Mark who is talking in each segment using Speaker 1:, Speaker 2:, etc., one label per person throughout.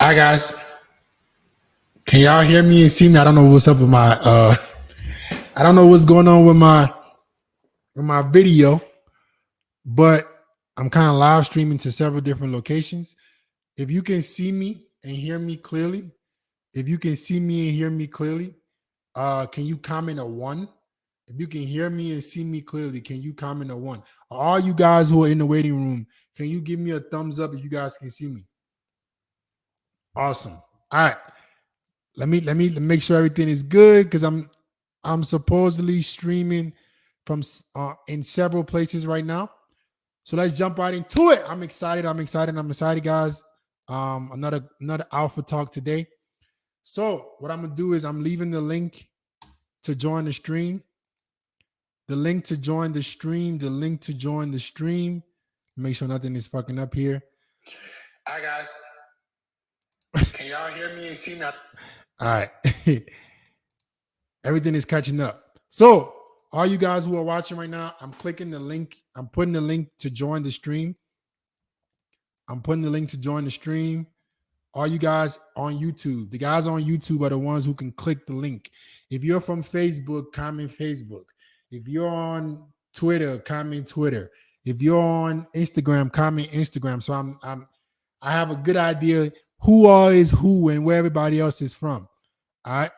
Speaker 1: Hi guys, can y'all hear me and see me? I don't know what's up with my I don't know what's going on with my video, but I'm kind of live streaming to several different locations. If you can see me and hear me clearly, if you can see me and hear me clearly, can you comment a one? If you can hear me and see me clearly, can you comment a one? All you guys who are in the waiting room, can you give me a thumbs up if you guys can see me? Awesome. All right. Let me make sure everything is good because I'm supposedly streaming from in several places right now. So let's jump right into it. I'm excited. I'm excited, guys. Another alpha talk today. So what I'm gonna do is I'm leaving the link to join the stream. The link to join the stream. The link to join the stream. Make sure nothing is fucking up here. Hi guys. Can y'all hear me and see me? All right. Everything is catching up. So, all you guys who are watching right now, I'm clicking the link. I'm putting the link to join the stream. I'm putting the link to join the stream. All you guys on YouTube, the guys on YouTube are the ones who can click the link. If you're from Facebook, comment Facebook. If you're on Twitter, comment Twitter. If you're on Instagram, comment Instagram. So I have a good idea who all is who and where everybody else is from. All right.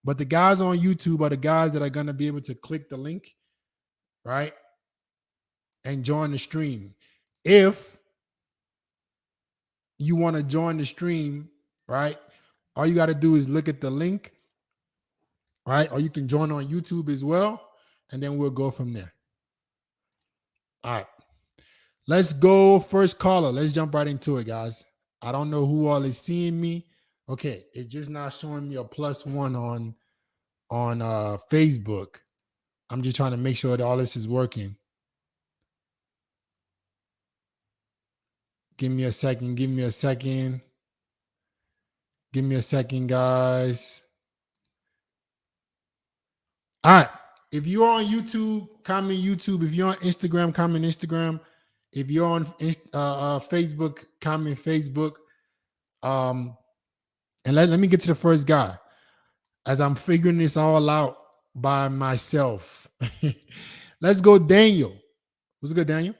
Speaker 1: But the guys on YouTube are the guys that are going to be able to click the link, right? And join the stream. If you want to join the stream, right? All you got to do is look at the link, right? Or you can join on YouTube as well. And then we'll go from there. All right. Let's go first caller. Let's jump right into it, guys. I don't know who all is seeing me. Okay. It's just not showing me a +1 on Facebook. I'm just trying to make sure that all this is working. Give me a second. Give me a second. Give me a second, guys. All right. If you're on YouTube, comment YouTube. If you're on Instagram, comment Instagram. If you're on Facebook, comment Facebook. And let me get to the first guy as I'm figuring this all out by myself. Let's go, Daniel. What's good, Daniel?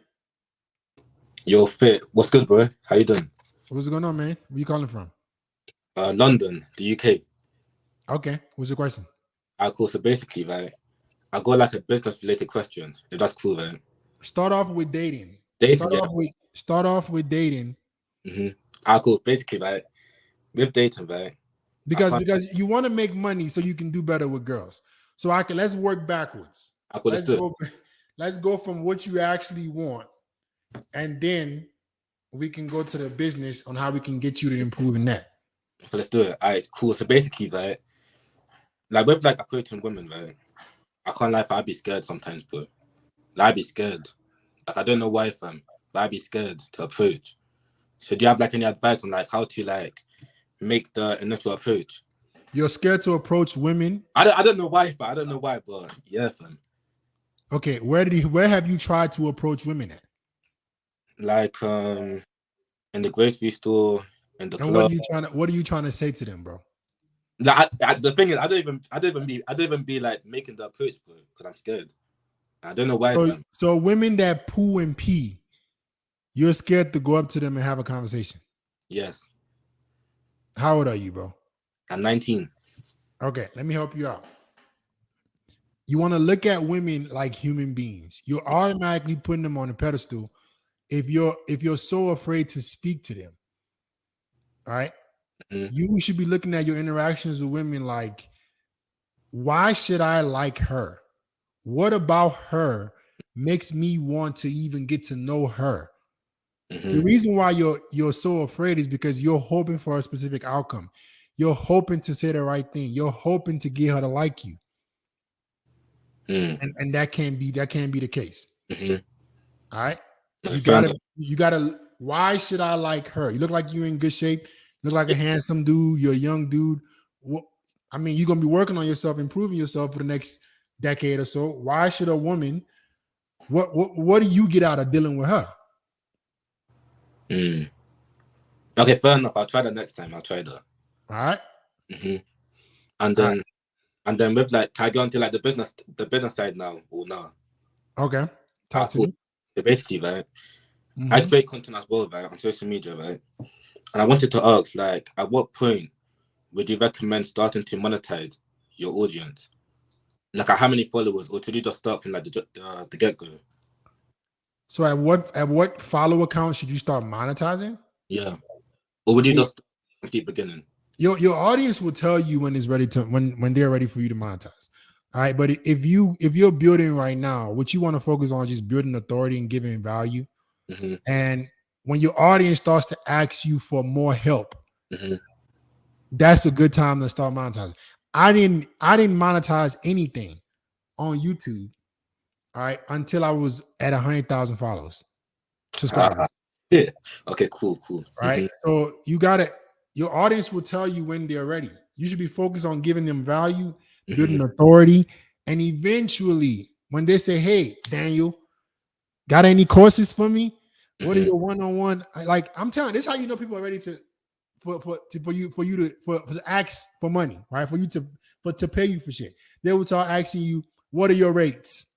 Speaker 2: Yo, Fit. What's good, bro? How you doing?
Speaker 1: What's going on, man? Where you calling from?
Speaker 2: London, the UK.
Speaker 1: Okay. What's your question?
Speaker 2: Cool. So basically, right, I got like a business-related question, if that's cool, right?
Speaker 1: Start off with dating.
Speaker 2: Dating, yeah.
Speaker 1: Start off with dating.
Speaker 2: Cool. Basically, right, with dating, right?
Speaker 1: Because you want to make money so you can do better with girls. So let's work backwards. Let's go from what you actually want, and then we can go to the business on how we can get you to improve in that.
Speaker 2: So let's do it. All right, cool. So basically, right, like with like approaching women, right, I can't lie, I'd be scared sometimes, bro. Like, I'd be scared. Like I don't know why, fam, but I'd be scared to approach. So do you have like any advice on like how to like make the initial approach?
Speaker 1: You're scared to approach women?
Speaker 2: I don't know why, but yeah, fam.
Speaker 1: Okay, where have you tried to approach women at?
Speaker 2: Like in the grocery store, in the
Speaker 1: And
Speaker 2: club.
Speaker 1: what are you trying to say to them, bro?
Speaker 2: Like the thing is, I don't even be like making the approach, bro, because I'm scared. I don't know why.
Speaker 1: So women that poo and pee, you're scared to go up to them and have a conversation?
Speaker 2: Yes.
Speaker 1: How old are you, bro?
Speaker 2: I'm 19.
Speaker 1: Okay, let me help you out. You want to look at women like human beings. You're automatically putting them on a pedestal if you're so afraid to speak to them. All right? You should be looking at your interactions with women like, why should I like her? What about her makes me want to even get to know her? The reason why you're so afraid is because you're hoping for a specific outcome. You're hoping to say the right thing. You're hoping to get her to like you. And that can't be the case. All right. You gotta, why should I like her? You look like you're in good shape, look like a handsome dude, you're a young dude. I mean, you're gonna be working on yourself, improving yourself for the next decade or so. Why should a woman, what do you get out of dealing with her?
Speaker 2: Okay, fair enough. I'll try that next time. I'll try that.
Speaker 1: All right.
Speaker 2: Mm-hmm. And then, with like, can I go into like the business side now or no?
Speaker 1: Okay. Talk to me.
Speaker 2: So basically, right, I create content as well, right, on social media, right? And I wanted to ask, like, at what point would you recommend starting to monetize your audience? Like, how many followers, or should you just start from like the get go?
Speaker 1: So at what follow account should you start monetizing?
Speaker 2: Yeah, or would you just keep beginning?
Speaker 1: Your audience will tell you when it's ready to when they're ready for you to monetize. All right, but if you're building right now, what you want to focus on is just building authority and giving value.
Speaker 2: Mm-hmm.
Speaker 1: And when your audience starts to ask you for more help,
Speaker 2: Mm-hmm.
Speaker 1: that's a good time to start monetizing. I didn't monetize anything on YouTube, all right, until I was at 100,000 followers, subscribers.
Speaker 2: Yeah. Okay. Cool.
Speaker 1: Right. So your audience will tell you when they're ready. You should be focused on giving them value, building authority, and eventually, when they say, "Hey, Daniel, got any courses for me? What are your one-on-one?" Like, I'm telling you, this is how you know people are ready to ask for money, right? For you to pay you for shit. They will start asking you, "What are your rates?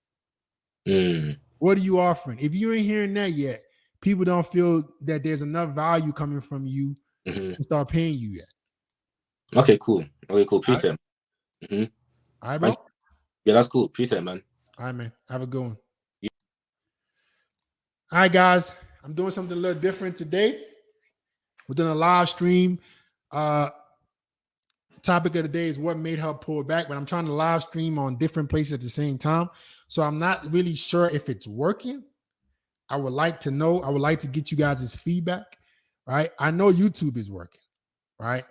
Speaker 1: What are you offering?" If you ain't hearing that yet, people don't feel that there's enough value coming from you to start paying you yet.
Speaker 2: Okay, cool. Appreciate it.
Speaker 1: All right, bro.
Speaker 2: Yeah, that's cool. Appreciate it, man.
Speaker 1: All right, man. Have a good one. Yeah. All right, guys. I'm doing something a little different today. We're doing a live stream. Topic of the day is what made her pull back, but I'm trying to live stream on different places at the same time. So I'm not really sure if it's working. I would like to know. I would like to get you guys' feedback, right? I know YouTube is working, right?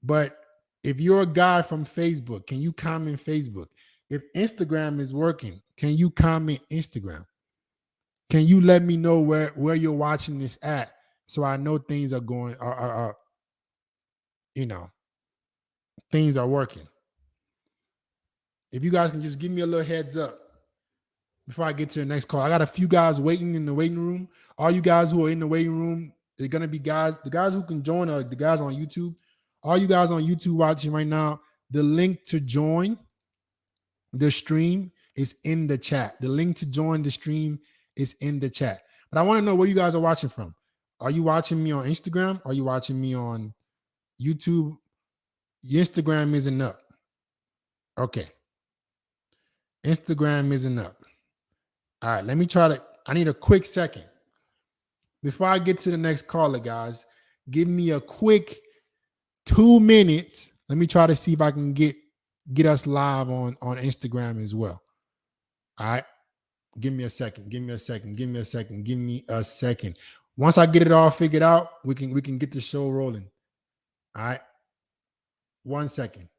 Speaker 1: But if you're a guy from Facebook, can you comment Facebook? If Instagram is working, can you comment Instagram? Can you let me know where you're watching this at, so I know things are going are things are working. If you guys can just give me a little heads up before I get to the next call. I got a few guys waiting in the waiting room. All you guys who are in the waiting room, they're gonna be the guys who can join are the guys on YouTube. All you guys on YouTube watching right now, the link to join the stream is in the chat. The link to join the stream is in the chat. But I want to know where you guys are watching from. Are you watching me on Instagram? Are you watching me on YouTube? Your Instagram isn't up. Okay. Instagram isn't up. All right, let me I need a quick second. Before I get to the next caller, guys, give me a quick 2 minutes. Let me try to see if I can get us live on Instagram as well. All right. Give me a second. Once I get it all figured out, we can get the show rolling. All right. 1 second.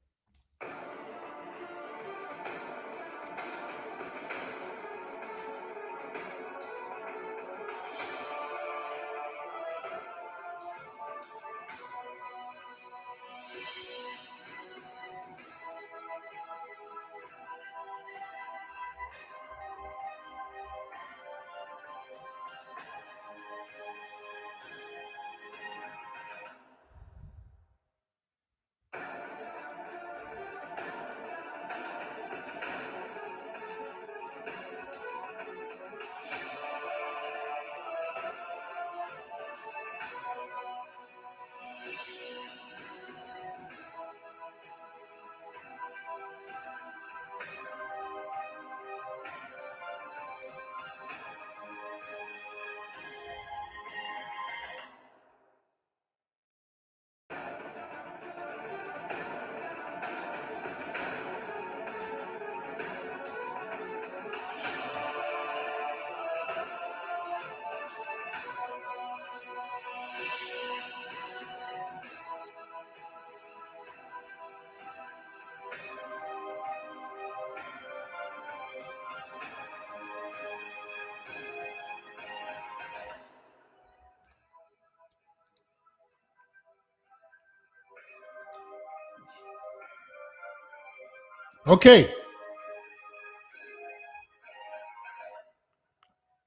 Speaker 1: Okay.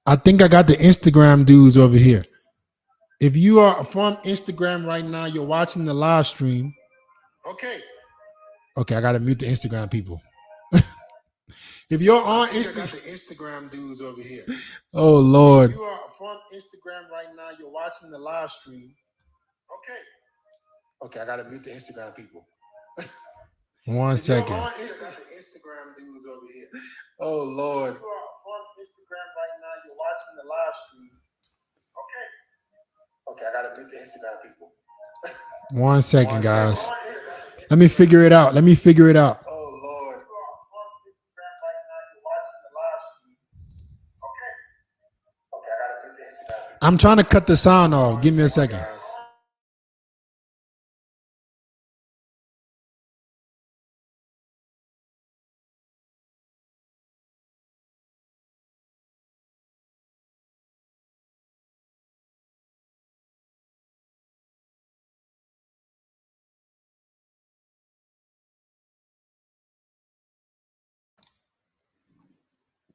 Speaker 1: I think I got the Instagram dudes over here. If you are from Instagram right now, you're watching the live stream. Okay. Okay, I gotta mute the Instagram people. If you're on Instagram, the Instagram dudes over here. Oh Lord. If you are from Instagram right now, you're watching the live stream. Okay. Okay, I gotta mute the Instagram people. 1 second. You're on Instagram, the Instagram dudes over here. Oh Lord. If you are on Instagram right now, you're watching the live stream. Okay. Okay, I gotta mute the Instagram people. 1 second, guys. Let me figure it out. Let me figure it out. Oh Lord. I'm trying to cut the sound off. Give me a second.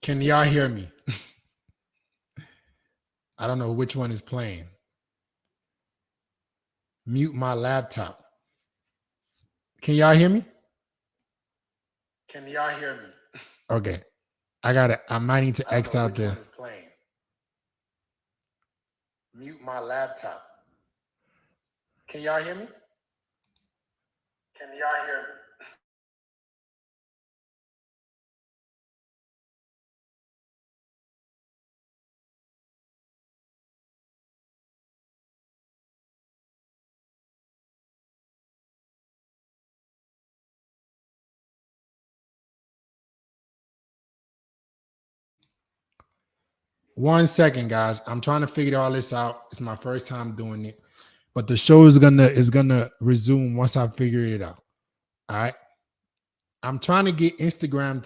Speaker 1: Can y'all hear me? I don't know which one is playing. Mute my laptop. Can y'all hear me? Can y'all hear me? Okay. I might need to X out there. Mute my laptop. Can y'all hear me? Can y'all hear me? One second, guys. I'm trying to figure all this out. It's my first time doing it, but the show is gonna resume once I figure it out. All right. I'm trying to get Instagram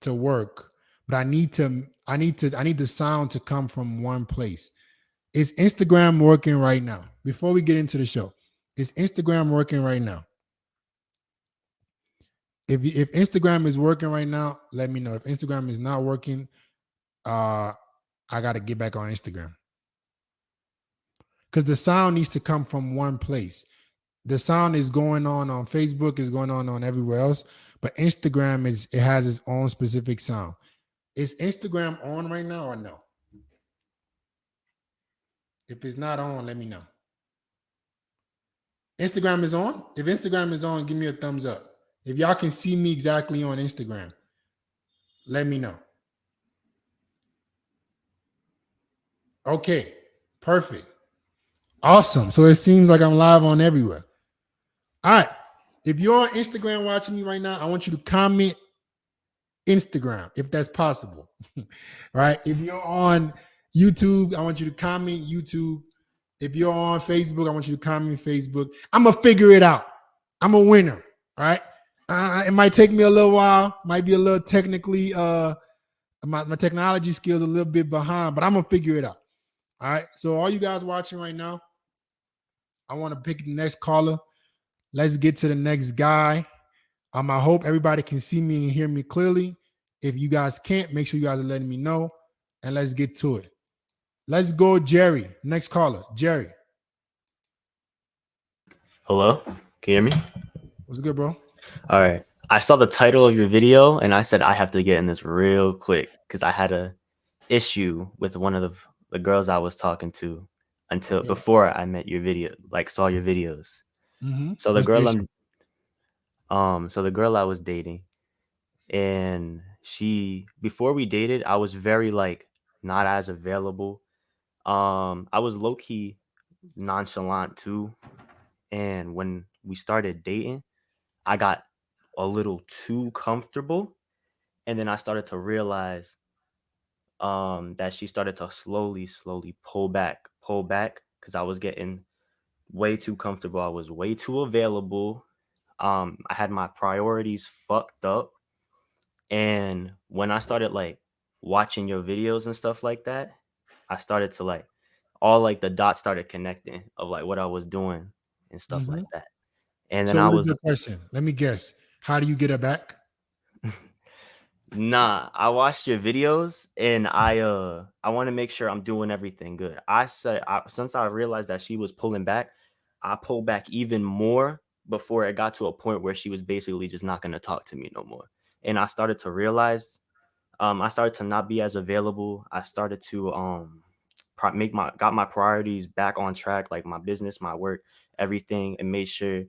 Speaker 1: to work, but I need the sound to come from one place. Is Instagram working right now? Before we get into the show, is Instagram working right now? If Instagram is working right now, let me know. If Instagram is not working, I got to get back on Instagram because the sound needs to come from one place. The sound is going on Facebook, is going on everywhere else, but Instagram it has its own specific sound. Is Instagram on right now or no? If it's not on, let me know. Instagram is on. If Instagram is on, give me a thumbs up. If y'all can see me exactly on Instagram, let me know. Okay, perfect. Awesome. So it seems like I'm live on everywhere. All right. If you're on Instagram watching me right now, I want you to comment Instagram if that's possible. Right? If you're on YouTube, I want you to comment YouTube. If you're on Facebook, I want you to comment Facebook. I'm going to figure it out. I'm a winner. All right. It might take me a little while, might be a little technically, my technology skills a little bit behind, but I'm going to figure it out. All right. So all you guys watching right now, I want to pick the next caller. Let's get to the next guy. I hope everybody can see me and hear me clearly. If you guys can't, make sure you guys are letting me know. And let's get to it. Let's go, Jerry. Next caller, Jerry.
Speaker 3: Hello? Can you hear me?
Speaker 1: What's good, bro?
Speaker 3: All right. I saw the title of your video and I said I have to get in this real quick because I had a issue with one of the girls I was talking to until before I met your video, like saw your videos.
Speaker 1: Mm-hmm.
Speaker 3: So the girl I was dating, and before we dated, I was very like not as available. I was low key nonchalant too. And when we started dating, I got a little too comfortable. And then I started to realize that she started to slowly pull back because I was getting way too comfortable. I was way too available. I had my priorities fucked up. And when I started like watching your videos and stuff like that, I started to like all like the dots started connecting of like what I was doing and stuff like that. And then
Speaker 1: So
Speaker 3: I
Speaker 1: what is
Speaker 3: was
Speaker 1: your question? Let me guess. How do you get her back?
Speaker 3: Nah, I watched your videos and I want to make sure I'm doing everything good. I said since I realized that she was pulling back, I pulled back even more before it got to a point where she was basically just not going to talk to me no more. And I started to realize I started to not be as available. I started to got my priorities back on track, like my business, my work, everything, and made sure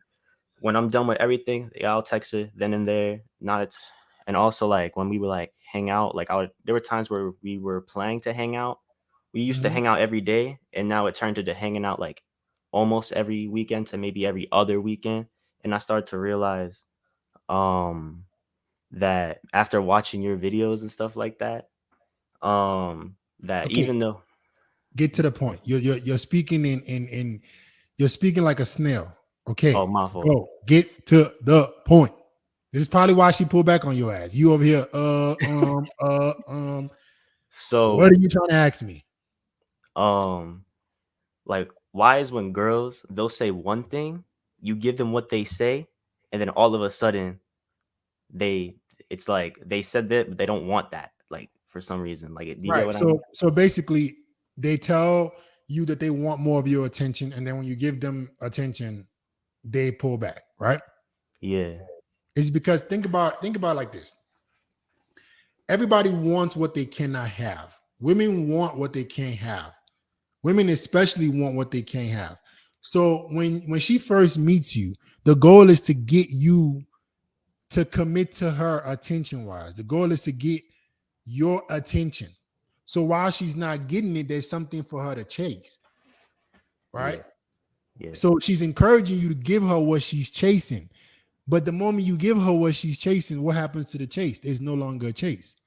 Speaker 3: when I'm done with everything, yeah, I'll text her then and there. Not it's and also like when we would like hang out, like there were times where we were planning to hang out. We used to
Speaker 1: Mhm.
Speaker 3: hang out every day, and now it turned into hanging out like almost every weekend to maybe every other weekend. And I started to realize um that after watching your videos and stuff like that, that
Speaker 1: Okay,
Speaker 3: even though
Speaker 1: get to the point. You're speaking in you're speaking like a snail. Okay,
Speaker 3: oh my fault.
Speaker 1: go get to the point. This is probably why she pulled back on your ass. You over here, what
Speaker 3: So
Speaker 1: are you trying to ask me?
Speaker 3: um like why is when girls they'll say one thing, you give them what they say, and then all of a sudden they it's like they said that but they don't want that, like for some reason. Like do you get
Speaker 1: Right.
Speaker 3: what I mean?
Speaker 1: So basically, they tell you that they want more of your attention, and then when you give them attention, they pull back. Right.
Speaker 3: Yeah,
Speaker 1: It's because think about it like this. Everybody wants what they cannot have. Women want what they can't have. Women especially want what they can't have. So when she first meets you, the goal is to get you to commit to her attention wise. The goal is to get your attention. So while she's not getting it, there's something for her to chase, right?
Speaker 3: yeah, yeah,
Speaker 1: So she's encouraging you to give her what she's chasing. But the moment you give her what she's chasing, what happens to the chase? There's no longer a chase.
Speaker 3: yeah,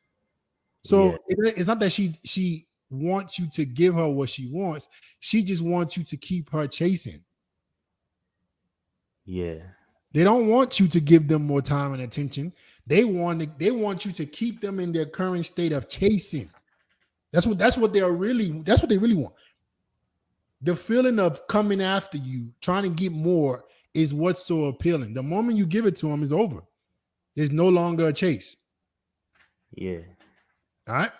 Speaker 1: So it's not that she wants you to give her what she wants. She just wants you to keep her chasing.
Speaker 3: yeah,
Speaker 1: They don't want you to give them more time and attention. They want you to keep them in their current state of chasing. That's what they really want. The feeling of coming after you, trying to get more is what's so appealing. The moment you give it to them is over. There's no longer a chase.
Speaker 3: yeah.
Speaker 1: All right.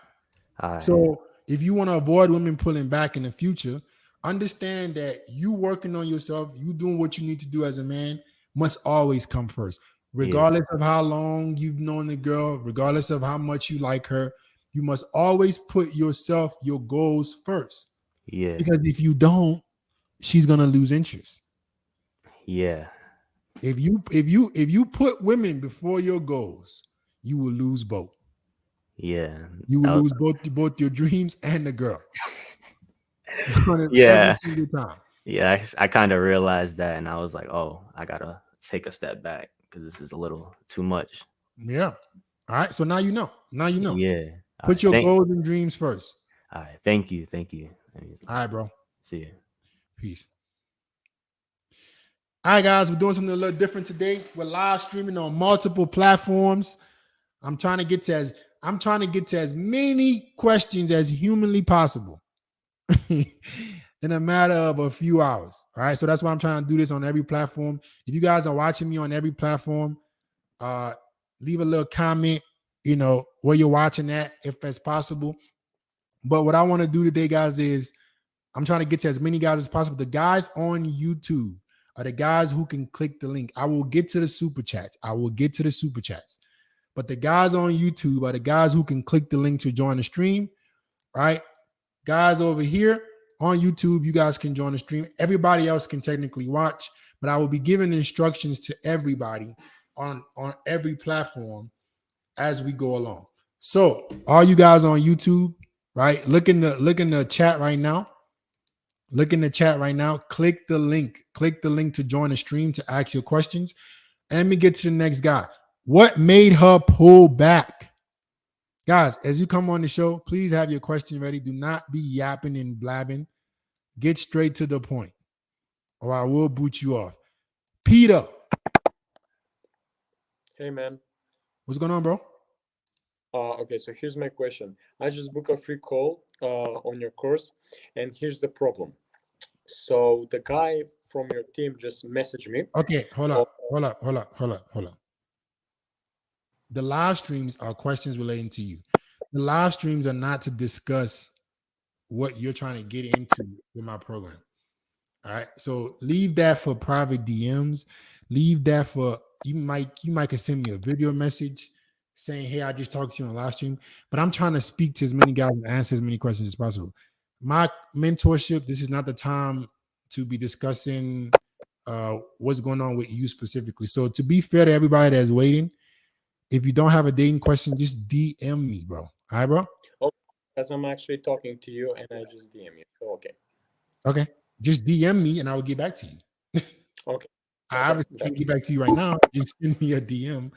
Speaker 3: All right.
Speaker 1: So if you want to avoid women pulling back in the future, understand that you working on yourself, you doing what you need to do as a man must always come first.
Speaker 3: Yeah,
Speaker 1: Regardless of how long you've known the girl, regardless of how much you like her, you must always put yourself, your goals first.
Speaker 3: yeah,
Speaker 1: Because if you don't, she's gonna lose interest.
Speaker 3: yeah,
Speaker 1: If you put women before your goals, you will lose both.
Speaker 3: yeah.
Speaker 1: You will
Speaker 3: That was,
Speaker 1: lose both your dreams and the girl. Every
Speaker 3: yeah,
Speaker 1: single time.
Speaker 3: yeah. I kind of realized that, and I was like, oh, I gotta take a step back because this is a little too much.
Speaker 1: Yeah. All right. So now you know. Now you know.
Speaker 3: Yeah. All
Speaker 1: Put
Speaker 3: right.
Speaker 1: your goals and dreams first.
Speaker 3: All right. Thank you. Thank you.
Speaker 1: All right, bro.
Speaker 3: See you.
Speaker 1: Peace. All right, guys. We're doing something a little different today. We're live streaming on multiple platforms. I'm trying to get to as many questions as humanly possible in a matter of a few hours. All right. So that's why I'm trying to do this on every platform. If you guys are watching me on every platform, leave a little comment, where you're watching at, if that's possible. But what I want to do today, guys, is I'm trying to get to as many guys as possible. The guys on YouTube are the guys who can click the link. I will get to the super chats. But the guys on YouTube are the guys who can click the link to join the stream, right? Guys over here on YouTube, you guys can join the stream. Everybody else can technically watch, but I will be giving instructions to everybody on every platform as we go along. So all you guys on YouTube, right? Look in the chat right now. Look in the chat right now. Click the link. Click the link to join the stream to ask your questions. And let me get to the next guy. What made her pull back? Guys, as you come on the show, please have your question ready. Do not be yapping and blabbing. Get straight to the point, or I will boot you off. Peter,
Speaker 4: Hey man.
Speaker 1: what's going on, bro?
Speaker 4: Okay, so here's my question. I just booked a free call on your course, and here's the problem. So the guy from your team just messaged me.
Speaker 1: Okay, hold up. the live streams are questions relating to you. The live streams are not to discuss what you're trying to get into with my program. All right. So leave that for private DMs. Leave that for you might can send me a video message saying, hey, I just talked to you on live stream. But I'm trying to speak to as many guys and answer as many questions as possible. My mentorship, this is not the time to be discussing what's going on with you specifically. So to be fair to everybody that's waiting, if you don't have a dating question, just DM me, bro. All right, bro?
Speaker 4: Oh, as I'm actually talking to you and I just DM you. So, okay.
Speaker 1: Okay. Just DM me and I will get back to you.
Speaker 4: Okay.
Speaker 1: I obviously can't get back to you right now. Just send me a DM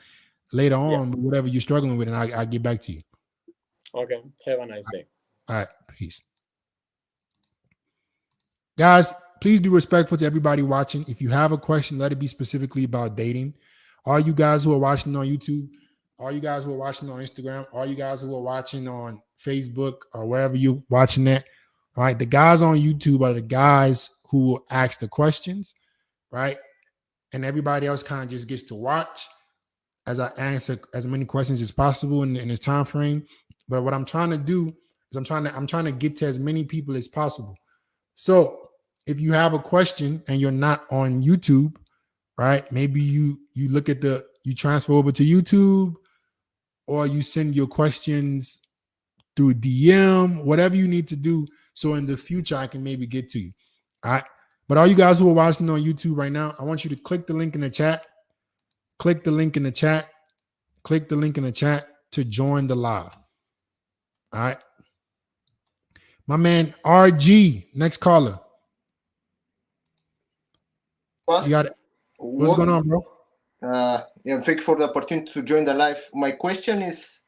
Speaker 1: later on, whatever you're struggling with, and I'll get back to you.
Speaker 4: Okay. Have a nice day.
Speaker 1: All right. Peace. Guys, please be respectful to everybody watching. If you have a question, let it be specifically about dating. All you guys who are watching on YouTube, all you guys who are watching on Instagram, all you guys who are watching on Facebook or wherever you're watching that, all right, the guys on YouTube are the guys who will ask the questions, right? And everybody else kind of just gets to watch as I answer as many questions as possible in this time frame. But what I'm trying to do is I'm trying to get to as many people as possible. So if you have a question and you're not on YouTube, right? Maybe you look at you transfer over to YouTube, or you send your questions through DM, whatever you need to do. So in the future, I can maybe get to you. All right. But all you guys who are watching on YouTube right now, I want you to click the link in the chat. Click the link in the chat. Click the link in the chat to join the live. All right. My man RG, next caller. You got it. What's going on, bro?
Speaker 5: Yeah, thank you for the opportunity to join the live. My question is,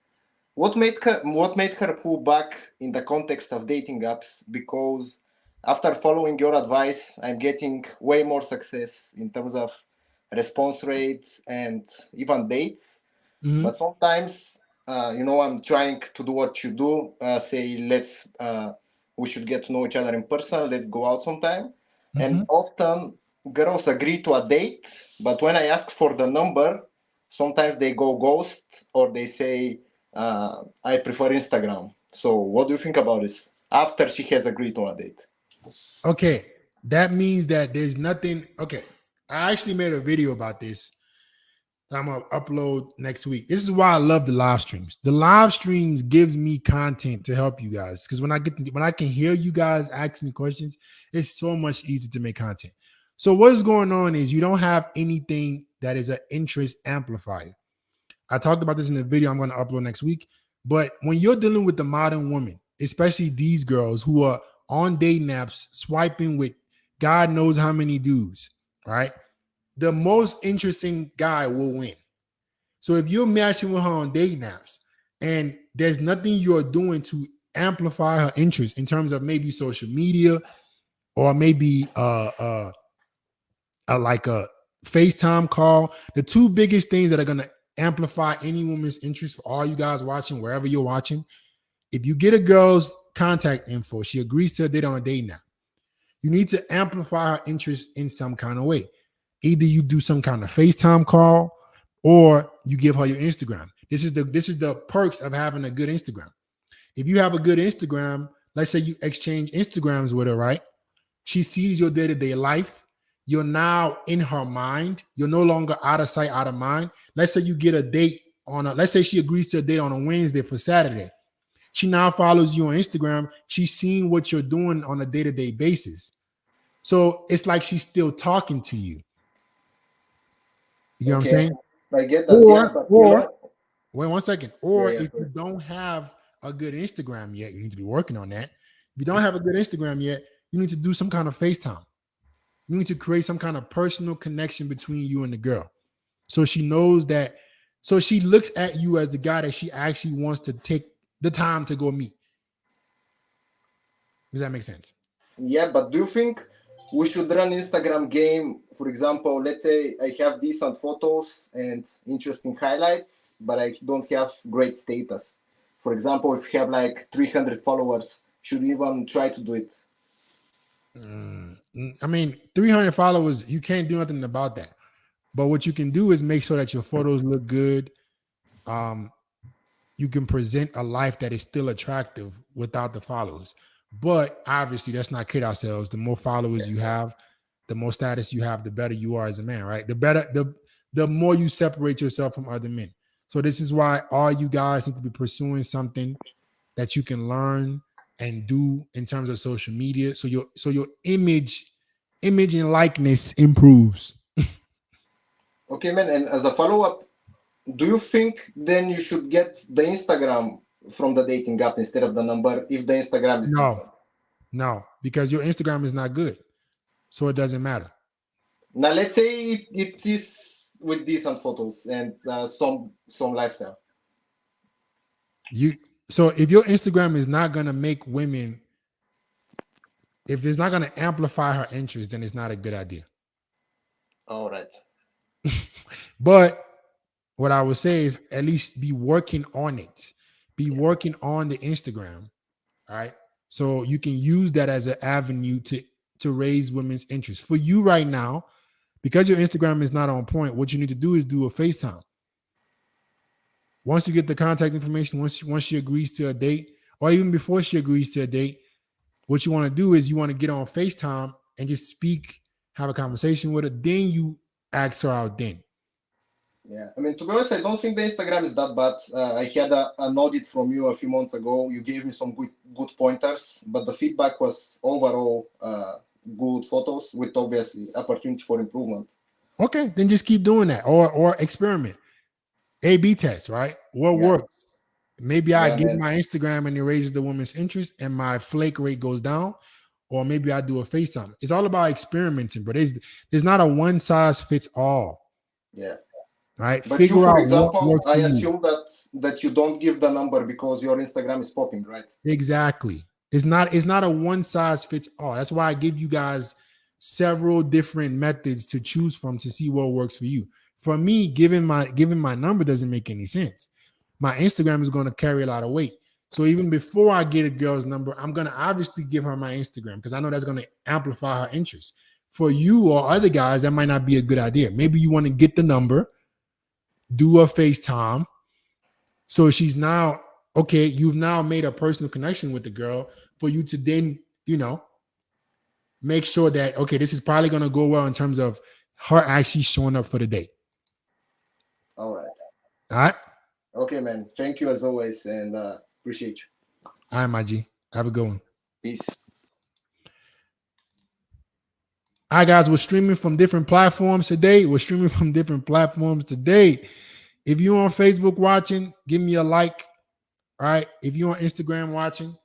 Speaker 5: what made her pull back in the context of dating apps? Because after following your advice, I'm getting way more success in terms of response rates and even dates.
Speaker 1: Mhm.
Speaker 5: But sometimes, I'm trying to do what you do. Say, we should get to know each other in person. Let's go out sometime. And often girls agree to a date, but when I ask for the number, sometimes they go ghost or they say, I prefer Instagram. So what do you think about this after she has agreed on a date?
Speaker 1: Okay, that means that there's nothing. Okay, I actually made a video about this that I'm gonna upload next week. This is why I love the live streams. The live streams gives me content to help you guys, because when I can hear you guys ask me questions, it's so much easier to make content. So what's going on is you don't have anything that is an interest amplifier. I talked about this in the video I'm going to upload next week. But when you're dealing with the modern woman, especially these girls who are on dating apps, swiping with God knows how many dudes, right? The most interesting guy will win. So if you're matching with her on dating apps and there's nothing you're doing to amplify her interest in terms of maybe social media or maybe like a FaceTime call, the two biggest things that are going to amplify any woman's interest for all you guys watching, wherever you're watching. If you get a girl's contact info, she agrees to a date on a date now. You need to amplify her interest in some kind of way. Either you do some kind of FaceTime call or you give her your Instagram. This is the perks of having a good Instagram. If you have a good Instagram, let's say you exchange Instagrams with her, right? She sees your day-to-day life. You're now in her mind. You're no longer out of sight, out of mind. Let's say you get a date let's say she agrees to a date on a Wednesday for Saturday. She now follows you on Instagram. She's seeing what you're doing on a day-to-day basis. So it's like she's still talking to you. You know what I'm saying?
Speaker 5: I get that.
Speaker 1: Wait 1 second. Or if you don't have a good Instagram yet, you need to be working on that. If you don't have a good Instagram yet, you need to do some kind of FaceTime. You need to create some kind of personal connection between you and the girl. So she knows that. So she looks at you as the guy that she actually wants to take the time to go meet. Does that make sense?
Speaker 5: Yeah, but do you think we should run Instagram game? For example, let's say I have decent photos and interesting highlights, but I don't have great status. For example, if you have like 300 followers, should we even try to do it?
Speaker 1: I mean, 300 followers, you can't do nothing about that. But what you can do is make sure that your photos look good. you can present a life that is still attractive without the followers. But obviously, let's not kid ourselves. The more followers you have, the more status you have, the better you are as a man, right? The more you separate yourself from other men. So this is why all you guys need to be pursuing something that you can learn and do in terms of social media. So your image and likeness improves.
Speaker 5: Okay, man. And as a follow-up, do you think then you should get the Instagram from the dating app instead of the number if the Instagram is decent?
Speaker 1: No, because your Instagram is not good. So it doesn't matter.
Speaker 5: Now, let's say it is with decent photos and some lifestyle.
Speaker 1: So if your Instagram is not going to make women, if it's not going to amplify her interest, then it's not a good idea.
Speaker 5: All right.
Speaker 1: But what I would say is at least be working on it. Be working on the Instagram. All right. So you can use that as an avenue to raise women's interest. For you right now, because your Instagram is not on point, what you need to do is do a FaceTime. Once you get the contact information, once she agrees to a date, or even before she agrees to a date, what you want to do is you want to get on FaceTime and just speak, have a conversation with her. Then you ask her out then.
Speaker 5: Yeah, I mean, to be honest, I don't think the Instagram is that bad. I had an audit from you a few months ago. You gave me some good pointers, but the feedback was overall good photos with obviously opportunity for improvement.
Speaker 1: Okay, then just keep doing that or experiment. A/B test, right? What works? Maybe I give my Instagram and it raises the woman's interest and my flake rate goes down, or maybe I do a FaceTime. It's all about experimenting, but there's not a one size fits all.
Speaker 5: Yeah.
Speaker 1: Right.
Speaker 5: But
Speaker 1: figure
Speaker 5: you, for
Speaker 1: out
Speaker 5: example, I
Speaker 1: you.
Speaker 5: assume that you don't give the number because your Instagram is popping, right?
Speaker 1: Exactly. It's not a one size fits all. That's why I give you guys several different methods to choose from to see what works for you. For me, giving my number doesn't make any sense. My Instagram is going to carry a lot of weight. So even before I get a girl's number, I'm going to obviously give her my Instagram because I know that's going to amplify her interest. For you or other guys, that might not be a good idea. Maybe you want to get the number, do a FaceTime. So she's now, okay, you've now made a personal connection with the girl for you to then, make sure that, okay, this is probably going to go well in terms of her actually showing up for the date.
Speaker 5: All right.
Speaker 1: All right.
Speaker 5: Okay, man. Thank you as always, and appreciate you.
Speaker 1: All right, my G. Have a good one.
Speaker 5: Peace.
Speaker 1: All right, guys. We're streaming from different platforms today. If you're on Facebook watching, give me a like. All right. If you're on Instagram watching,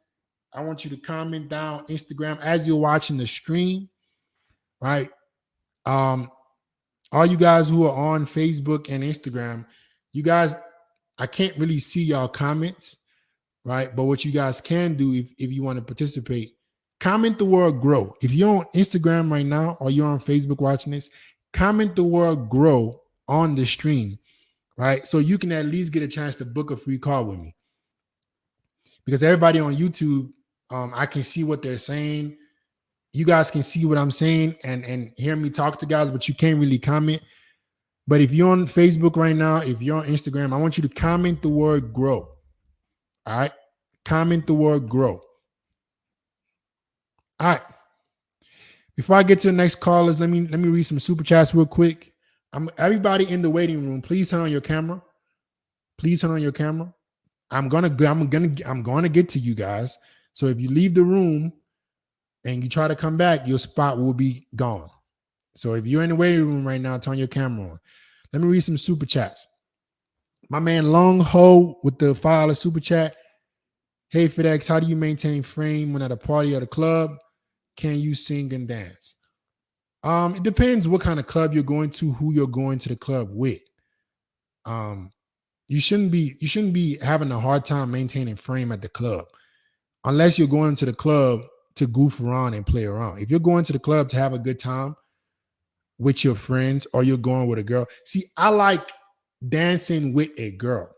Speaker 1: I want you to comment down Instagram as you're watching the stream. Right. All you guys who are on Facebook and Instagram, you guys, I can't really see y'all comments, right? But what you guys can do if you want to participate, comment the word grow. If you're on Instagram right now or you're on Facebook watching this, comment the word grow on the stream, right? So you can at least get a chance to book a free call with me. Because everybody on YouTube, I can see what they're saying. You guys can see what I'm saying and hear me talk to guys, but you can't really comment. But if you're on Facebook right now, if you're on Instagram, I want you to comment the word grow. All right. Comment the word grow. All right. Before I get to the next callers, let me read some super chats real quick. Everybody in the waiting room, please turn on your camera. Please turn on your camera. I'm gonna get to you guys. So if you leave the room and you try to come back, your spot will be gone. So if you're in the waiting room right now, turn your camera on. Let me read some super chats. My man Long Ho with the $5 super chat. Hey FedEx, how do you maintain frame when at a party or the club? Can you sing and dance? It depends what kind of club you're going to, who you're going to the club with. You shouldn't be having a hard time maintaining frame at the club unless you're going to the club to goof around and play around. If you're going to the club to have a good time with your friends or you're going with a girl. See, I like dancing with a girl.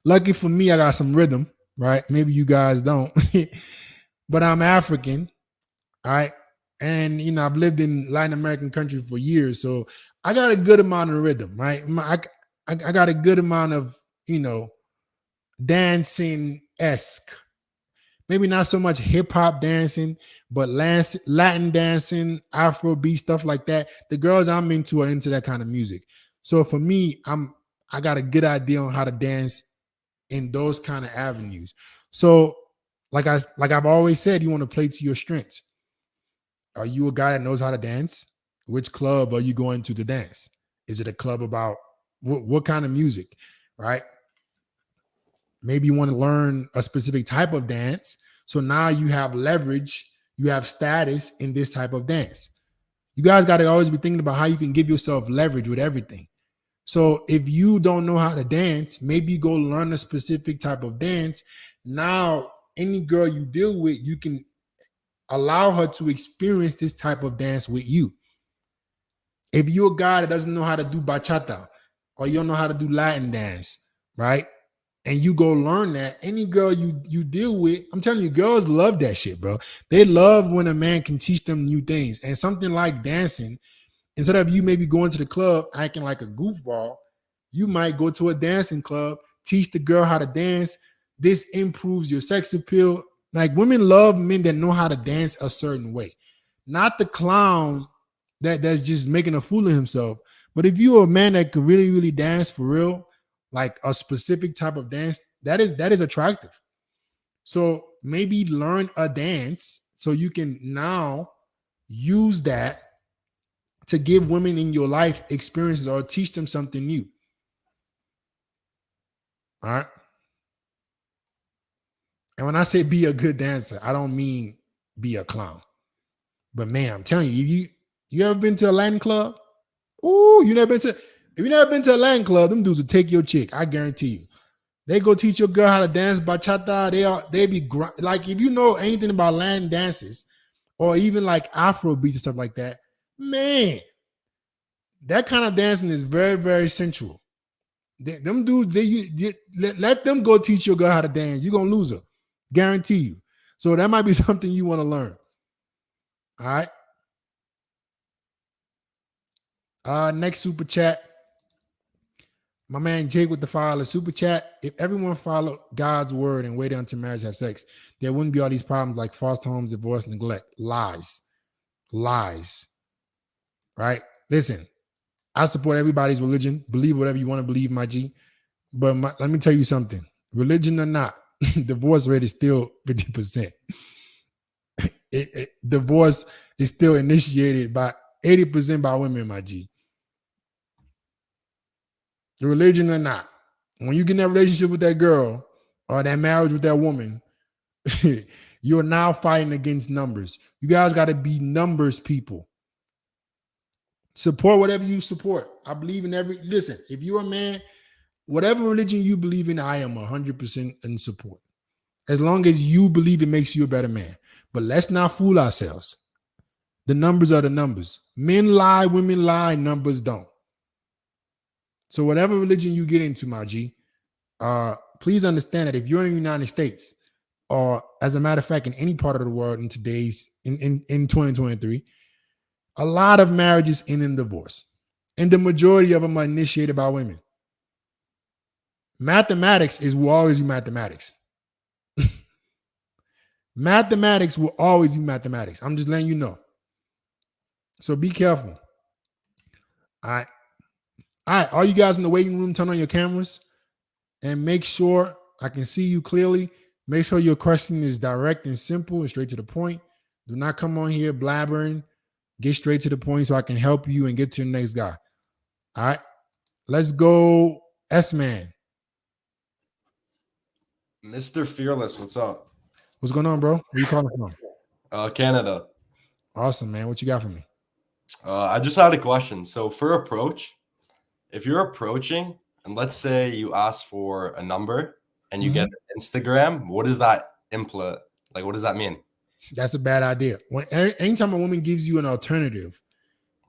Speaker 1: Lucky for me, I got some rhythm, right? Maybe you guys don't, but I'm African, all right? And, I've lived in Latin American countries for years, so I got a good amount of rhythm, right? I I got a good amount of, dancing-esque. Maybe not so much hip-hop dancing, but Latin dancing, Afrobeat, stuff like that. The girls I'm into are into that kind of music. So for me, I got a good idea on how to dance in those kind of avenues. So like I've always said, you want to play to your strengths. Are you a guy that knows how to dance? Which club are you going to dance? Is it a club about what kind of music, right? Maybe you want to learn a specific type of dance. So now you have leverage, you have status in this type of dance. You guys got to always be thinking about how you can give yourself leverage with everything. So if you don't know how to dance, maybe go learn a specific type of dance. Now, any girl you deal with, you can allow her to experience this type of dance with you. If you're a guy that doesn't know how to do bachata or you don't know how to do Latin dance, right? And you go learn that, any girl you deal with, I'm telling you, girls love that shit, bro. They love when a man can teach them new things. And something like dancing, instead of you maybe going to the club acting like a goofball, you might go to a dancing club, teach the girl how to dance. This improves your sex appeal. Like, women love men that know how to dance a certain way, not the clown that's just making a fool of himself. But if you're a man that can really, really dance for real, like a specific type of dance, that is attractive. So maybe learn a dance so you can now use that to give women in your life experiences or teach them something new. All right. And when I say be a good dancer, I don't mean be a clown. But man, I'm telling you, you ever been to a Latin club? Ooh, if you never been to a Latin club, them dudes will take your chick. I guarantee you. They go teach your girl how to dance bachata. They be like, if you know anything about Latin dances or even like Afro beats and stuff like that, man, that kind of dancing is very, very sensual. Them dudes, let them go teach your girl how to dance. You're gonna lose her, guarantee you. So that might be something you want to learn. All right. Next super chat. My man Jake with the file, a super chat. If everyone followed God's word and waited until marriage to have sex, there wouldn't be all these problems like foster homes, divorce, neglect. Lies. Right? Listen, I support everybody's religion. Believe whatever you want to believe, my G. But let me tell you something. Religion or not, divorce rate is still 50%. Divorce is still initiated by 80% by women, my G. Religion or not, when you get in that relationship with that girl or that marriage with that woman, you're now fighting against numbers. You guys got to be numbers people. Support whatever you support. I believe in listen, if you're a man, whatever religion you believe in, I am 100% in support. As long as you believe it makes you a better man. But let's not fool ourselves. The numbers are the numbers. Men lie, women lie, numbers don't. So whatever religion you get into, my G, please understand that if you're in the United States, or as a matter of fact, in any part of the world in 2023, a lot of marriages end in divorce. And the majority of them are initiated by women. Mathematics will always be mathematics. Mathematics will always be mathematics. I'm just letting you know. So be careful. All right. All you guys in the waiting room, turn on your cameras and make sure I can see you clearly. Make sure your question is direct and simple and straight to the point. Do not come on here blabbering. Get straight to the point so I can help you and get to the next guy. All right. Let's go, S-Man.
Speaker 6: Mr. Fearless, what's up?
Speaker 1: What's going on, bro? Where you calling from?
Speaker 6: Canada.
Speaker 1: Awesome, man. What you got for me?
Speaker 6: I just had a question. So for approach, if you're approaching and let's say you ask for a number and you get Instagram, what does that imply? Like, what does that mean?
Speaker 1: That's a bad idea. Anytime a woman gives you an alternative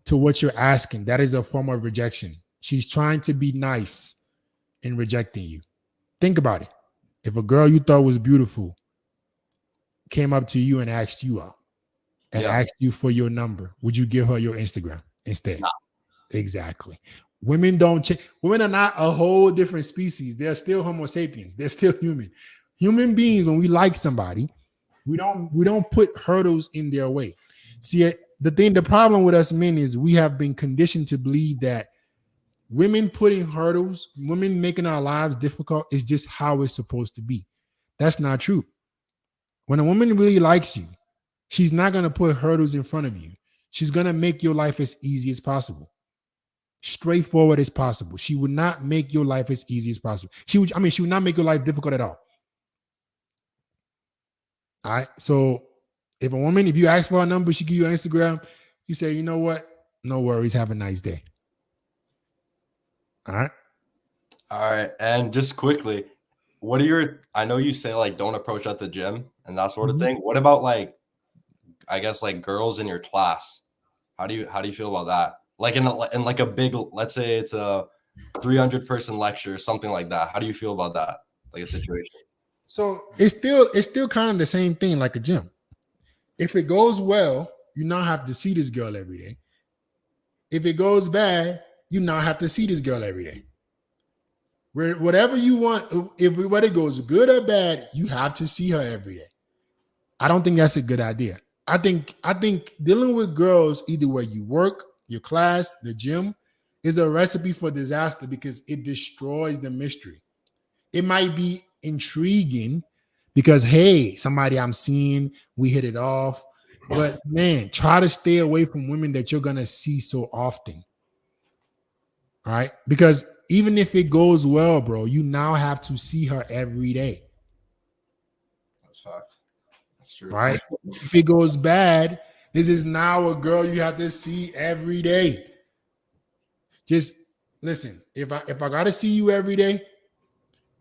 Speaker 1: to what you're asking, that is a form of rejection. She's trying to be nice in rejecting you. Think about it. If a girl you thought was beautiful came up to you and asked you out and asked you for your number, would you give her your Instagram instead?
Speaker 6: No.
Speaker 1: Exactly. Women don't change. Women are not a whole different species. They're still Homo sapiens. They're still human. Human beings, when we like somebody, we don't put hurdles in their way. See, the problem with us men is we have been conditioned to believe that women putting hurdles, women making our lives difficult is just how it's supposed to be. That's not true. When a woman really likes you, she's not going to put hurdles in front of you. She's going to make your life as easy as possible. Straightforward as possible. She would not make your life as easy as possible. She would not make your life difficult at all. All right. So if you ask for a number, she give you an Instagram, you say, you know what? No worries. Have a nice day. All right.
Speaker 6: All right. And just quickly, I know you say like don't approach at the gym and that sort of thing. What about like, I guess like girls in your class? How do you feel about that? Like in like a big, let's say it's a 300-person lecture, something like that. How do you feel about that? Like a situation?
Speaker 1: So it's still kind of the same thing like a gym. If it goes well, you now have to see this girl every day. If it goes bad, you now have to see this girl every day. Whatever you want, whether it goes good or bad, you have to see her every day. I don't think that's a good idea. I think dealing with girls, either where you work, your class, the gym, is a recipe for disaster because it destroys the mystery. It might be intriguing because, hey, somebody I'm seeing, we hit it off. But man, try to stay away from women that you're going to see so often. All right. Because even if it goes well, bro, you now have to see her every day.
Speaker 6: That's fact. That's true.
Speaker 1: Right. If it goes bad, this is now a girl you have to see every day. Just listen, if I gotta see you every day,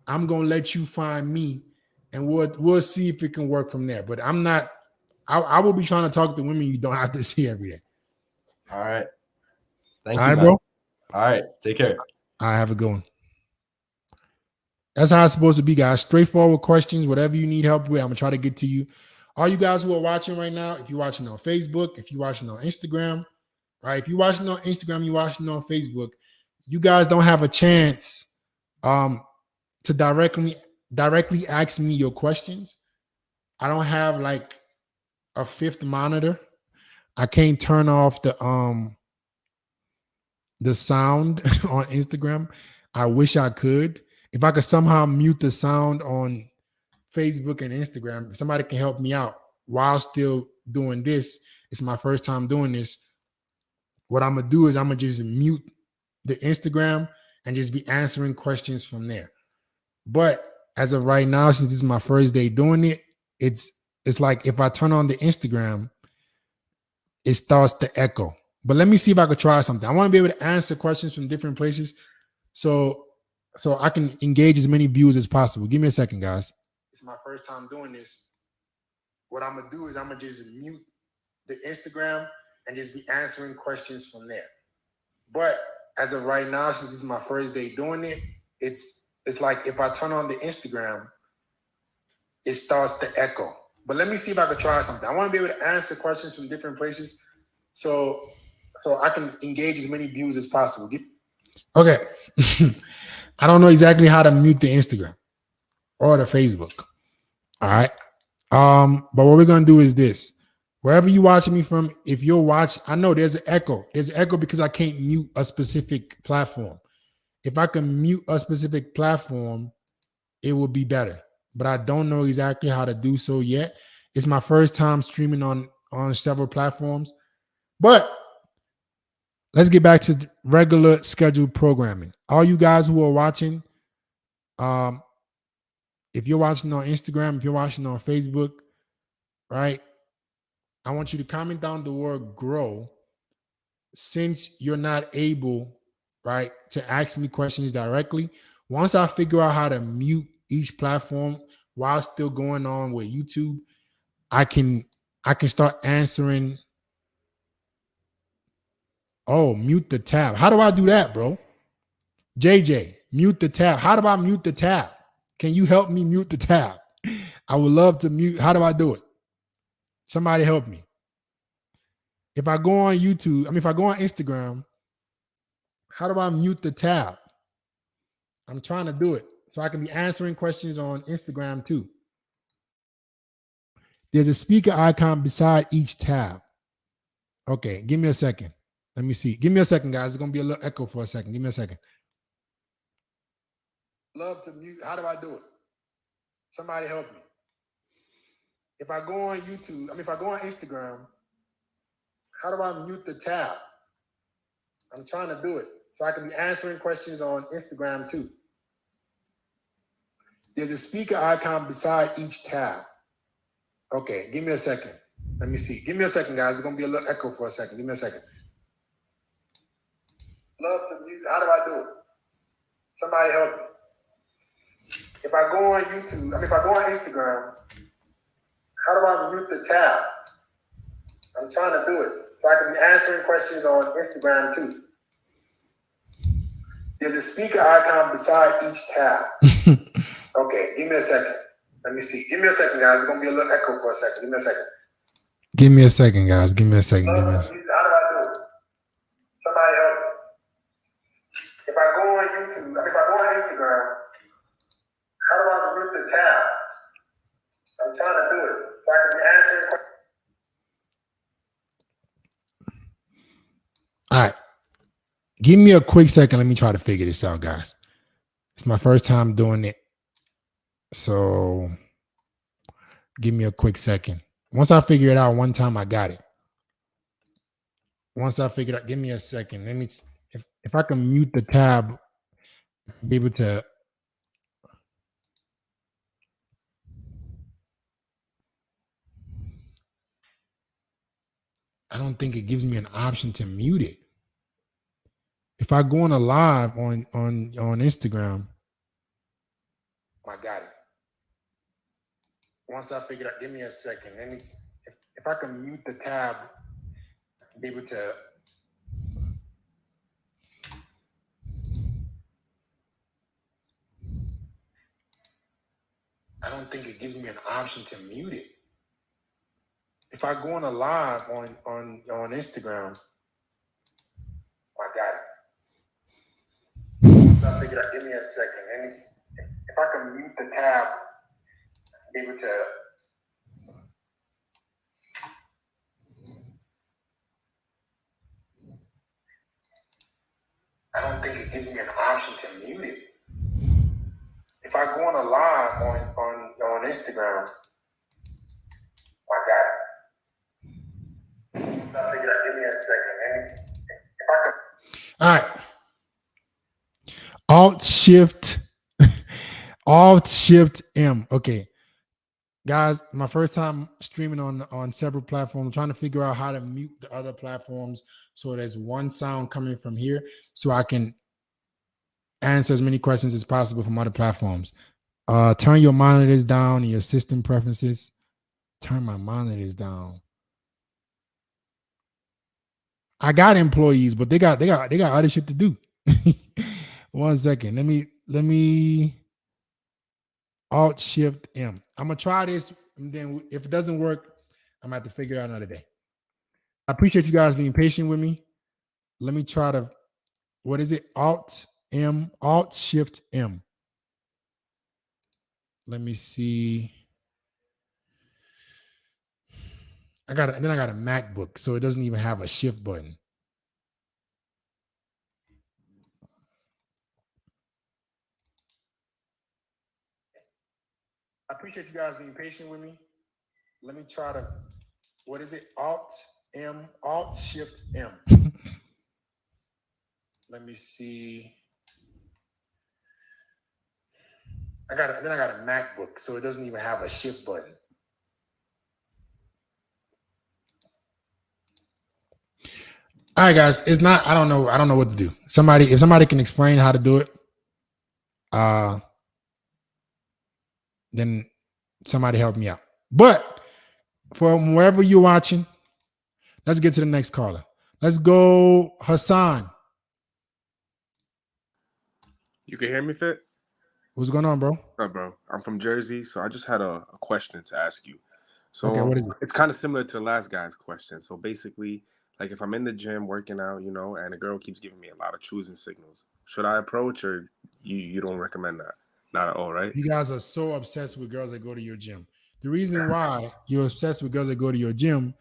Speaker 1: I'm gonna let you find me and we'll see if it can work from there. But I will be trying to talk to women you don't have to see every day.
Speaker 6: All right. Thank
Speaker 1: All
Speaker 6: you,
Speaker 1: right,
Speaker 6: man.
Speaker 1: bro.
Speaker 6: All right. Take care.
Speaker 1: I have a good one. That's how it's supposed to be, guys. Straightforward questions, whatever you need help with, I'm gonna try to get to you. All you guys who are watching right now, if you're watching on Facebook, if you're watching on Instagram, right? If you're watching on Instagram, you're watching on Facebook, you guys don't have a chance to directly ask me your questions. I don't have like a fifth monitor. I can't turn off the sound on Instagram. I wish I could. If I could somehow mute the sound on Facebook and Instagram, if somebody can help me out while still doing this. It's my first time doing this. What I'm gonna do is I'm gonna just mute the Instagram and just be answering questions from there. But as of right now, since this is my first day doing it, it's like if I turn on the Instagram, it starts to echo. But let me see if I could try something. I want to be able to answer questions from different places so I can engage as many viewers as possible. Give me a second, guys. It's my first time doing this. What I'm gonna do is I'm gonna just mute the Instagram and just be answering questions from there. But as of right now, since this is my first day doing it, it's like if I turn on the Instagram, it starts to echo. But let me see if I can try something. I want to be able to answer questions from different places so I can engage as many viewers as possible. Okay. I don't know exactly how to mute the Instagram or the Facebook. All right. But what we're gonna do is this. Wherever you're watching me from, if you're watching, I know there's an echo. There's an echo because I can't mute a specific platform. If I can mute a specific platform, it would be better. But I don't know exactly how to do so yet. It's my first time streaming on several platforms. But let's get back to regular scheduled programming. All you guys who are watching, if you're watching on Instagram, if you're watching on Facebook, right? I want you to comment down the word grow since you're not able, right, to ask me questions directly. Once I figure out how to mute each platform while still going on with YouTube, I can start answering. Oh, mute the tab. How do I do that, bro? JJ, mute the tab. How do I mute the tab? Can you help me mute the tab? I would love to mute. How do I do it? Somebody help me. If I go on YouTube, if I go on Instagram, How do I mute the tab? I'm trying to do it so I can be answering questions on Instagram too. There's a speaker icon beside each tab. Okay, give me a second. Let me see. Give me a second, guys. It's going to be a little echo for a second. Give me a second. Love to mute. How do I do it? Somebody help me. If I go on YouTube, if I go on Instagram, how do I mute the tab? I'm trying to do it so I can be answering questions on Instagram too. There's a speaker icon beside each tab. Okay, give me a second. Let me see. Give me a second, guys. It's going to be a little echo for a second. Give me a second. Love to mute. How do I do it? Somebody help me. If I go on YouTube, if I go on Instagram, how do I mute the tab? I'm trying to do it so I can be answering questions on Instagram too. There's a speaker icon beside each tab. Okay, give me a second. Let me see. Give me a second, guys. It's going to be a little echo for a second. Give me a second. Give me a second, guys. Give me a second. Give me a second. How do I do it? Somebody help me. If I go on YouTube, if I go on Instagram, how do I mute the tab? I'm trying to do it so I can be answering questions. All right. Give me a quick second. Let me try to figure this out, guys. It's my first time doing it. So give me a quick second. Once I figure it out one time, I got it. Once I figure it out, give me a second. Let me, if I can mute the tab, be able to. I don't think it gives me an option to mute it. If I go on a live on Instagram, I got it. Once I figure it out, give me a second. Let me, if I can mute the tab, be able to. I don't think it gives me an option to mute it. If I go on a live on Instagram, I got it. Once I figure it out, give me a second. Let me, if I can mute the tab, be able to. I don't think it gives me an option to mute it. If I go on a live on Instagram, I got it. Once I figure it out, give me a second. Let me, if I can. All right. Alt Shift M. Okay. Guys, my first time streaming on several platforms. I'm trying to figure out how to mute the other platforms so there's one sound coming from here so I can answer as many questions as possible from other platforms. Turn your monitors down in your system preferences. Turn my monitors down. I got employees, but they got other shit to do. 1 second. Let me Alt Shift M. I'm gonna try this, and then if it doesn't work, I'm gonna have to figure it out another day. I appreciate you guys being patient with me. Let me try to, what is it? Alt Shift M. Let me see. I got a MacBook, so it doesn't even have a shift button. I appreciate you guys being patient with me. Let me try to, what is it? Alt Shift M. Let me see. I got a MacBook, so it doesn't even have a shift button. All right, guys. It's not, I don't know what to do. If somebody can explain how to do it, then somebody help me out. But from wherever you're watching, let's get to the next caller. Let's go, Hassan.
Speaker 7: You can hear me, Fit?
Speaker 1: What's going on, bro?
Speaker 7: What's up, bro? I'm from Jersey, so I just had a question to ask you. So
Speaker 1: Okay, what is it?
Speaker 7: it's kind of similar to the last guy's question. So basically, like if I'm in the gym working out, you know, and a girl keeps giving me a lot of choosing signals, should I approach, or you don't recommend that? Not at all, right?
Speaker 1: You guys are so obsessed with girls that go to your gym. The reason why you're obsessed with girls that go to your gym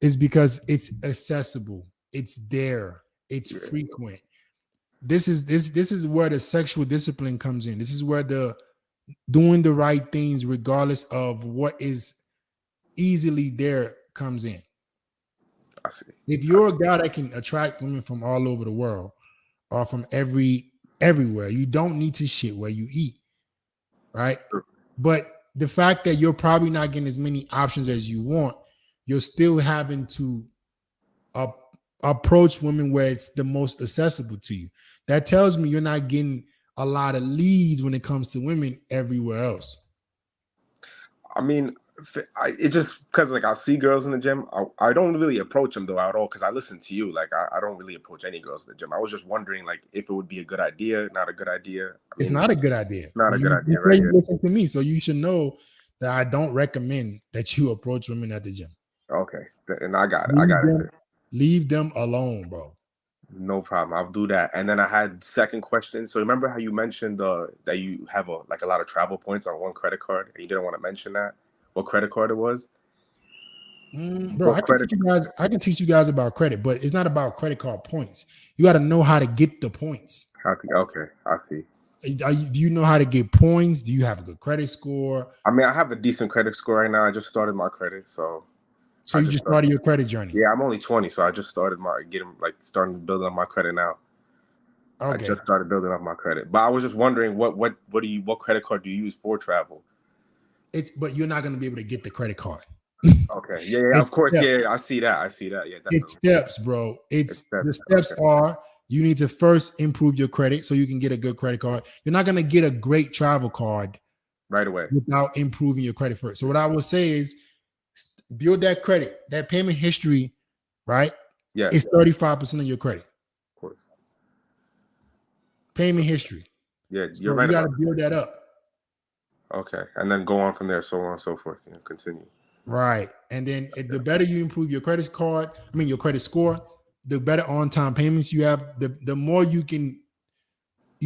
Speaker 1: is because it's accessible, it's there, it's frequent. This is where the sexual discipline comes in. This is where the doing the right things regardless of what is easily there comes in.
Speaker 7: I see.
Speaker 1: If you're a guy that can attract women from all over the world or from everywhere, you don't need to shit where you eat, right? But the fact that you're probably not getting as many options as you want, you're still having to approach women where it's the most accessible to you. That tells me you're not getting a lot of leads when it comes to women everywhere else.
Speaker 7: I mean, it just because like I'll see girls in the gym. I don't really approach them though at all because I listen to you. Like I don't really approach any girls in the gym. I was just wondering like if it would be a good idea, not a good idea.
Speaker 1: It's not a good idea.
Speaker 7: Not a good idea,
Speaker 1: You
Speaker 7: right?
Speaker 1: say you listen to me, so you should know that I don't recommend that you approach women at the gym.
Speaker 7: Okay, and I got it.
Speaker 1: Leave them alone, bro.
Speaker 7: No problem. I'll do that. And then I had second question. So remember how you mentioned that you have a lot of travel points on one credit card, and you didn't want to mention that? What credit card it was?
Speaker 1: Bro, I can teach you guys about credit, but it's not about credit card points. You got to know how to get the points.
Speaker 7: Okay, I see.
Speaker 1: Do you know how to get points? Do you have a good credit score?
Speaker 7: I mean, I have a decent credit score right now. I just started my credit, so
Speaker 1: you just started your credit journey.
Speaker 7: Yeah, I'm only 20, so I just started starting to build up my credit now.
Speaker 1: Okay.
Speaker 7: I just started building up my credit, but I was just wondering what credit card do you use for travel?
Speaker 1: But you're not going to be able to get the credit card.
Speaker 7: Okay. Yeah, of course. Steps. Yeah, I see that. Yeah, definitely.
Speaker 1: It's steps, bro. The steps are you need to first improve your credit so you can get a good credit card. You're not going to get a great travel card
Speaker 7: right away
Speaker 1: without improving your credit first. So what I will say is build that credit, that payment history, right?
Speaker 7: Yeah.
Speaker 1: It's 35% of your credit.
Speaker 7: Of course.
Speaker 1: Payment history.
Speaker 7: Yeah, you're right.
Speaker 1: You got to build that up.
Speaker 7: Okay. And then go on from there, so on and so forth. Continue.
Speaker 1: Right. And then the better you improve your credit score, the better on-time payments you have, the more you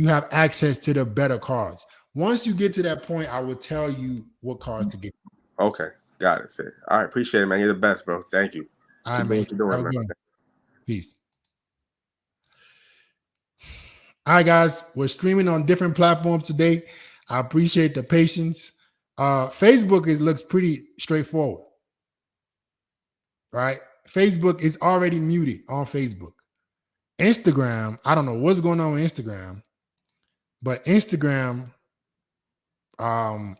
Speaker 1: have access to the better cards. Once you get to that point, I will tell you what cards to get.
Speaker 7: Okay. Got it. Fair. All right. Appreciate it, man. You're the best, bro. Thank you.
Speaker 1: All right, man. What you're doing, man. Peace. All right, guys. We're streaming on different platforms today. I appreciate the patience. Facebook looks pretty straightforward, right? Facebook is already muted on Facebook. Instagram, I don't know what's going on with Instagram, but Instagram, I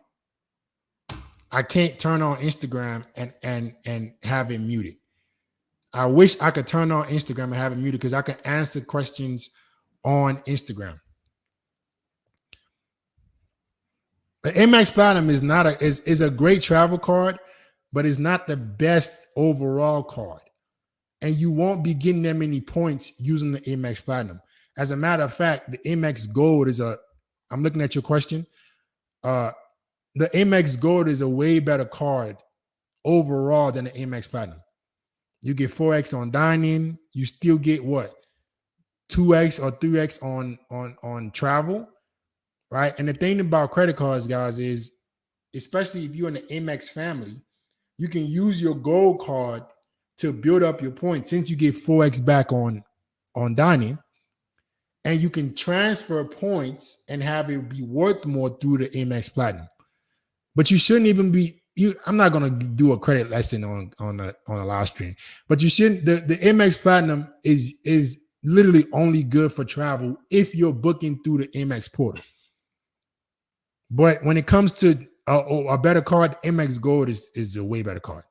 Speaker 1: can't turn on Instagram and have it muted. I wish I could turn on Instagram and have it muted because I can answer questions on Instagram. The Amex Platinum is a great travel card, but it's not the best overall card. And you won't be getting that many points using the Amex Platinum. As a matter of fact, the Amex Gold I'm looking at your question. The Amex Gold is a way better card overall than the Amex Platinum. You get 4x on dining. You still get what? 2x or 3x on travel. Right. And the thing about credit cards, guys, is especially if you're in the Amex family, you can use your gold card to build up your points since you get 4x back on dining, and you can transfer points and have it be worth more through the Amex Platinum. But you shouldn't even be I'm not gonna do a credit lesson on a live stream, but you shouldn't. The Amex Platinum is literally only good for travel if you're booking through the Amex portal. But when it comes to a better card, Amex Gold is a way better card.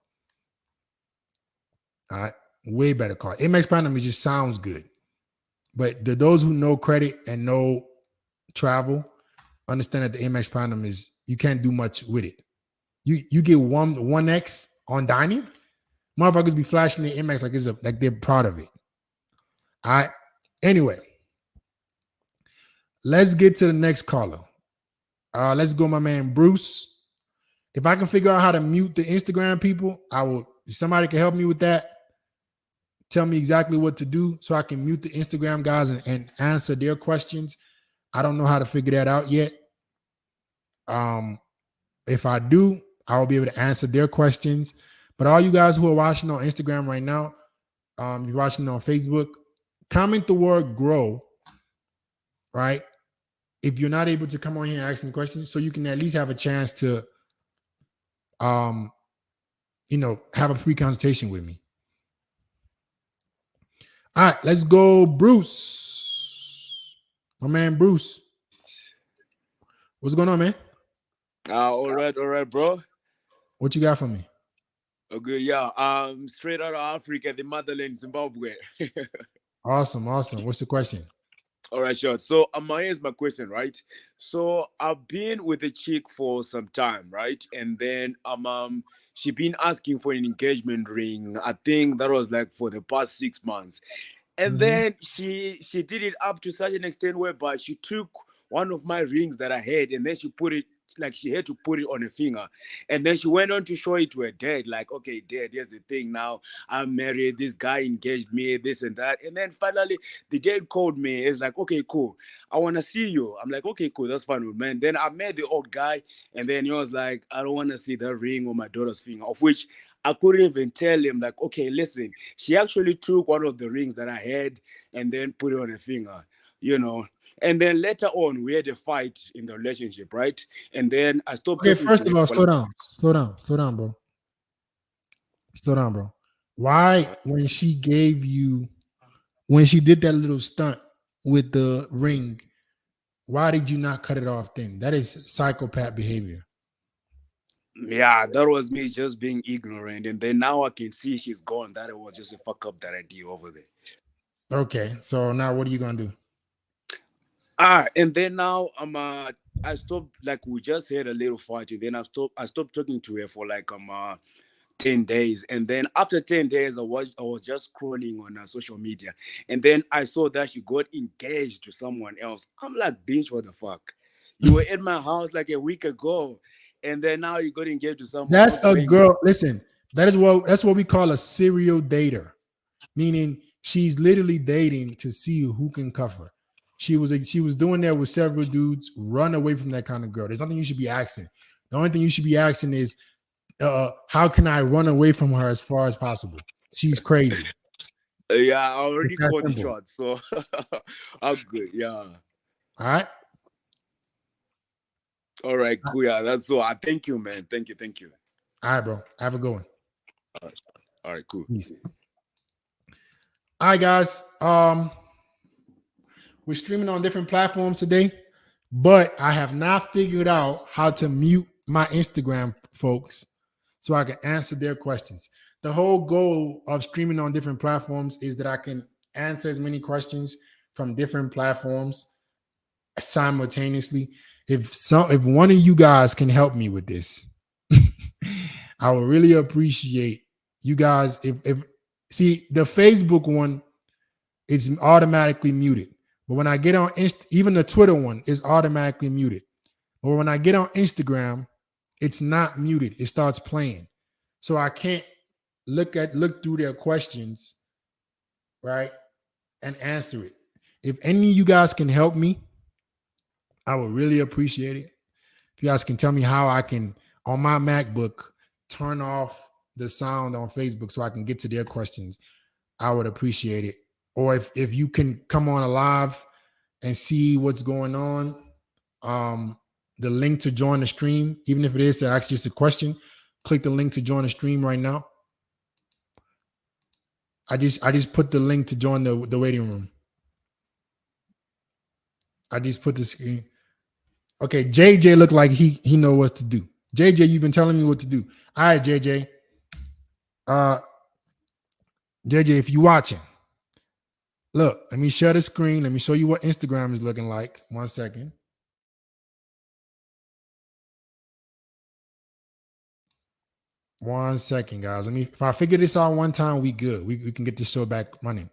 Speaker 1: All right, way better card. Amex Platinum just sounds good, but those who know credit and know travel understand that the Amex Platinum you can't do much with it. You get 1x on dining, motherfuckers be flashing the Amex like they're proud of it. All right. Anyway, let's get to the next caller. Let's go, my man Bruce. If I can figure out how to mute the Instagram people, I will. If somebody can help me with that, tell me exactly what to do so I can mute the Instagram guys and answer their questions. I don't know how to figure that out yet. If I do, I will be able to answer their questions. But all you guys who are watching on Instagram right now, you're watching on Facebook, comment the word grow, right? If you're not able to come on here and ask me questions, so you can at least have a chance to have a free consultation with me. All right, let's go, Bruce. My man, Bruce. What's going on, man?
Speaker 8: All right, bro.
Speaker 1: What you got for me?
Speaker 8: Oh, good, yeah. Straight out of Africa, the motherland, Zimbabwe.
Speaker 1: Awesome. What's the question?
Speaker 8: All right, sure. So, here's my question, right? So, I've been with a chick for some time, right? And then, she been asking for an engagement ring. I think that was like for the past 6 months. And then she did it up to such an extent whereby she took one of my rings that I had, and then she put it, like she had to put it on a finger, and then she went on to show it to her dad, like, okay, dad, here's the thing, now I'm married, this guy engaged me, this and that. And then finally the dad called me. It's like, okay, cool, I want to see you. I'm like, okay, cool, that's fine with me. And then I met the old guy, and then he was like, I don't want to see that ring on my daughter's finger, of which I couldn't even tell him, like, okay, listen, she actually took one of the rings that I had and then put it on her finger, And then later on, we had a fight in the relationship, right? And then I stopped.
Speaker 1: Okay, first of all, slow down, bro. Slow down, bro. Why, when she did that little stunt with the ring, why did you not cut it off then? That is psychopath behavior.
Speaker 8: Yeah, that was me just being ignorant. And then now I can see she's gone. That it was just a fuck up that I did over there.
Speaker 1: Okay, so now what are you gonna do?
Speaker 8: And then now I stopped, like we just had a little fight, and then I stopped talking to her for like 10 days. And then after 10 days, I was just scrolling on social media, and then I saw that she got engaged to someone else. I'm like, bitch, what the fuck? You were at my house like a week ago, and then now you got engaged to someone.
Speaker 1: That's a girl. Listen, that's what we call a serial dater, meaning she's literally dating to see who can cuff her. She was doing that with several dudes. Run away from that kind of girl. There's nothing you should be asking. The only thing you should be asking is, how can I run away from her as far as possible? She's crazy.
Speaker 8: Yeah, I already caught the shot, so I'm good. Yeah.
Speaker 1: All right.
Speaker 8: All right, cool. Yeah, that's all. Thank you, man. Thank you.
Speaker 1: All right, bro. Have a good one.
Speaker 8: All right, cool.
Speaker 1: Peace. All right, guys. We're streaming on different platforms today, but I have not figured out how to mute my Instagram folks so I can answer their questions. The whole goal of streaming on different platforms is that I can answer as many questions from different platforms simultaneously. If one of you guys can help me with this, I would really appreciate you guys. If see, the Facebook one, it's automatically muted. But when I get on even the Twitter one is automatically muted. But when I get on Instagram, it's not muted. It starts playing. So I can't look through their questions, right? And answer it. If any of you guys can help me, I would really appreciate it. If you guys can tell me how I can, on my MacBook, turn off the sound on Facebook so I can get to their questions, I would appreciate it. Or if you can come on a live and see what's going on, the link to join the stream, even if it is to ask just a question, click the link to join the stream right now. I just put the link to join the waiting room. I just put the screen. Okay, JJ looked like he know what to do. JJ, you've been telling me what to do. All right, JJ. JJ, if you're watching, look, let me share the screen. Let me show you what Instagram is looking like. 1 second. One second, guys. If I figure this out one time, we good. We can get this show back running.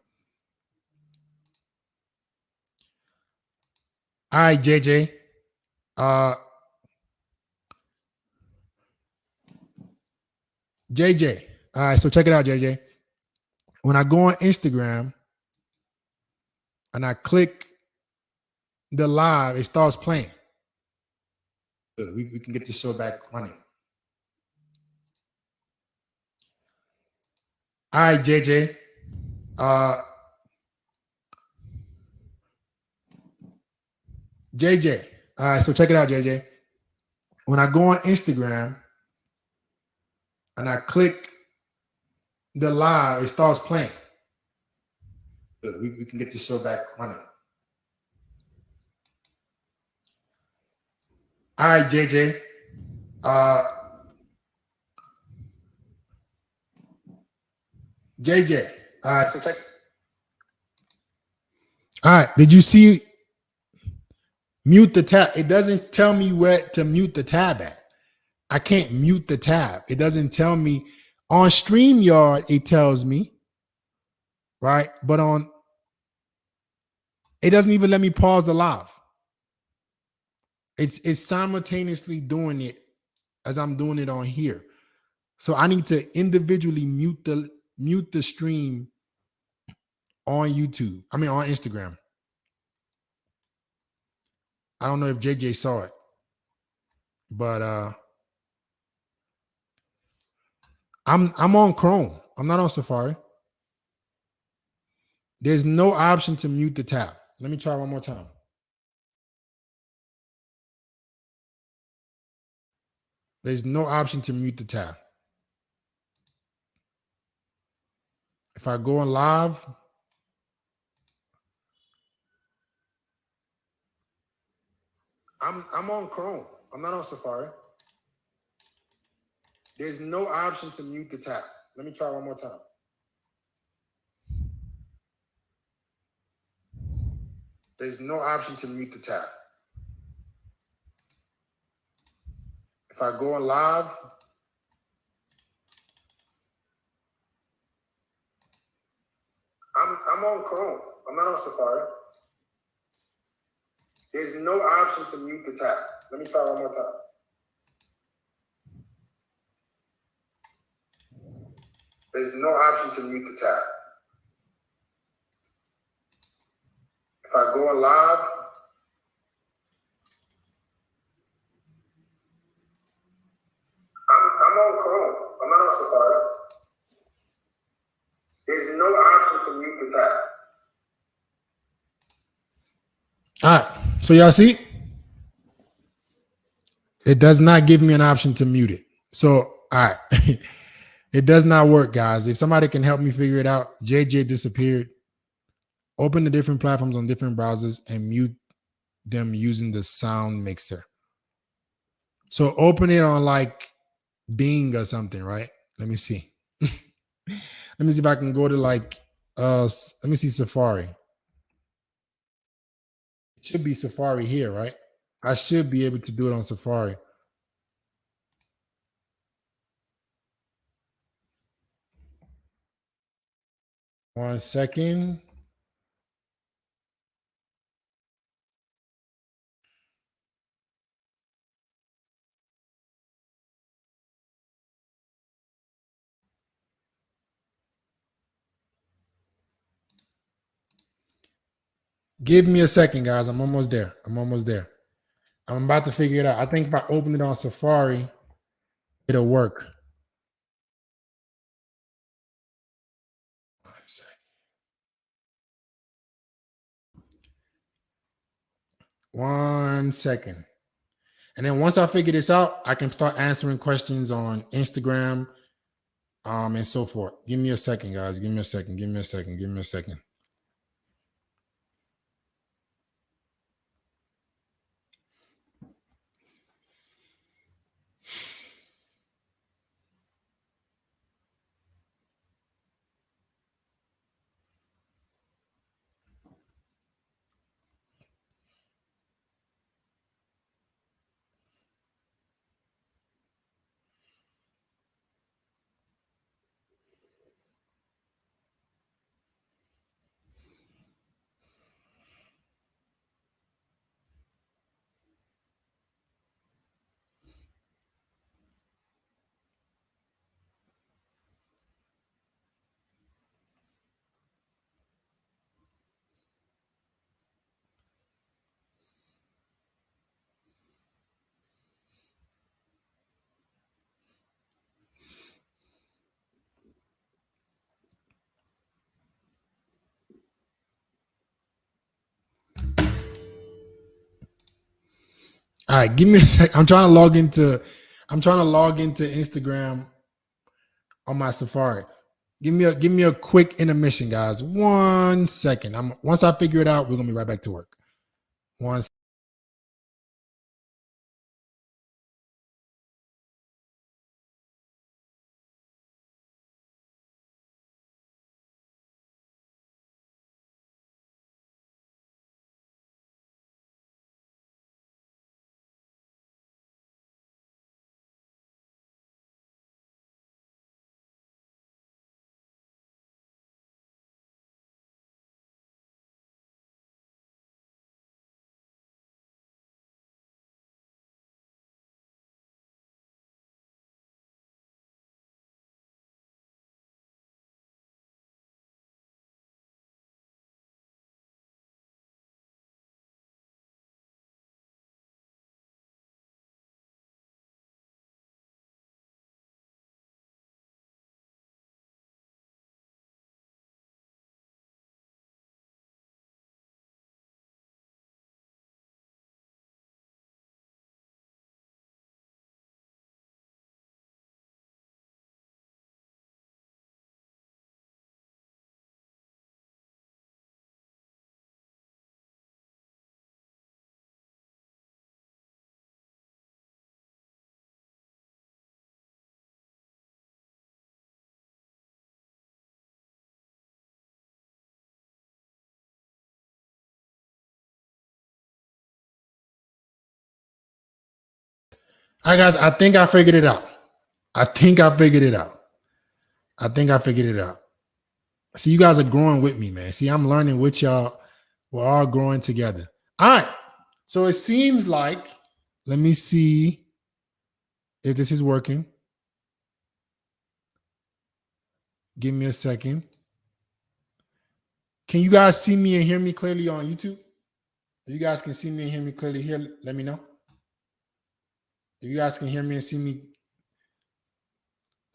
Speaker 1: All right, JJ. JJ. All right, so check it out, JJ. when I go on Instagram and I click the live, it starts playing. Good. We can get this show back running. All right, JJ. JJ. All right, so check it out, JJ. When I go on Instagram and I click the live, it starts playing. Good. We can get this show back running. All right, JJ. JJ. All right, so check. All right, did you see mute the tab? It doesn't tell me where to mute the tab at. I can't mute the tab. It doesn't tell me on StreamYard. It tells me, right? But it doesn't even let me pause the live. It's simultaneously doing it as I'm doing it on here. So I need to individually mute the stream on YouTube. I mean on Instagram. I don't know if JJ saw it, but I'm on Chrome. I'm not on Safari. There's no option to mute the tab. Let me try one more time. There's no option to mute the tab. If I go on live, I'm on Chrome. I'm not on Safari. There's no option to mute the tab. Let me try one more time. There's no option to mute the tab. If I go on live, I'm on Chrome. I'm not on Safari. There's no option to mute the tab. Let me try one more time. There's no option to mute the tab. If I go on live, I'm on Chrome. I'm not on Safari. There's no option to mute the tab. All right. So y'all see? It does not give me an option to mute it. So, all right. It does not work, guys. If somebody can help me figure it out, JJ disappeared. Open the different platforms on different browsers and mute them using the sound mixer. So open it on like Bing or something, right? Let me see. Let me see if I can go to like let me see Safari. It should be Safari here, right? I should be able to do it on Safari. One second. Give me a second, guys. I'm almost there. I'm about to figure it out. I think if I open it on Safari, it'll work. One second. And then once I figure this out, I can start answering questions on Instagram and so forth. Give me a second, guys. Give me a second. All right, give me a sec. I'm trying to log into Instagram on my Safari. Give me a quick intermission, guys. 1 second. Once I figure it out, we're gonna be right back to work. One. All right, guys, I think I figured it out. See, you guys are growing with me, man. See, I'm learning with y'all. We're all growing together. All right. So it seems like, let me see if this is working. Give me a second. Can you guys see me and hear me clearly on YouTube? If you guys can see me and hear me clearly here, let me know. If you guys can hear me and see me,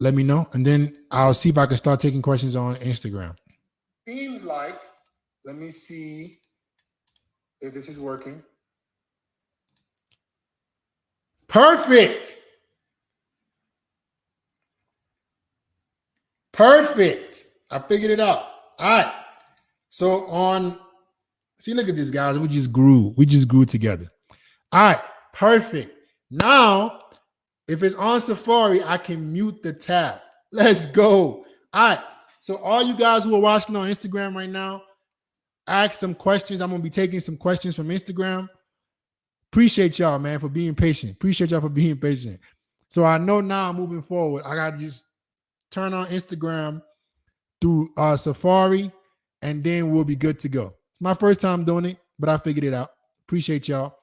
Speaker 1: let me know. And then I'll see if I can start taking questions on Instagram. Seems like, let me see if this is working. Perfect. I figured it out. All right. So see, look at this, guys. We just grew together. All right. Perfect. Now, if it's on Safari, I can mute the tab. Let's go. All right. So all you guys who are watching on Instagram right now, ask some questions. I'm going to be taking some questions from Instagram. Appreciate y'all, man, for being patient. So I know now moving forward, I got to just turn on Instagram through Safari, and then we'll be good to go. It's my first time doing it, but I figured it out. Appreciate y'all.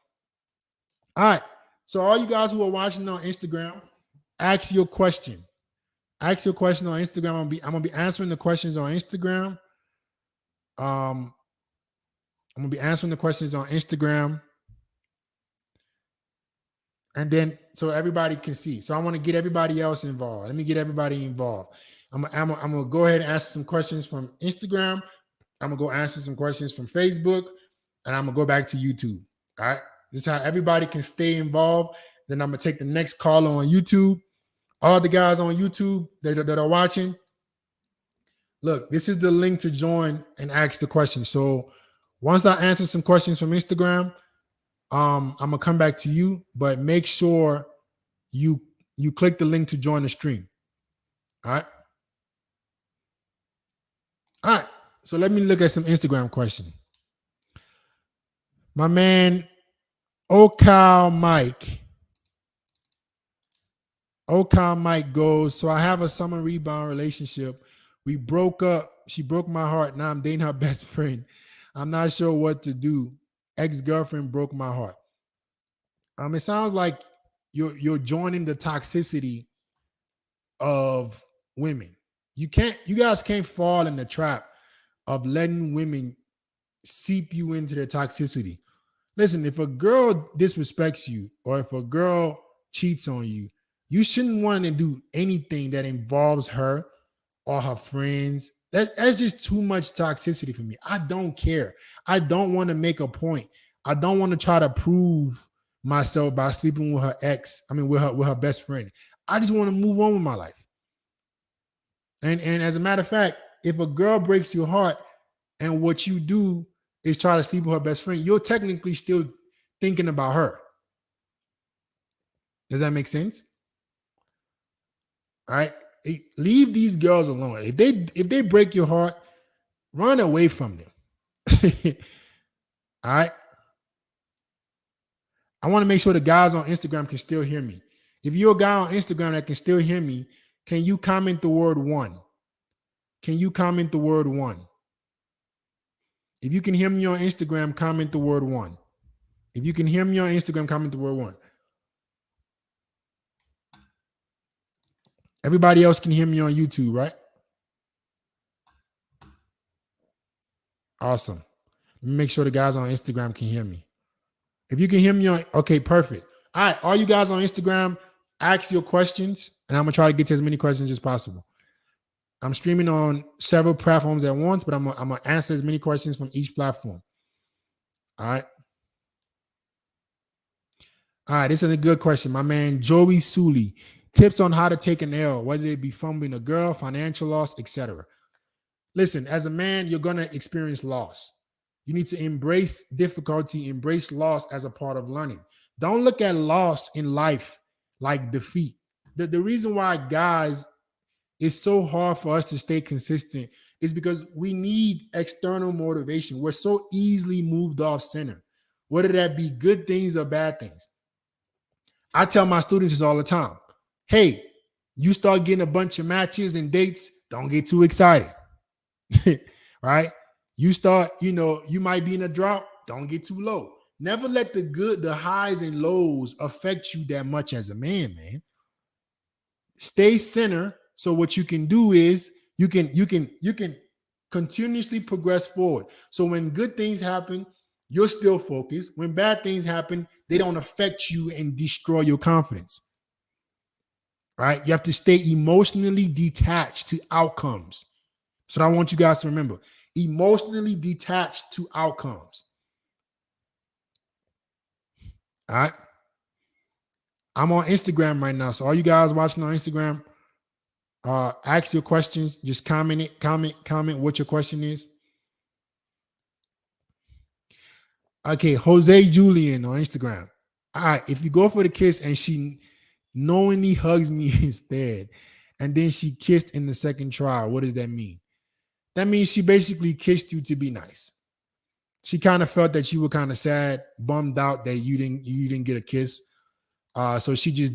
Speaker 1: All right. So all you guys who are watching on Instagram, ask your question. Ask your question on Instagram. I'm gonna be answering the questions on Instagram. I'm gonna be answering the questions on Instagram. And then so everybody can see. So I want to get everybody else involved. Let me get everybody involved. I'm gonna go ahead and answer some questions from Instagram. I'm gonna go answer some questions from Facebook, and I'm gonna go back to YouTube. All right. This is how everybody can stay involved. Then I'm gonna take the next caller on YouTube. All the guys on YouTube that are watching, look, this is the link to join and ask the question. So once I answer some questions from Instagram, I'm gonna come back to you, but make sure you click the link to join the stream. All right. All right. So let me look at some Instagram questions. My man, Okal Mike goes, so I have a summer rebound relationship. We broke up. She broke my heart. Now I'm dating her best friend. I'm not sure what to do. Ex-girlfriend broke my heart. It sounds like you're joining the toxicity of women. You guys can't fall in the trap of letting women seep you into their toxicity. Listen, if a girl disrespects you or if a girl cheats on you, you shouldn't want to do anything that involves her or her friends. That's just too much toxicity for me. I don't care. I don't want to make a point. I don't want to try to prove myself by sleeping with her ex. I mean, with her best friend. I just want to move on with my life. And as a matter of fact, if a girl breaks your heart and what you do is try to sleep with her best friend, you're technically still thinking about her. Does that make sense? All right. Leave these girls alone. If they break your heart, run away from them. All right. I want to make sure the guys on Instagram can still hear me. If you're a guy on Instagram that can still hear me, can you comment the word one? Can you comment the word one? If you can hear me on Instagram, comment the word one. If you can hear me on Instagram, comment the word one. Everybody else can hear me on YouTube, right? Awesome. Let me make sure the guys on Instagram can hear me. If you can hear me on, okay, perfect. All right, all you guys on Instagram, ask your questions, and I'm gonna try to get to as many questions as possible. I'm streaming on several platforms at once, but I'm gonna answer as many questions from each platform. All right. All right, this is a good question. My man Joey Sully. Tips on how to take an L, whether it be fumbling a girl, financial loss, etc. Listen, as a man, you're gonna experience loss. You need to embrace difficulty, embrace loss as a part of learning. Don't look at loss in life like defeat. The reason why, guys, it's so hard for us to stay consistent is because we need external motivation. We're so easily moved off center, whether that be good things or bad things. I tell my students this all the time. Hey, you start getting a bunch of matches and dates, don't get too excited. Right? You start, you might be in a drought, don't get too low. Never let the highs and lows affect you that much as a man. Stay center. So what you can do is you can continuously progress forward. So when good things happen, you're still focused. When bad things happen, they don't affect you and destroy your confidence. Right? You have to stay emotionally detached to outcomes. So I want you guys to remember, emotionally detached to outcomes. All right. I'm on Instagram right now. So all you guys watching on Instagram, ask your questions. Just comment what your question is. Okay, Jose Julian on Instagram. All right, if you go for the kiss and she knowingly hugs me instead, and then she kissed in the second try, what does that mean? That means she basically kissed you to be nice. She kind of felt that you were kind of sad, bummed out that you didn't get a kiss. So she just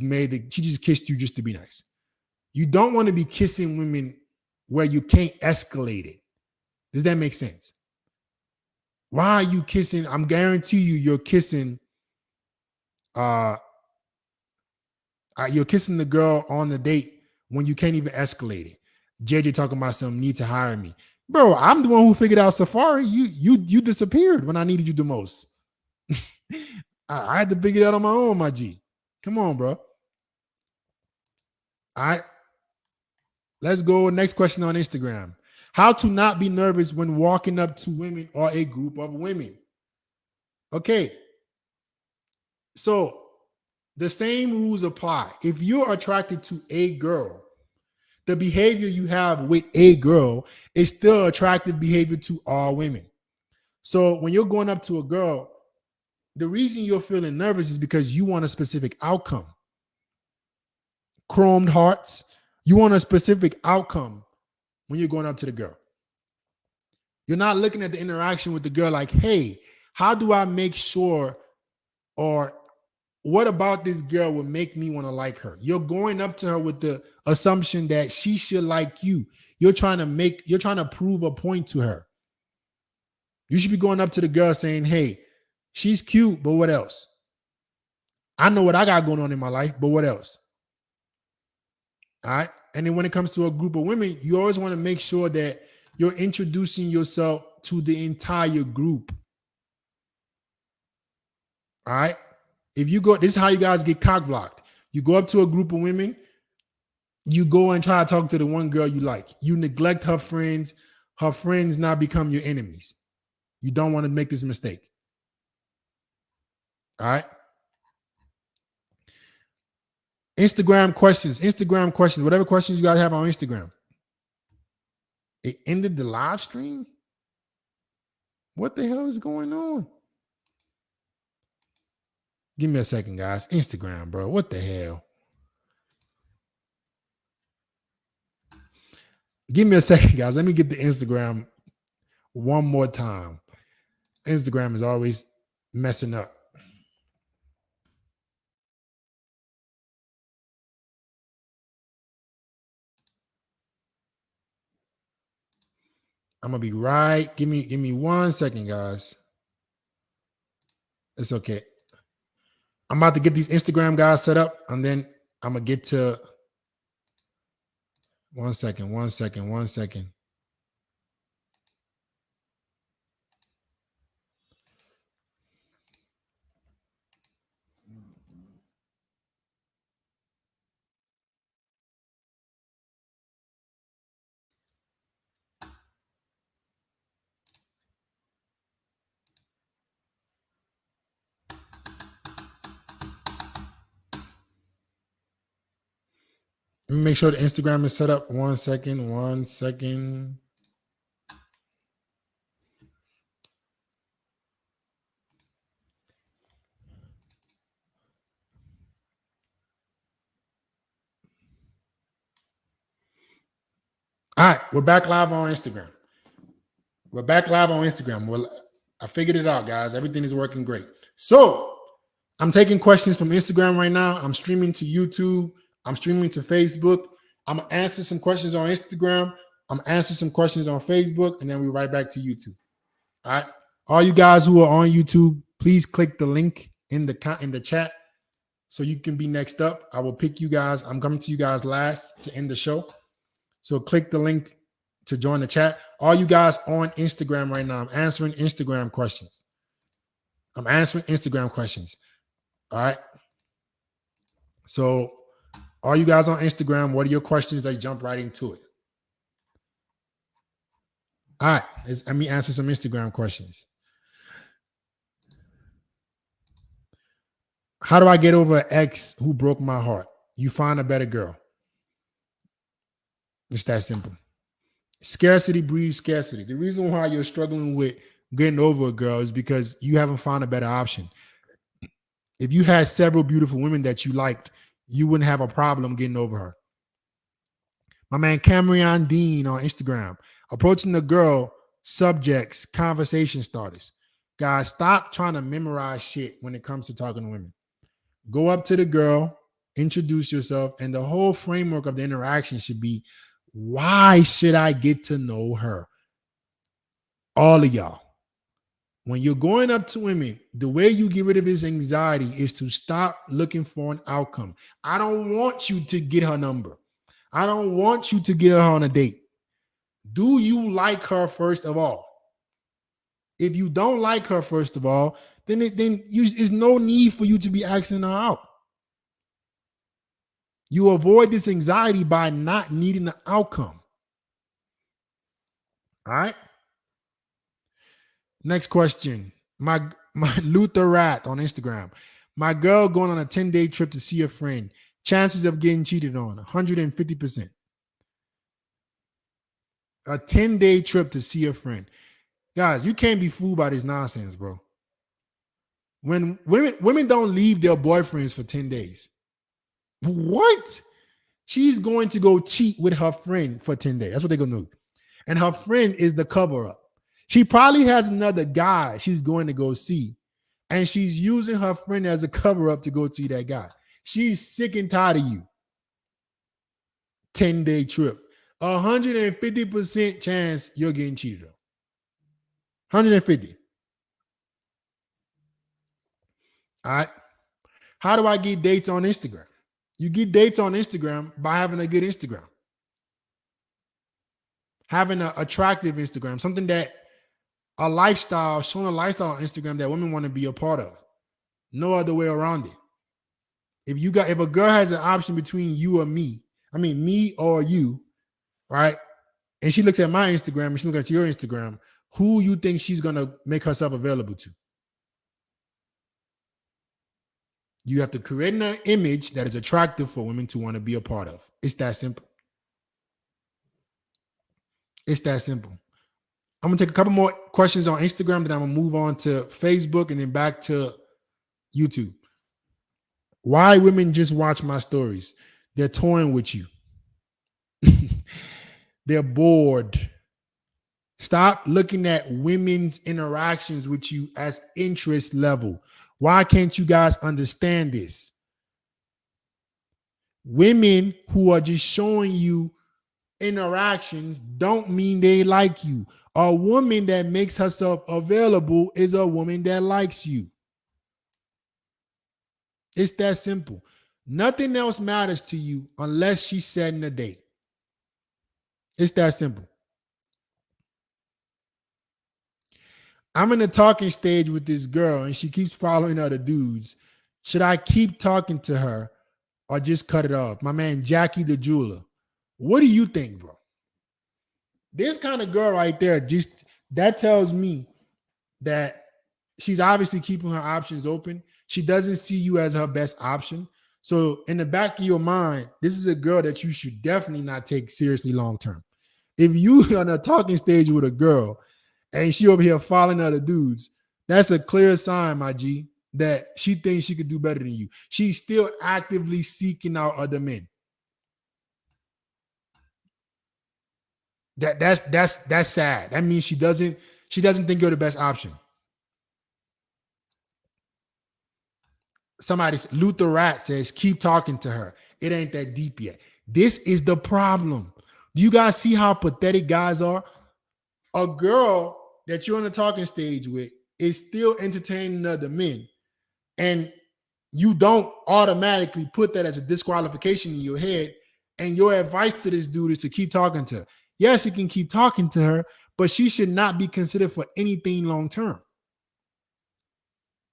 Speaker 1: kissed you just to be nice. You don't want to be kissing women where you can't escalate it. Does that make sense? Why are you kissing? I'm guarantee you're kissing. You're kissing the girl on the date when you can't even escalate it. JJ talking about some need to hire me. Bro, I'm the one who figured out Safari. You disappeared when I needed you the most. I had to figure it out on my own, my G. Come on, bro. All right. Let's go. Next question on Instagram. How to not be nervous when walking up to women or a group of women. Okay. So the same rules apply. If you're attracted to a girl, the behavior you have with a girl is still attractive behavior to all women. So when you're going up to a girl, the reason you're feeling nervous is because you want a specific outcome. Chromed hearts, you want a specific outcome when you're going up to the girl. You're not looking at the interaction with the girl like, hey, how do I make sure, or what about this girl would make me want to like her? You're going up to her with the assumption that she should like you. You're trying to prove a point to her. You should be going up to the girl saying, hey, she's cute, but what else? I know what I got going on in my life, but what else? All right. And then when it comes to a group of women, you always want to make sure that you're introducing yourself to the entire group. All right. If you go, this is how you guys get cock blocked. You go up to a group of women, you go and try to talk to the one girl you like. You neglect her friends now become your enemies. You don't want to make this mistake. All right. Instagram questions. Whatever questions you guys have on Instagram. It ended the live stream? What the hell is going on? Give me a second, guys. Instagram, bro. What the hell? Give me a second, guys. Let me get the Instagram one more time. Instagram is always messing up. I'm gonna be right. Give me 1 second, guys. It's okay. I'm about to get these Instagram guys set up, and then I'm gonna get to 1 second. Let me make sure the Instagram is set up. 1 second. All right, we're back live on Instagram. Well, I figured it out, guys. Everything is working great. So I'm taking questions from Instagram right now. I'm streaming to YouTube. I'm streaming to Facebook. I'm gonna answer some questions on Instagram. I'm gonna answer some questions on Facebook, and then we're right back to YouTube. All right. All you guys who are on YouTube, please click the link in the chat so you can be next up. I will pick you guys. I'm coming to you guys last to end the show. So click the link to join the chat. All you guys on Instagram right now, I'm answering Instagram questions. All right. So all you guys on Instagram, what are your questions? They jump right into it. All right. Let me answer some Instagram questions. How do I get over an ex who broke my heart? You find a better girl. It's that simple. Scarcity breeds scarcity. The reason why you're struggling with getting over a girl is because you haven't found a better option. If you had several beautiful women that you liked, you wouldn't have a problem getting over her. My man Cameron Dean on Instagram. Approaching the girl, subjects, conversation starters. Guys, stop trying to memorize shit when it comes to talking to women. Go up to the girl, introduce yourself, and the whole framework of the interaction should be, why should I get to know her? All of y'all. When you're going up to women, the way you get rid of this anxiety is to stop looking for an outcome. I don't want you to get her number. I don't want you to get her on a date. Do you like her first of all? If you don't like her first of all, then there's no need for you to be asking her out. You avoid this anxiety by not needing the outcome. All right. Next question. My Luther Rat on Instagram. My girl going on a 10-day trip to see a friend. Chances of getting cheated on, 150%. A 10-day trip to see a friend. Guys, you can't be fooled by this nonsense, bro. When women don't leave their boyfriends for 10 days. What? She's going to go cheat with her friend for 10 days. That's what they're going to do. And her friend is the cover-up. She probably has another guy she's going to go see. And she's using her friend as a cover-up to go see that guy. She's sick and tired of you. 10-day trip. 150% chance you're getting cheated on. 150. All right. How do I get dates on Instagram? You get dates on Instagram by having a good Instagram. Having an attractive Instagram, something that a lifestyle, showing a lifestyle on Instagram that women want to be a part of. No other way around it. If a girl has an option between you or me, me or you, right? And she looks at my Instagram and she looks at your Instagram, who you think she's gonna make herself available to? You have to create an image that is attractive for women to want to be a part of. It's that simple. It's that simple. I'm gonna take a couple more questions on Instagram, then I'm gonna move on to Facebook and then back to YouTube. Why women just watch my stories? They're toying with you. They're bored. Stop looking at women's interactions with you as interest level. Why can't you guys understand this? Women who are just showing you interactions don't mean they like you. A woman that makes herself available is a woman that likes you. It's that simple. Nothing else matters to you unless she's setting a date. It's that simple. I'm in a talking stage with this girl and she keeps following other dudes. Should I keep talking to her or just cut it off? My man, Jackie the jeweler. What do you think, bro? This kind of girl right there, just that tells me that she's obviously keeping her options open. She doesn't see you as her best option. So in the back of your mind, this is a girl that you should definitely not take seriously long term. If you on a talking stage with a girl and she over here following other dudes, that's a clear sign, my G, that she thinks she could do better than you. She's still actively seeking out other men. That's sad. That means she doesn't think you're the best option. Somebody, Luther Rat says, keep talking to her. It ain't that deep yet. This is the problem. Do you guys see how pathetic guys are? A girl that you're on the talking stage with is still entertaining other men. And you don't automatically put that as a disqualification in your head. And your advice to this dude is to keep talking to her. Yes, he can keep talking to her, but she should not be considered for anything long term.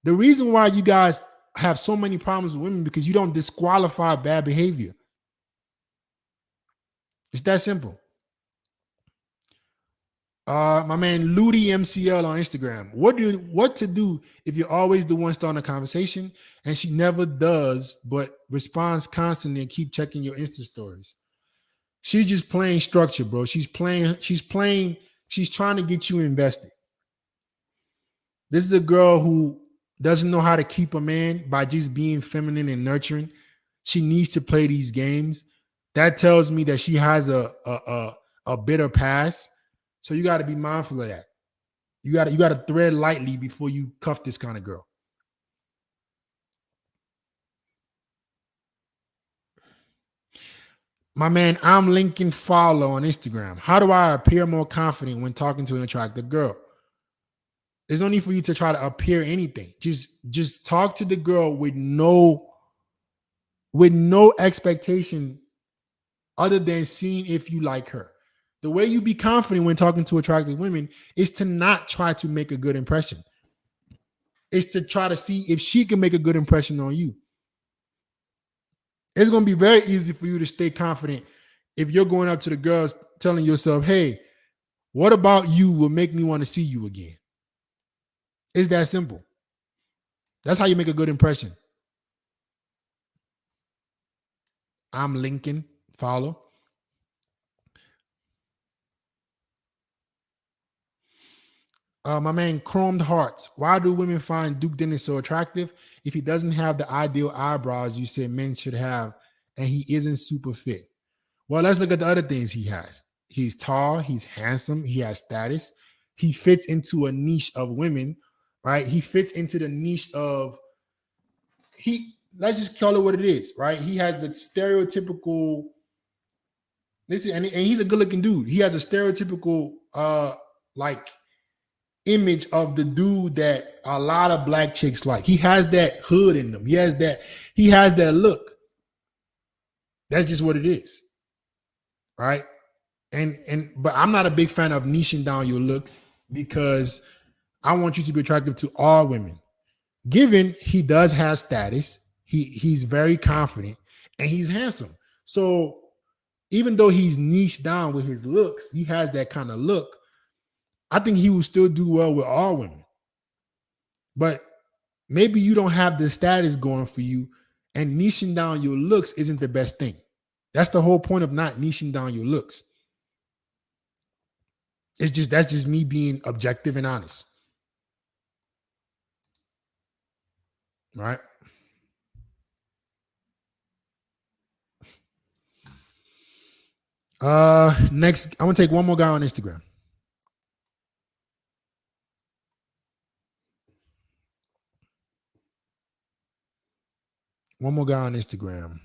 Speaker 1: The reason why you guys have so many problems with women because you don't disqualify bad behavior. It's that simple. My man Ludi MCL on Instagram. What to do if you're always the one starting a conversation and she never does, but responds constantly and keep checking your Insta stories? She's just playing structure, bro. She's trying to get you invested. This is a girl who doesn't know how to keep a man by just being feminine and nurturing. She needs to play these games. That tells me that she has a bitter past. So you got to be mindful of that. You got to thread lightly before you cuff this kind of girl. My man, I'm Lincoln Follow on Instagram. How do I appear more confident when talking to an attractive girl? There's no need for you to try to appear anything. Just talk to the girl with no expectation other than seeing if you like her. The way you be confident when talking to attractive women is to not try to make a good impression. It's to try to see if she can make a good impression on you. It's going to be very easy for you to stay confident if you're going up to the girls telling yourself, hey, what about you will make me want to see you again? It's that simple. That's how you make a good impression. I'm Lincoln. Follow. My man, Chromed Hearts. Why do women find Duke Dennis so attractive? If he doesn't have the ideal eyebrows you said men should have, and he isn't super fit. Well, let's look at the other things he has. He's tall. He's handsome. He has status. He fits into a niche of women, right? He fits into the niche of let's just call it what it is, right? He has the stereotypical. And he's a good-looking dude. He has a stereotypical like image of the dude that a lot of black chicks like. He has that hood in him. He has that look. That's just what it is. Right? But I'm not a big fan of niching down your looks because I want you to be attractive to all women. Given he does have status, he's very confident and he's handsome. So even though he's niched down with his looks, he has that kind of look. I think he will still do well with all women. But maybe you don't have the status going for you, and niching down your looks isn't the best thing. That's the whole point of not niching down your looks. That's just me being objective and honest. Right? Next, I'm gonna take one more guy on Instagram. One more guy on Instagram.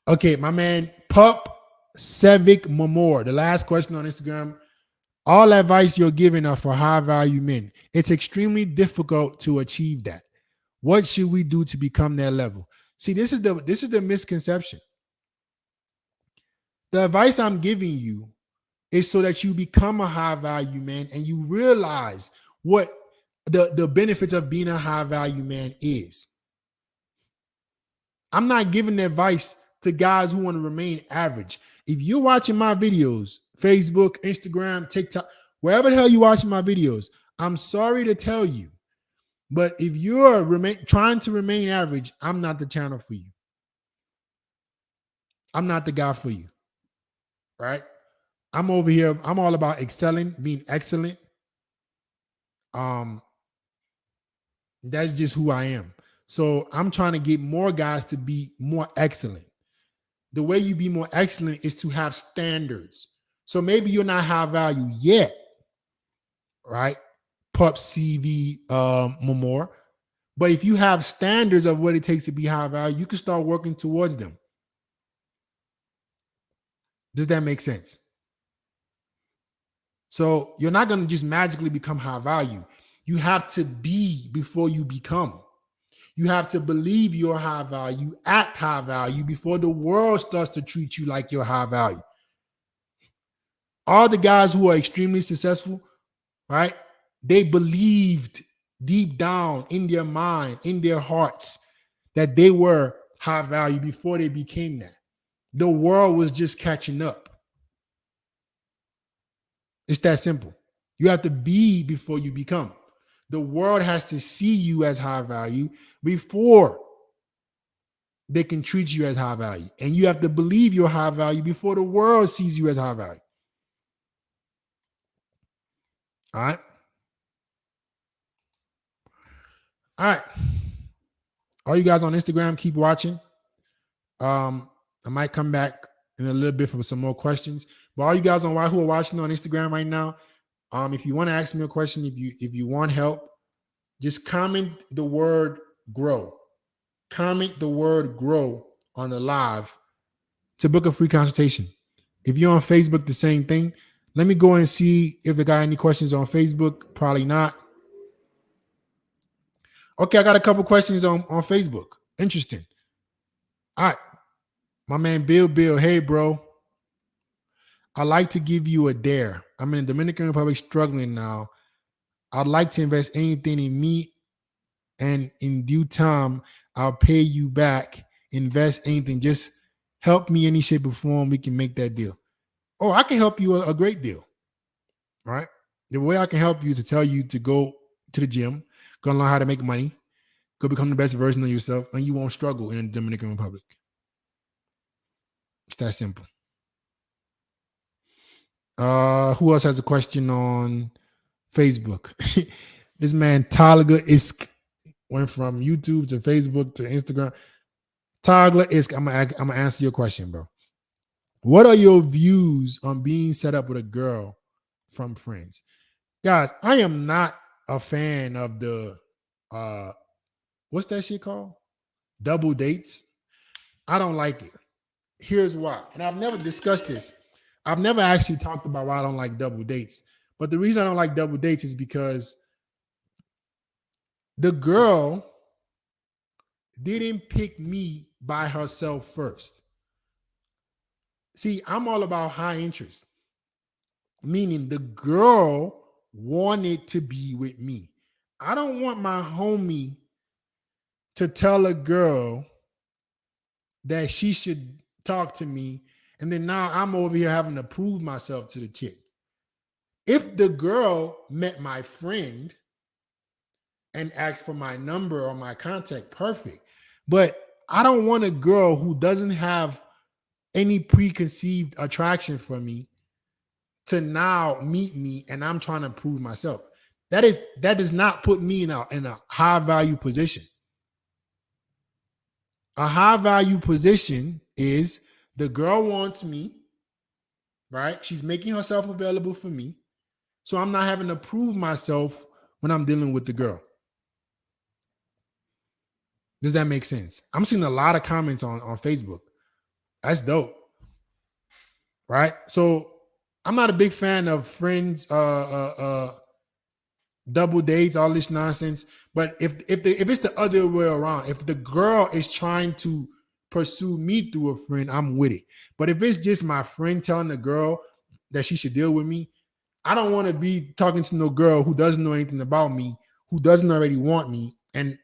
Speaker 1: Okay, my man Pup Sevic Mamor. The last question on Instagram. All advice you're giving are for high value men. It's extremely difficult to achieve that. What should we do to become their level? See, this is the misconception. The advice I'm giving you is so that you become a high value man and you realize what the benefits of being a high value man is. I'm not giving advice to guys who want to remain average. If you're watching my videos, Facebook, Instagram, TikTok, wherever the hell you're watching my videos, I'm sorry to tell you, but if you're trying to remain average, I'm not the channel for you. I'm not the guy for you, right? I'm over here. I'm all about excelling, being excellent. That's just who I am. So I'm trying to get more guys to be more excellent. The way you be more excellent is to have standards. So maybe you're not high value yet, right? Pup CV Mamor. But if you have standards of what it takes to be high value, you can start working towards them. Does that make sense? So you're not going to just magically become high value. You have to be before you become. You have to believe you're high value, act high value before the world starts to treat you like you're high value. All the guys who are extremely successful, right? They believed deep down in their mind, in their hearts, that they were high value before they became that. The world was just catching up. It's that simple. You have to be before you become. The world has to see you as high value before they can treat you as high value. And you have to believe you're high value before the world sees you as high value. All right. All right. All you guys on Instagram, keep watching. I might come back in a little bit for some more questions. But all you guys who are watching on Instagram right now, if you want to ask me a question, if you want help, just comment the word grow. Comment the word grow on the live to book a free consultation. If you're on Facebook, the same thing. Let me go and see if they got any questions on Facebook. Probably not. Okay, I got a couple questions on Facebook. Interesting. All right. My man Bill. Hey, bro. I'd like to give you a dare. I'm in the Dominican Republic struggling now. I'd like to invest anything in me, and in due time, I'll pay you back. Invest anything. Just help me any shape or form. We can make that deal. Oh, I can help you a great deal. Right? The way I can help you is to tell you to go to the gym, go learn how to make money, go become the best version of yourself, and you won't struggle in the Dominican Republic. It's that simple. Who else has a question on Facebook? This man Talga Isk went from YouTube to Facebook to Instagram. Talga Isk, I'm gonna answer your question, bro. What are your views on being set up with a girl from friends? Guys, I am not a fan of the what's that shit called? Double dates. I don't like it. Here's why. And I've never discussed this. I've never actually talked about why I don't like double dates. But the reason I don't like double dates is because the girl didn't pick me by herself first. See, I'm all about high interest, meaning the girl wanted to be with me. I don't want my homie to tell a girl that she should talk to me And then now I'm over here having to prove myself to the chick. If the girl met my friend and asked for my number or my contact, perfect. But I don't want a girl who doesn't have any preconceived attraction for me to now meet me and I'm trying to prove myself. That does not put me in a high value position. A high value position is the girl wants me, right? She's making herself available for me. So I'm not having to prove myself when I'm dealing with the girl. Does that make sense? I'm seeing a lot of comments on Facebook. That's dope. Right? So I'm not a big fan of friends, double dates, all this nonsense. But if it's the other way around, if the girl is trying to pursue me through a friend, I'm with it. But if it's just my friend telling the girl that she should deal with me, I don't want to be talking to no girl who doesn't know anything about me, who doesn't already want me, and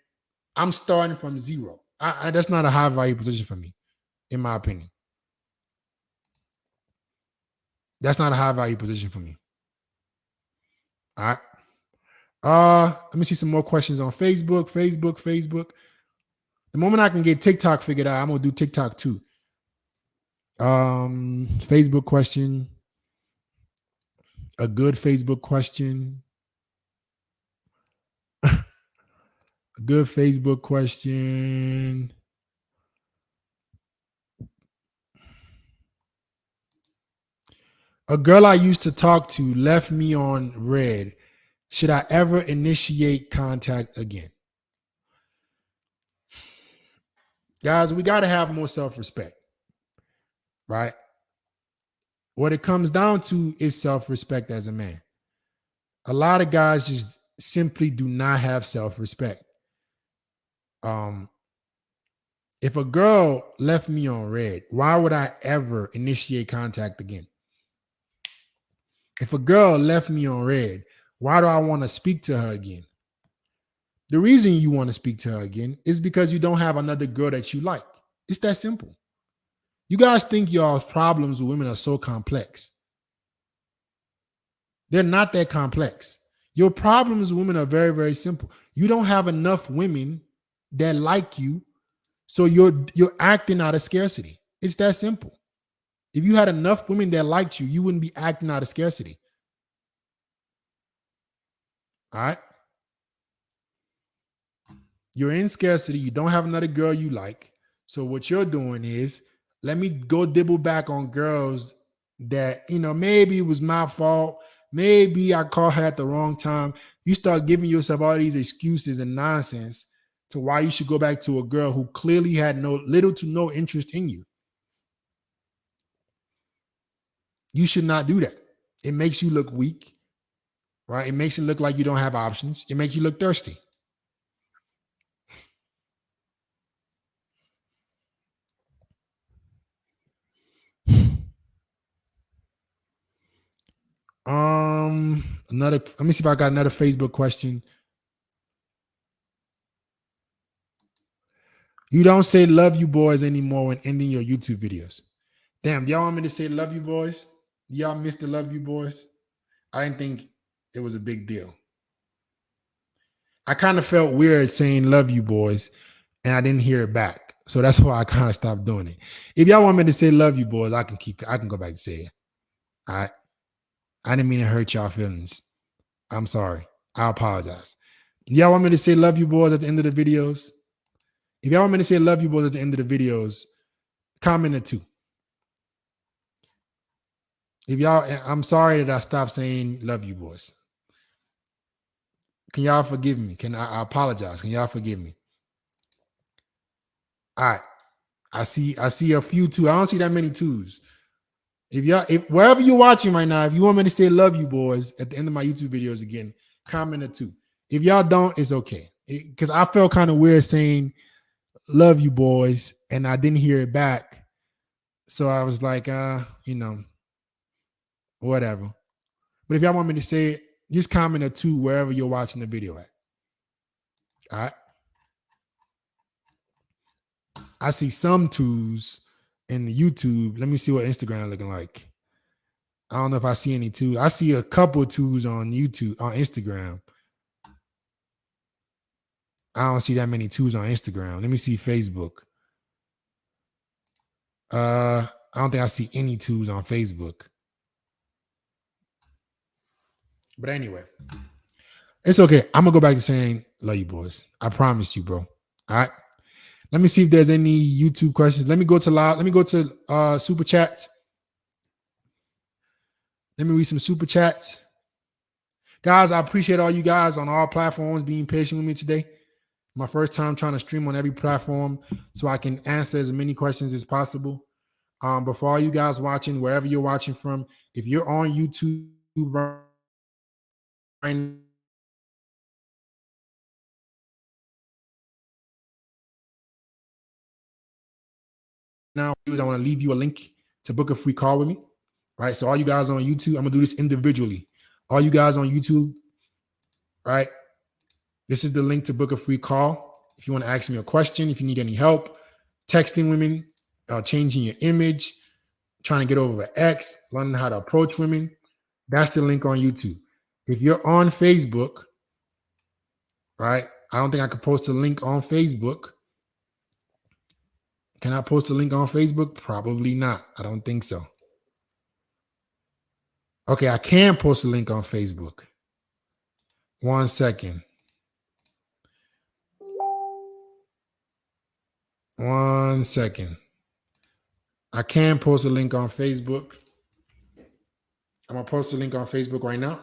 Speaker 1: I'm starting from zero. That's not a high value position for me, in my opinion. That's not a high value position for me. All right. Let me see some more questions on Facebook. The moment I can get TikTok figured out, I'm gonna do TikTok too. Facebook question. A good Facebook question. A good Facebook question. A girl I used to talk to left me on red. Should I ever initiate contact again? Guys, we got to have more self-respect, right? What it comes down to is self-respect as a man. A lot of guys just simply do not have self-respect. If a girl left me on red, why would I ever initiate contact again? If a girl left me on red, why do I want to speak to her again? The reason you want to speak to her again is because you don't have another girl that you like. It's that simple. You guys think y'all's problems with women are so complex. They're not that complex. Your problems with women are very, very simple. You don't have enough women that like you, so you're acting out of scarcity. It's that simple. If you had enough women that liked you, you wouldn't be acting out of scarcity. All right? You're in scarcity. You don't have another girl you like. So what you're doing is, let me go dibble back on girls that, maybe it was my fault. Maybe I caught her at the wrong time. You start giving yourself all these excuses and nonsense to why you should go back to a girl who clearly had little to no interest in you. You should not do that. It makes you look weak, right? It makes it look like you don't have options. It makes you look thirsty. Let me see if I got another Facebook question. You don't say love you boys anymore when ending your YouTube videos. Damn, do y'all want me to say love you boys? Do y'all miss the love you boys? I didn't think it was a big deal. I kind of felt weird saying love you boys and I didn't hear it back. So that's why I kind of stopped doing it. If y'all want me to say love you boys, I can go back and say it. All right. I didn't mean to hurt y'all feelings. I'm sorry. I apologize. Y'all want me to say love you boys at the end of the videos? If y'all want me to say love you boys at the end of the videos, comment it too. I'm sorry that I stopped saying love you boys. Can y'all forgive me? I apologize? Can y'all forgive me? All right. I see a few too. I don't see that many twos. If wherever you're watching right now, if you want me to say love you boys at the end of my YouTube videos again, comment it too. If y'all don't, it's okay. Because I felt kind of weird saying love you boys and I didn't hear it back. So I was like, whatever. But if y'all want me to say it, just comment a two wherever you're watching the video at. All right. I see some twos, in the YouTube. Let me see what Instagram looking like. I don't know if I see any twos. I see a couple twos on YouTube, on Instagram. I don't see that many twos on Instagram. Let me see Facebook. I don't think I see any twos on Facebook. But anyway, it's okay. I'm gonna go back to saying love you boys. I promise you, bro. All right. Let me see if there's any YouTube questions. Let me go to live. Let me go to super chats. Let me read some super chats. Guys, I appreciate all you guys on all platforms being patient with me today. My first time trying to stream on every platform so I can answer as many questions as possible. But for all you guys watching, wherever you're watching from, if you're on YouTube right now, I want to leave you a link to book a free call with me. Right. So all you guys on YouTube, I'm gonna do this individually. All you guys on YouTube, right? This is the link to book a free call. If you want to ask me a question, if you need any help, texting women, changing your image, trying to get over an ex, learning how to approach women, that's the link on YouTube. If you're on Facebook, right? I don't think I could post a link on Facebook. Can I post a link on Facebook? Probably not. I don't think so. Okay, I can post a link on Facebook. 1 second. 1 second. I can post a link on Facebook. I'm going to post a link on Facebook right now.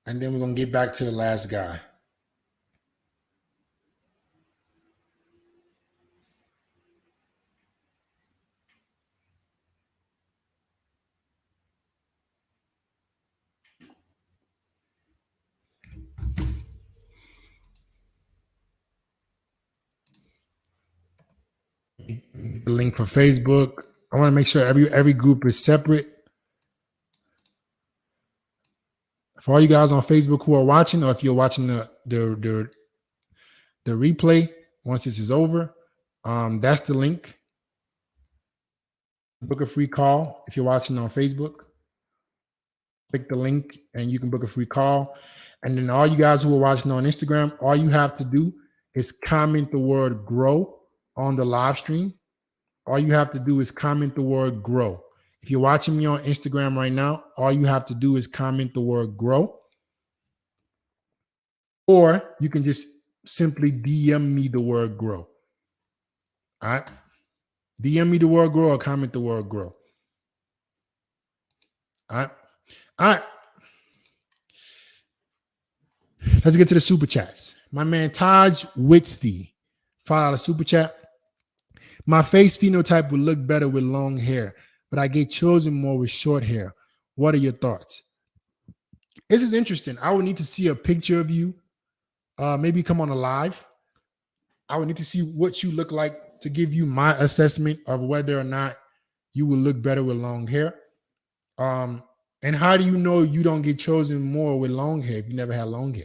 Speaker 1: And then we're going to get back to the last guy. The link for Facebook. I want to make sure every group is separate. For all you guys on Facebook who are watching, or if you're watching the replay once this is over, that's the link. Book a free call if you're watching on Facebook. Click the link and you can book a free call. And then all you guys who are watching on Instagram, all you have to do is comment the word grow on the live stream. All you have to do is comment the word grow. If you're watching me on Instagram right now, all you have to do is comment the word grow. Or you can just simply DM me the word grow. All right. DM me the word grow or comment the word grow. All right. All right. Let's get to the super chats. My man Taj Whitsley filed out a super chat. My face phenotype would look better with long hair, but I get chosen more with short hair. What are your thoughts? This is interesting. I would need to see a picture of you. Maybe come on a live. I would need to see what you look like to give you my assessment of whether or not you will look better with long hair. And how do you know you don't get chosen more with long hair if you never had long hair?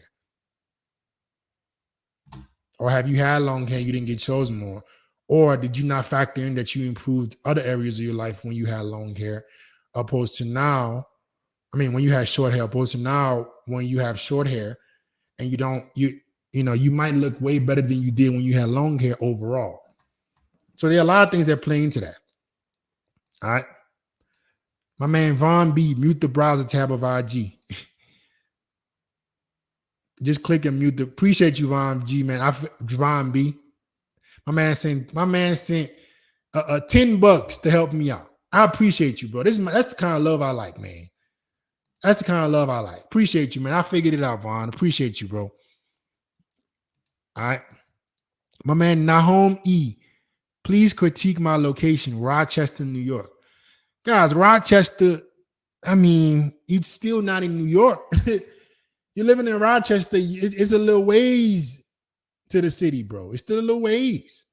Speaker 1: Or have you had long hair, you didn't get chosen more? Or did you not factor in that you improved other areas of your life when you had long hair, opposed to now? I mean, when you had short hair, opposed to now when you have short hair and you might look way better than you did when you had long hair overall. So there are a lot of things that play into that. All right. My man Von B, mute the browser tab of IG. Just click and mute the. Appreciate you, Von G, man. Von B. My man sent $10 to help me out. I appreciate you, bro. That's the kind of love I like, man. That's the kind of love I like. Appreciate you, man. I figured it out, Von. Appreciate you, bro. All right. My man Nahom E. Please critique my location, Rochester, New York. Guys, Rochester, I mean, it's still not in New York. You're living in Rochester. It's a little ways to the city, bro. It's still a little ways.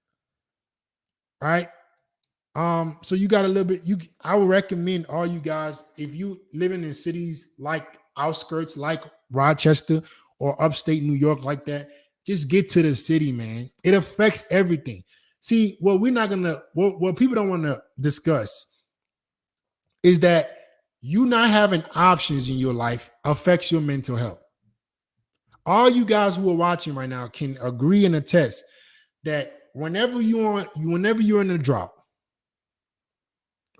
Speaker 1: Right? So you got a little bit. I would recommend all you guys, if you living in cities like outskirts, like Rochester or upstate New York, like that, just get to the city, man. It affects everything. See, what people don't want to discuss is that you not having options in your life affects your mental health. All you guys who are watching right now can agree and attest that whenever you're in a drop,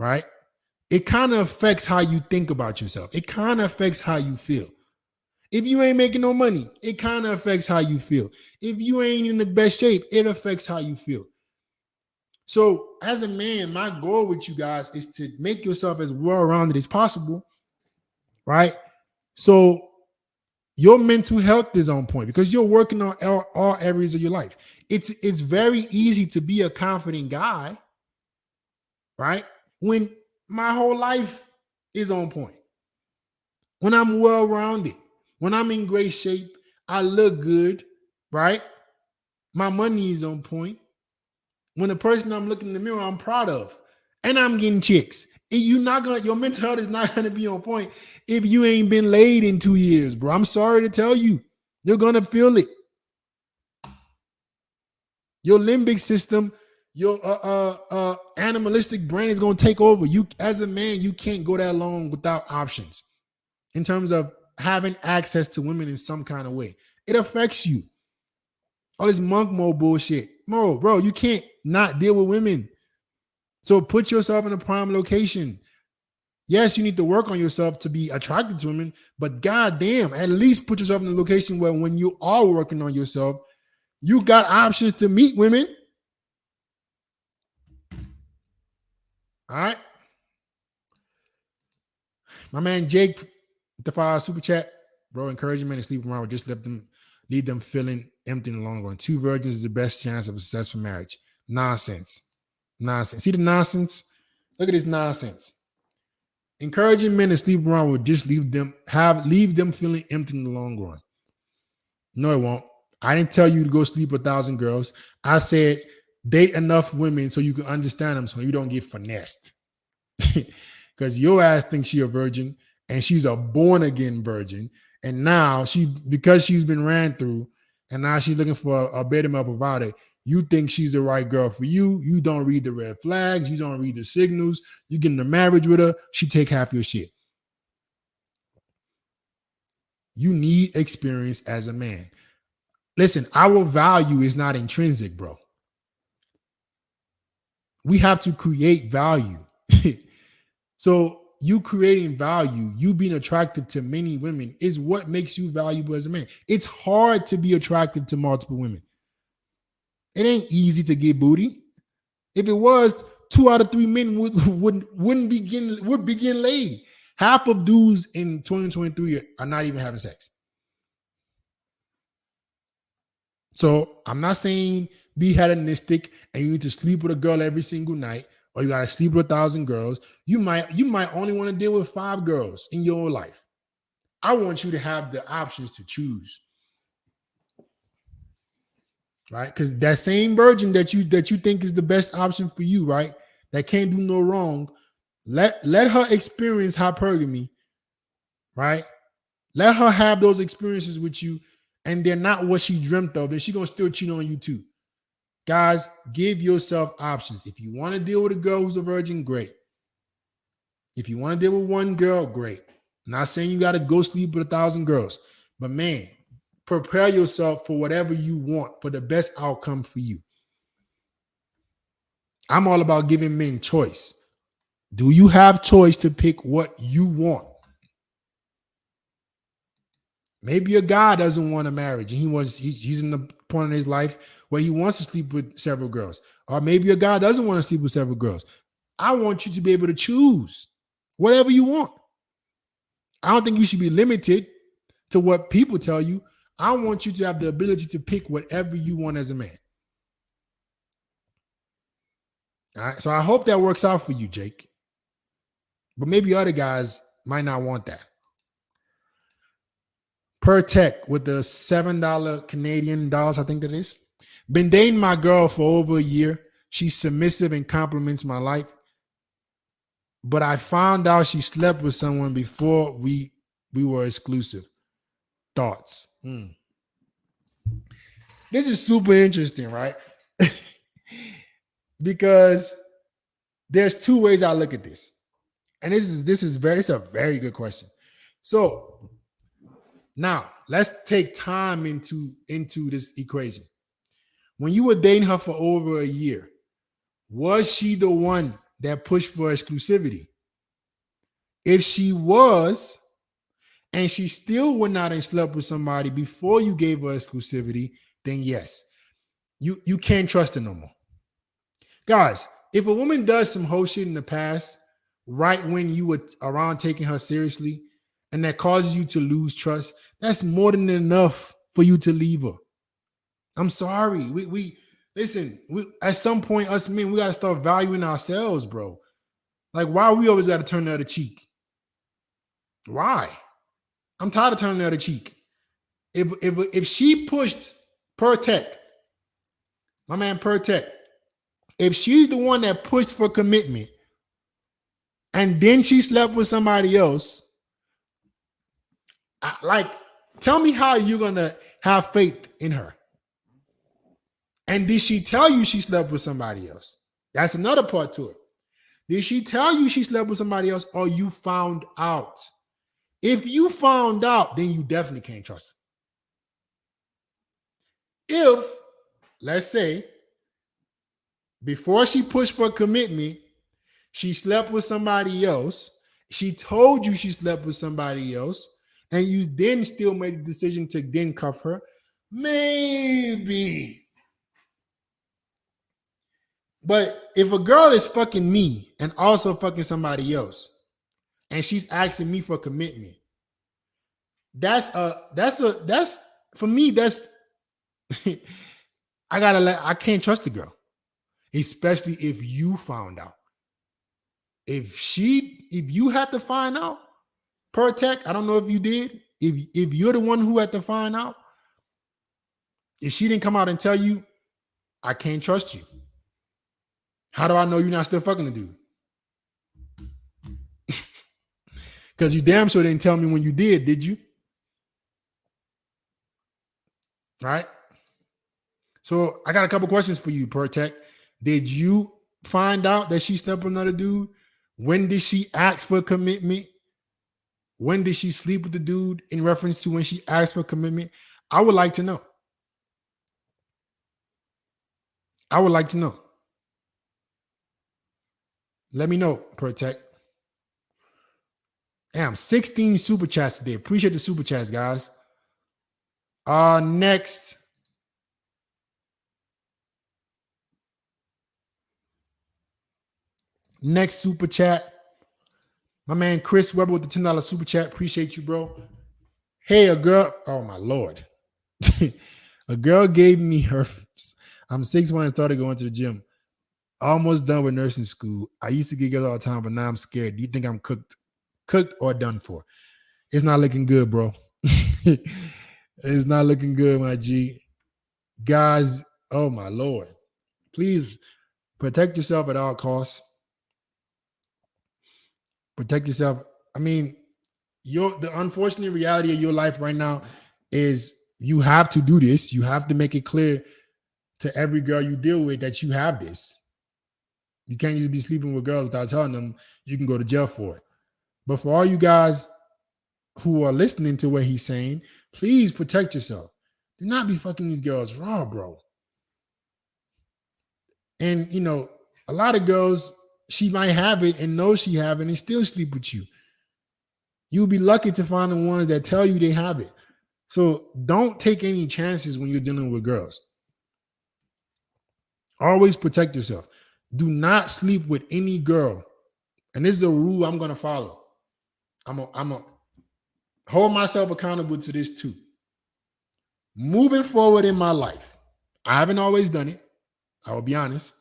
Speaker 1: right? It kind of affects how you think about yourself. It kind of affects how you feel. If you ain't making no money, it kind of affects how you feel. If you ain't in the best shape, it affects how you feel. So as a man, my goal with you guys is to make yourself as well-rounded as possible, right? So your mental health is on point because you're working on all areas of your life. It's very easy to be a confident guy, right? When my whole life is on point. When I'm well-rounded, when I'm in great shape, I look good, right? My money is on point. When the person I'm looking in the mirror, I'm proud of, and I'm getting chicks. Your mental health is not gonna be on point if you ain't been laid in 2 years, bro. I'm sorry to tell you, you're gonna feel it. Your limbic system, your animalistic brain is gonna take over. You, as a man, you can't go that long without options in terms of having access to women in some kind of way. It affects you. All this monk mode bullshit. Bro, you can't not deal with women. So put yourself in a prime location. Yes, you need to work on yourself to be attracted to women, but goddamn, at least put yourself in a location where when you are working on yourself, you got options to meet women. All right. My man Jake, the fire super chat, bro, encouraging men to sleep around, just leave them feeling empty in the long run. 2 virgins is the best chance of a successful marriage. Nonsense. See the nonsense? Look at this nonsense. Encouraging men to sleep around will just leave them feeling empty in the long run. No, it won't. I didn't tell you to go sleep with 1,000 girls. I said date enough women so you can understand them so you don't get finessed. Because your ass thinks she a virgin and she's a born again virgin. And now because she's been ran through and now she's looking for a better male provider, you think she's the right girl for you. You don't read the red flags. You don't read the signals. You get in a marriage with her. She take half your shit. You need experience as a man. Listen, our value is not intrinsic, bro. We have to create value. So you creating value, you being attracted to many women is what makes you valuable as a man. It's hard to be attracted to multiple women. It ain't easy to get booty. If it was, 2 out of 3 men would begin laid. Half of dudes in 2023 are not even having sex. So I'm not saying be hedonistic and you need to sleep with a girl every single night, or you gotta sleep with 1,000 girls. You might only want to deal with 5 girls in your life. I want you to have the options to choose. Right? Because that same virgin that you think is the best option for you, right? That can't do no wrong. Let her experience hypergamy, right? Let her have those experiences with you, and they're not what she dreamt of. Then she's gonna still cheat on you too. Guys, give yourself options. If you want to deal with a girl who's a virgin, great. If you want to deal with one girl, great. I'm not saying you got to go sleep with 1,000 girls, but man, prepare yourself for whatever you want for the best outcome for you. I'm all about giving men choice. Do you have choice to pick what you want? Maybe a guy doesn't want a marriage and he's in the point in his life where he wants to sleep with several girls. Or maybe a guy doesn't want to sleep with several girls. I want you to be able to choose whatever you want. I don't think you should be limited to what people tell you. I want you to have the ability to pick whatever you want as a man. All right. So I hope that works out for you, Jake. But maybe other guys might not want that. Per tech with the $7 Canadian dollars, I think that is. Been dating my girl for over a year. She's submissive and compliments my life. But I found out she slept with someone before we were exclusive. Thoughts? This is super interesting, right? Because there's two ways I look at this. And it's a very good question. So now let's take time into this equation. When you were dating her for over a year, was she the one that pushed for exclusivity? If she was, and she still went out and slept with somebody before you gave her exclusivity, then yes, you can't trust her no more. Guys, if a woman does some whole shit in the past, right when you were around taking her seriously, and that causes you to lose trust, that's more than enough for you to leave her. I'm sorry. We listen, at some point, us men, we got to start valuing ourselves, bro. Like, why we always got to turn the other cheek? Why? I'm tired of turning the other cheek. If she pushed Pertec, my man Pertec, if she's the one that pushed for commitment and then she slept with somebody else, tell me how you're gonna have faith in her. And did she tell you she slept with somebody else? That's another part to it. Did she tell you she slept with somebody else, or you found out? If you found out, then you definitely can't trust her. If, let's say, before she pushed for commitment, she slept with somebody else, she told you she slept with somebody else, and you then still made the decision to then cuff her, maybe. But if a girl is fucking me and also fucking somebody else, and she's asking me for commitment, that's for me, that's I can't trust the girl, especially if you found out. If you had to find out, Pertec, I don't know if you did. If you're the one who had to find out, if she didn't come out and tell you, I can't trust you. How do I know you're not still fucking the dude? Because you damn sure didn't tell me when you did you? Right? So I got a couple questions for you, Pertec. Did you find out that she slept with another dude? When did she ask for commitment? When did she sleep with the dude in reference to when she asked for commitment? I would like to know. I would like to know. Let me know, Pertec. Damn, 16 super chats today. Appreciate the super chats, guys. Next. Next super chat. My man Chris Weber with the $10 super chat. Appreciate you, bro. Hey, a girl. Oh, my Lord. A girl gave me her. I'm 6'1" and started going to the gym. Almost done with nursing school. I used to get girls all the time, but now I'm scared. Do you think I'm cooked or done for? It's not looking good, bro. It's not looking good, my G. Guys, oh my Lord. Please protect yourself at all costs. Protect yourself. I mean, the unfortunate reality of your life right now is you have to do this. You have to make it clear to every girl you deal with that you have this. You can't just be sleeping with girls without telling them you can go to jail for it. But for all you guys who are listening to what he's saying, please protect yourself. Do not be fucking these girls raw, bro. And, a lot of girls, she might have it and know she have it and still sleep with you. You'll be lucky to find the ones that tell you they have it. So don't take any chances when you're dealing with girls. Always protect yourself. Do not sleep with any girl. And this is a rule I'm going to follow. I'm going to hold myself accountable to this too. Moving forward in my life, I haven't always done it. I will be honest.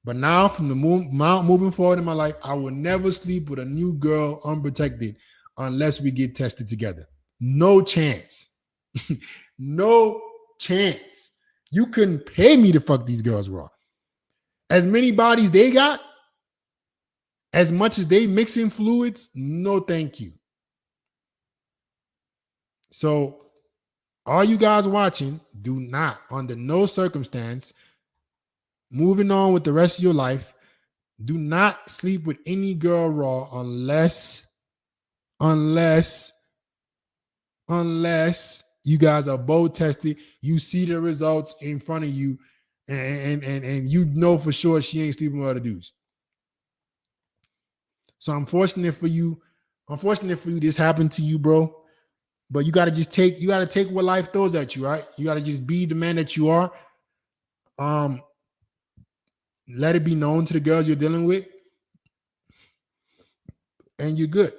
Speaker 1: But now from the moving forward in my life, I will never sleep with a new girl unprotected unless we get tested together. No chance. No chance. You couldn't pay me to fuck these girls raw. as many bodies they got, as much as they mixing fluids, no thank you. So all you guys watching, do not, under no circumstance, moving on with the rest of your life, do not sleep with any girl raw unless you guys are both tested, you see the results in front of you, and you know for sure she ain't sleeping with other dudes. So unfortunate for you, this happened to you, bro. But you gotta take what life throws at you, right? You gotta just be the man that you are. Let it be known to the girls you're dealing with, and you're good.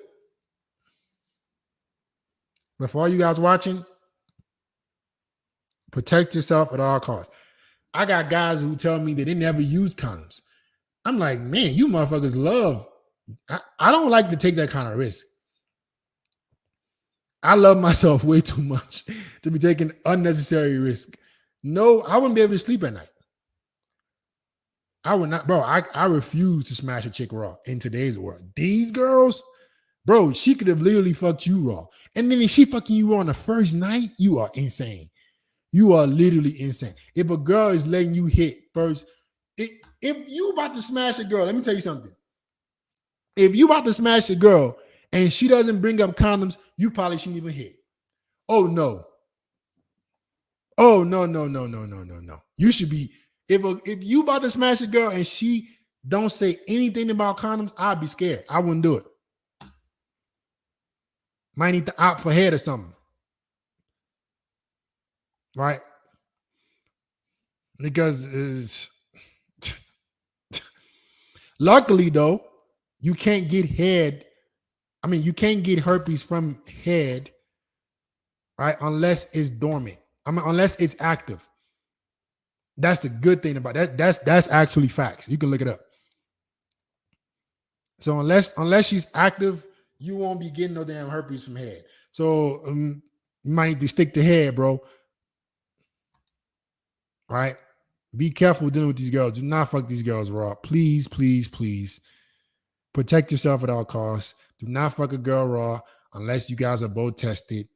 Speaker 1: But for all you guys watching, protect yourself at all costs. I got guys who tell me that they never used condoms. I'm like, man, you motherfuckers love. I don't like to take that kind of risk. I love myself way too much to be taking unnecessary risk. No, I wouldn't be able to sleep at night. I would not, bro. I refuse to smash a chick raw in today's world. These girls, bro, she could have literally fucked you raw. And then if she fucking you raw on the first night, you are insane. You are literally insane. If a girl is letting you hit first, if you about to smash a girl, let me tell you something. If you about to smash a girl and she doesn't bring up condoms, you probably shouldn't even hit. Oh no. Oh no. You should be, if you about to smash a girl and she don't say anything about condoms, I'd be scared. I wouldn't do it. Might need to opt for head or something. Right? Because luckily though, you can't get head. I mean, you can't get herpes from head, right? Unless it's dormant. I mean, unless it's active. That's the good thing about that. That's actually facts. You can look it up. So unless she's active, you won't be getting no damn herpes from head. So you might need to stick to head, bro. Right? Be careful dealing with these girls. Do not fuck these girls raw. Please, please, please. Protect yourself at all costs. Do not fuck a girl raw unless you guys are both tested.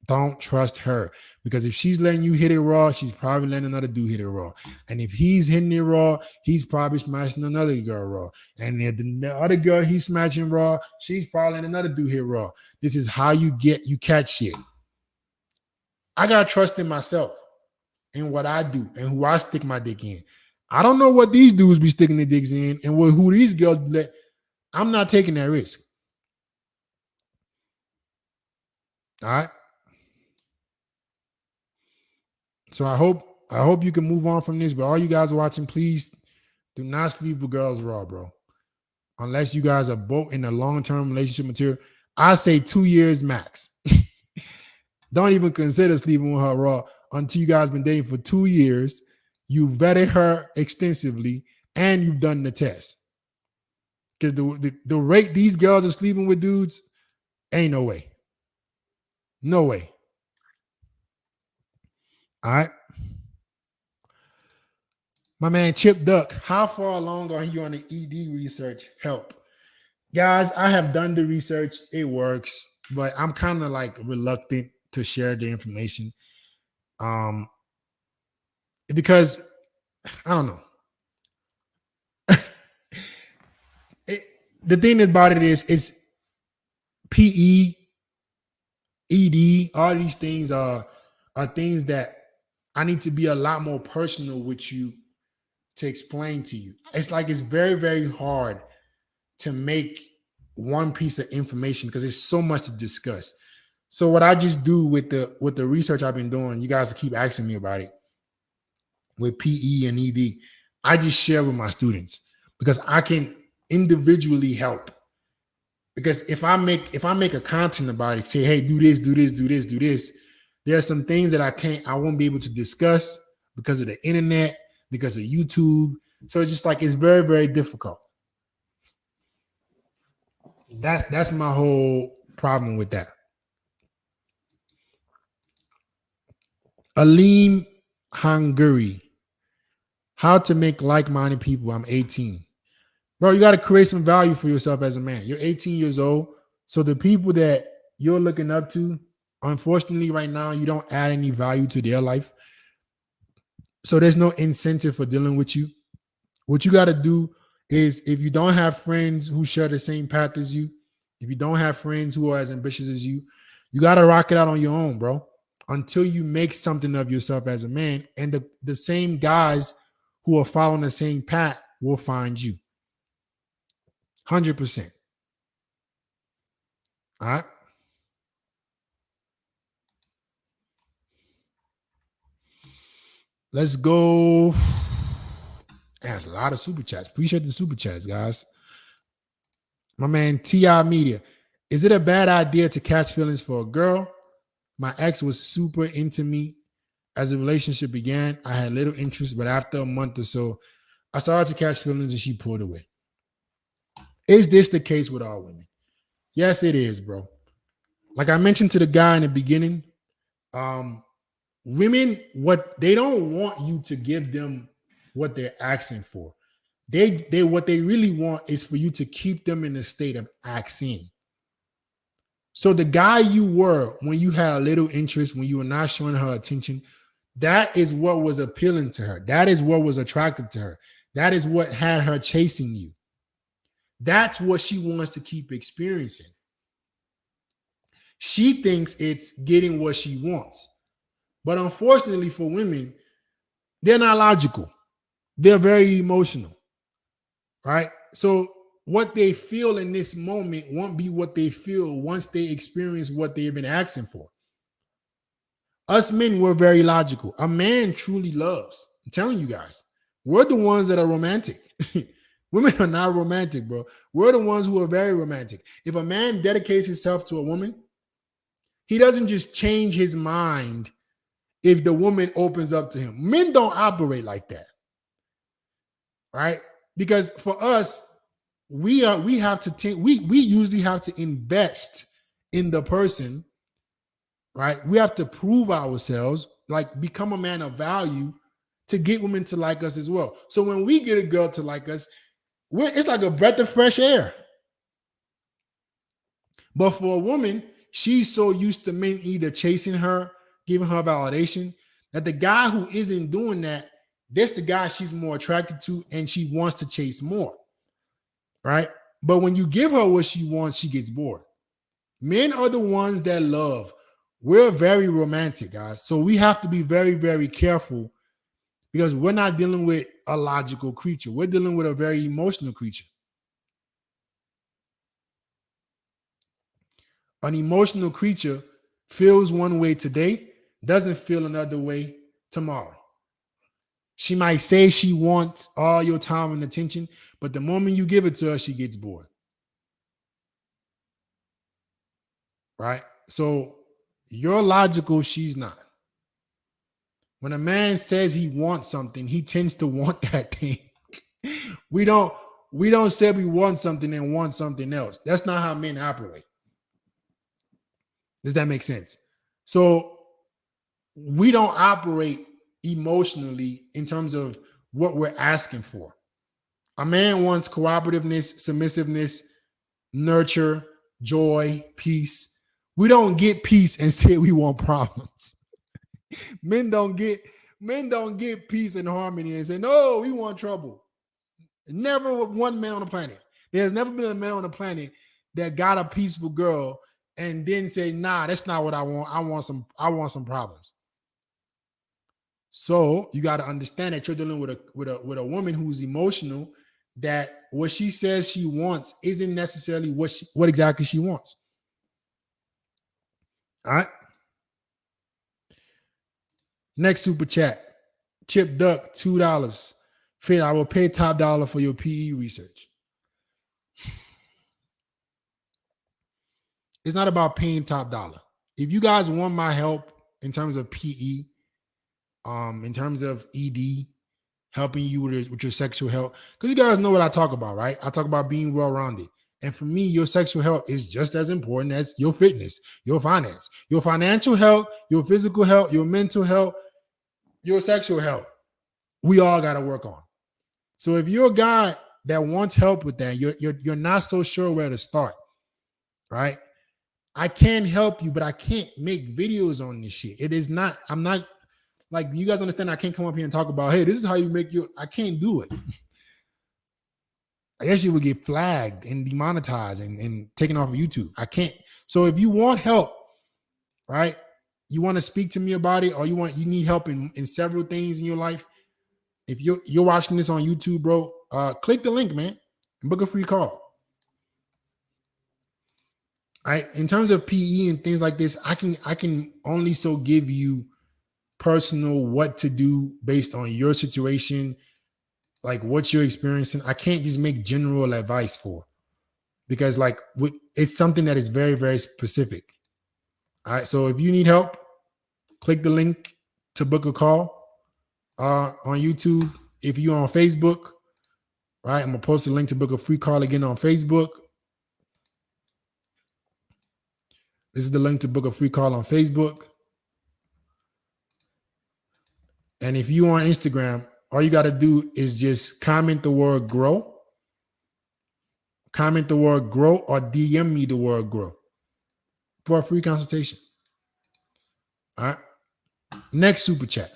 Speaker 1: Don't trust her, because if she's letting you hit it raw, she's probably letting another dude hit it raw. And if he's hitting it raw, he's probably smashing another girl raw. And if the other girl he's smashing raw, she's probably letting another dude hit raw. This is how you catch shit. I got trust in myself and what I do and who I stick my dick in. I don't know what these dudes be sticking their dicks in and who these girls let. I'm not taking that risk. All right. So I hope you can move on from this. But all you guys watching, please do not sleep with girls raw, bro. Unless you guys are both in a long-term relationship material. I say 2 years max. Don't even consider sleeping with her raw until you guys been dating for 2 years. You vetted her extensively and you've done the test. Because the rate these girls are sleeping with dudes, ain't no way. No way. All right. My man Chip Duck, how far along are you on the ED research? Help. Guys, I have done the research. It works, but I'm kind of like reluctant to share the information. Because I don't know. The thing about it is it's PE, ED, all these things are things that I need to be a lot more personal with you to explain to you. It's like it's very, very hard to make one piece of information because there's so much to discuss. So what I just do with the research I've been doing, you guys keep asking me about it with PE and ED. I just share with my students because I can individually help. Because if I make a content about it, say, hey, do this, do this, do this, do this. There are some things that I won't be able to discuss because of the internet, because of YouTube. So it's just like it's very, very difficult. That's my whole problem with that. Aleem Hungary. How to make like-minded people. I'm 18. Bro, you got to create some value for yourself as a man. You're 18 years old. So the people that you're looking up to, unfortunately, right now, you don't add any value to their life. So there's no incentive for dealing with you. What you got to do is, if you don't have friends who share the same path as you, if you don't have friends who are as ambitious as you got to rock it out on your own, bro, until you make something of yourself as a man. And the same guys who are following the same path will find you. 100%. All right. Let's go. That's a lot of super chats. Appreciate the super chats, guys. My man TI Media. Is it a bad idea to catch feelings for a girl? My ex was super into me. As the relationship began, I had little interest, but after a month or so, I started to catch feelings and she pulled away. Is this the case with all women? Yes, it is, bro. Like I mentioned to the guy in the beginning, women, what they don't want you to give them what they're asking for. They what they really want is for you to keep them in a state of asking. So the guy you were when you had a little interest, when you were not showing her attention, that is what was appealing to her. That is what was attractive to her. That is what had her chasing you. That's what she wants to keep experiencing. She thinks it's getting what she wants. But unfortunately for women, they're not logical. They're very emotional, right? So what they feel in this moment won't be what they feel once they experience what they've been asking for. Us men, we're very logical. A man truly loves. I'm telling you guys, we're the ones that are romantic. Women are not romantic, bro. We're the ones who are very romantic. If a man dedicates himself to a woman, he doesn't just change his mind if the woman opens up to him. Men don't operate like that, right? Because for us, we usually have to invest in the person, right? We have to prove ourselves, like become a man of value to get women to like us as well. So when we get a girl to like us, it's like a breath of fresh air. But for a woman, she's so used to men either chasing her, giving her validation, that the guy who isn't doing that, that's the guy she's more attracted to and she wants to chase more, right? But when you give her what she wants, she gets bored. Men are the ones that love. We're very romantic, guys. So we have to be very, very careful because we're not dealing with a logical creature. We're dealing with a very emotional creature. An emotional creature feels one way today, doesn't feel another way tomorrow. She might say she wants all your time and attention, but the moment you give it to her, she gets bored. Right? So you're logical, she's not. When a man says he wants something, he tends to want that thing. We don't say we want something and want something else. That's not how men operate. Does that make sense? So we don't operate emotionally in terms of what we're asking for. A man wants cooperativeness, submissiveness, nurture, joy, peace. We don't get peace and say we want problems. Men don't get peace and harmony and say, no, we want trouble. Never one man on the planet. There's never been a man on the planet that got a peaceful girl and then say, nah, that's not what I want. I want some problems. So you got to understand that you're dealing with a woman who's emotional, that what she says she wants isn't necessarily what exactly she wants. All right. Next super chat. Chip Duck, $2. Fit, I will pay top dollar for your PE research. It's not about paying top dollar. If you guys want my help in terms of PE, in terms of ED, helping you with your sexual health, because you guys know what I talk about, right? I talk about being well-rounded. And for me, your sexual health is just as important as your fitness, your finance, your financial health, your physical health, your mental health, your sexual health. we all got to work on. So if you're a guy that wants help with that, you're not so sure where to start, right? I can help you, but I can't make videos on this shit. It is not, I'm not, like, you guys understand, I can't come up here and talk about, hey, this is how you make your, I can't do it. I guess you would get flagged and demonetized and taken off of YouTube. I can't. So if you want help, right, you want to speak to me about it, or you need help in several things in your life, if you're watching this on YouTube, bro, click the link, man, and book a free call. In terms of PE and things like this, I can only so give you personal what to do based on your situation, like what you're experiencing. I can't just make general advice for, because like it's something that is very, very specific. All right. So if you need help, click the link to book a call on YouTube. If you're on Facebook, right, I'm gonna post a link to book a free call again on Facebook. This is the link to book a free call on Facebook. And if you on Instagram, all you got to do is just comment the word grow. Comment the word grow or DM me the word grow for a free consultation. All right. Next super chat.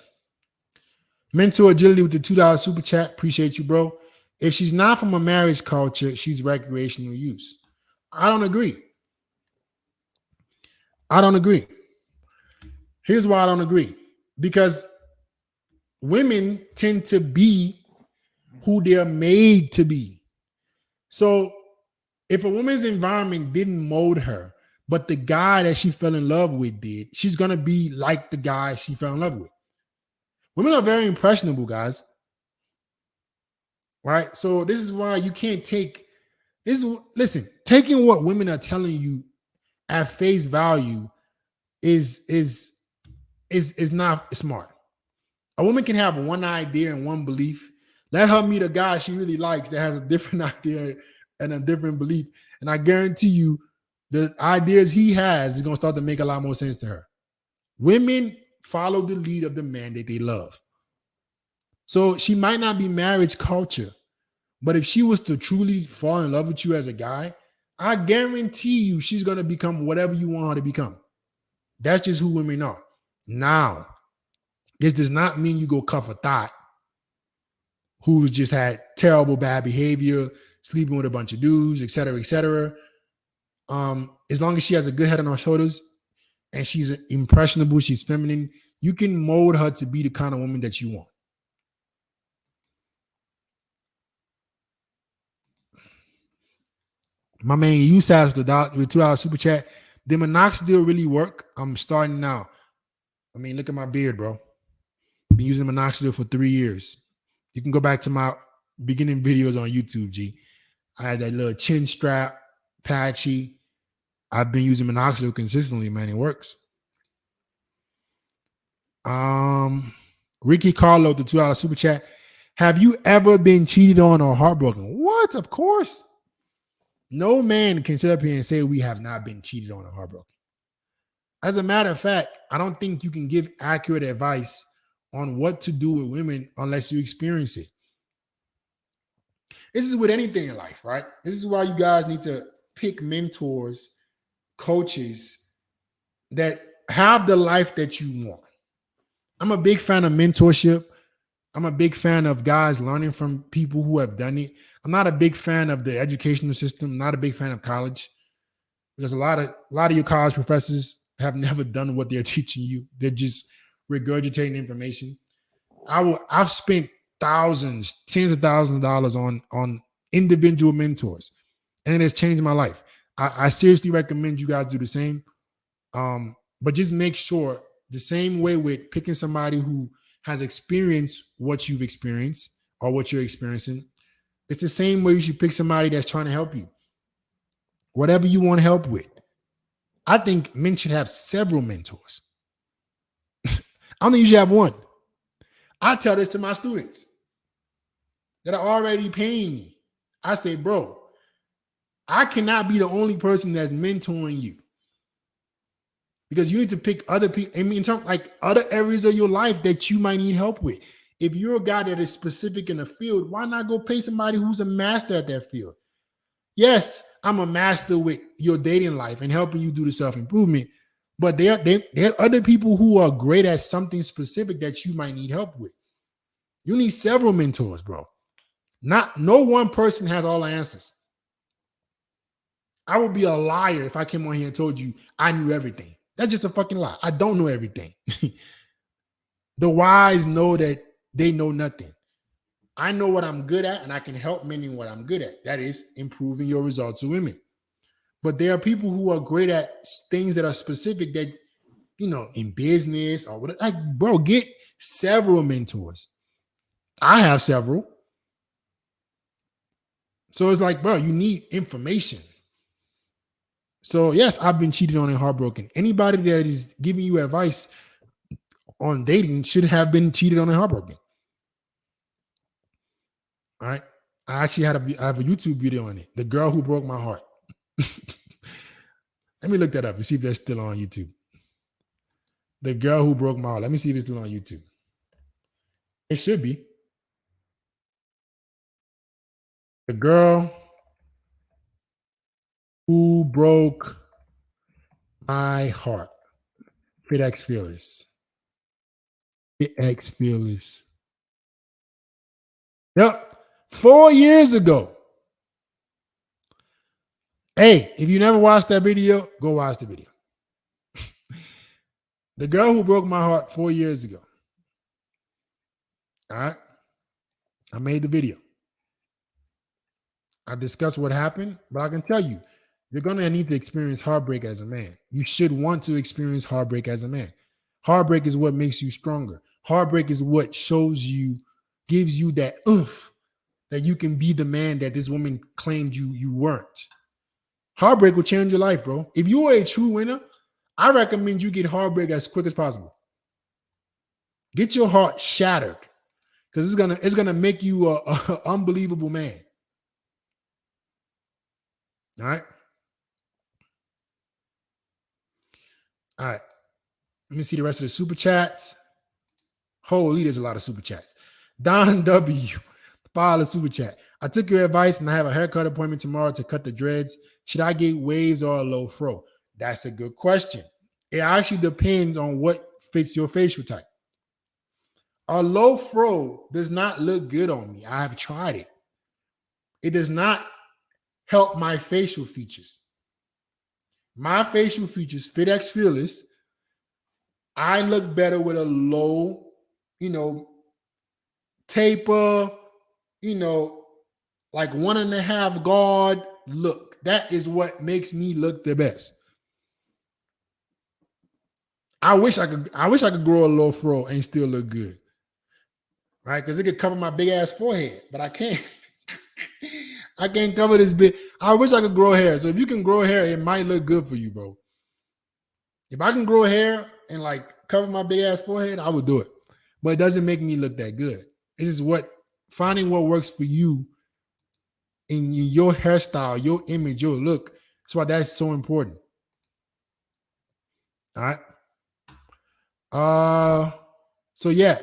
Speaker 1: Mental Agility with the $2 super chat. Appreciate you, bro. If she's not from a marriage culture, she's recreational use. I don't agree. I don't agree. Here's why I don't agree. Because women tend to be who they're made to be. So if a woman's environment didn't mold her, but the guy that she fell in love with did, she's going to be like the guy she fell in love with. Women are very impressionable, guys. Right? So this is why you can't take this. Listen, taking what women are telling you at face value is not smart. A woman can have one idea and one belief. Let her meet a guy she really likes that has a different idea and a different belief. And I guarantee you the ideas he has is going to start to make a lot more sense to her. Women follow the lead of the man that they love. So she might not be marriage culture, but if she was to truly fall in love with you as a guy, I guarantee you she's going to become whatever you want her to become. That's just who women are. Now, this does not mean you go cuff a thought who's just had terrible bad behavior, sleeping with a bunch of dudes, et cetera, et cetera. As long as she has a good head on her shoulders and she's impressionable, she's feminine, you can mold her to be the kind of woman that you want. My man Usas with $2 super chat. Did minoxidil really work? I'm starting now. I mean, look at my beard, bro. Been using minoxidil for 3 years. You can go back to my beginning videos on YouTube, G. I had that little chin strap, patchy. I've been using minoxidil consistently, man. It works. Ricky Carlo, the $2 super chat. Have you ever been cheated on or heartbroken? What? Of course. No man can sit up here and say we have not been cheated on or heartbroken. As a matter of fact, I don't think you can give accurate advice on what to do with women unless you experience it. This is with anything in life, right? This is why you guys need to pick mentors, coaches that have the life that you want. I'm a big fan of mentorship. I'm a big fan of guys learning from people who have done it. I'm not a big fan of the educational system. I'm not a big fan of college because a lot of your college professors have never done what they're teaching you. They're just regurgitating information. I've spent thousands, tens of thousands of dollars on individual mentors, and it has changed my life. I seriously recommend you guys do the same. But just make sure the same way with picking somebody who has experienced what you've experienced or what you're experiencing. It's the same way you should pick somebody that's trying to help you. Whatever you want help with. I think men should have several mentors. I don't think you should have one. I tell this to my students that are already paying me. I say, bro, I cannot be the only person that's mentoring you. Because you need to pick other people, I mean, in terms like other areas of your life that you might need help with. if you're a guy that is specific in the field, why not go pay somebody who's a master at that field? Yes, I'm a master with your dating life and helping you do the self-improvement, but there are other people who are great at something specific that you might need help with. You need several mentors, bro. No one person has all the answers. I would be a liar if I came on here and told you I knew everything. That's just a fucking lie. I don't know everything. The wise know that they know nothing. I know what I'm good at, and I can help men in what I'm good at. That is improving your results with women. But there are people who are great at things that are specific that, you know, in business or whatever. Like, bro, get several mentors. I have several. So it's like, bro, you need information. So yes, I've been cheated on and heartbroken. Anybody that is giving you advice on dating should have been cheated on and heartbroken. All right. I actually I have a YouTube video on it. The girl who broke my heart. Let me look that up and see if that's still on YouTube. The girl who broke my heart. Let me see if it's still on YouTube. It should be. The girl who broke my heart. FitX Fearless. FitX Fearless. Yep. 4 years ago. Hey, if you never watched that video, go watch the video. The girl who broke my heart 4 years ago. All right. I made the video. I discussed what happened, but I can tell you, you're going to need to experience heartbreak as a man. You should want to experience heartbreak as a man. Heartbreak is what makes you stronger. Heartbreak is what shows you, gives you that oomph that you can be the man that this woman claimed you weren't. Heartbreak will change your life, bro. If you are a true winner, I recommend you get heartbreak as quick as possible. Get your heart shattered because it's gonna make you a unbelievable man. All right. All right. Let me see the rest of the super chats. Holy, there's a lot of super chats. Don W. File a super chat. I took your advice and I have a haircut appointment tomorrow to cut the dreads. Should I get waves or a low fro? That's a good question. It actually depends on what fits your facial type. A low fro does not look good on me. I have tried it. It does not help my facial features. My facial features, FitX Fearless, I look better with a low, taper, like 1.5 guard look. That is what makes me look the best. I wish I could grow a low fro and still look good. Right? Because it could cover my big ass forehead, but I can't. I can't cover this bit. I wish I could grow hair. So if you can grow hair, it might look good for you, bro. If I can grow hair and like cover my big ass forehead, I would do it. But it doesn't make me look that good. This is finding what works for you in your hairstyle, your image, your look. That's why that's so important. All right. So yeah,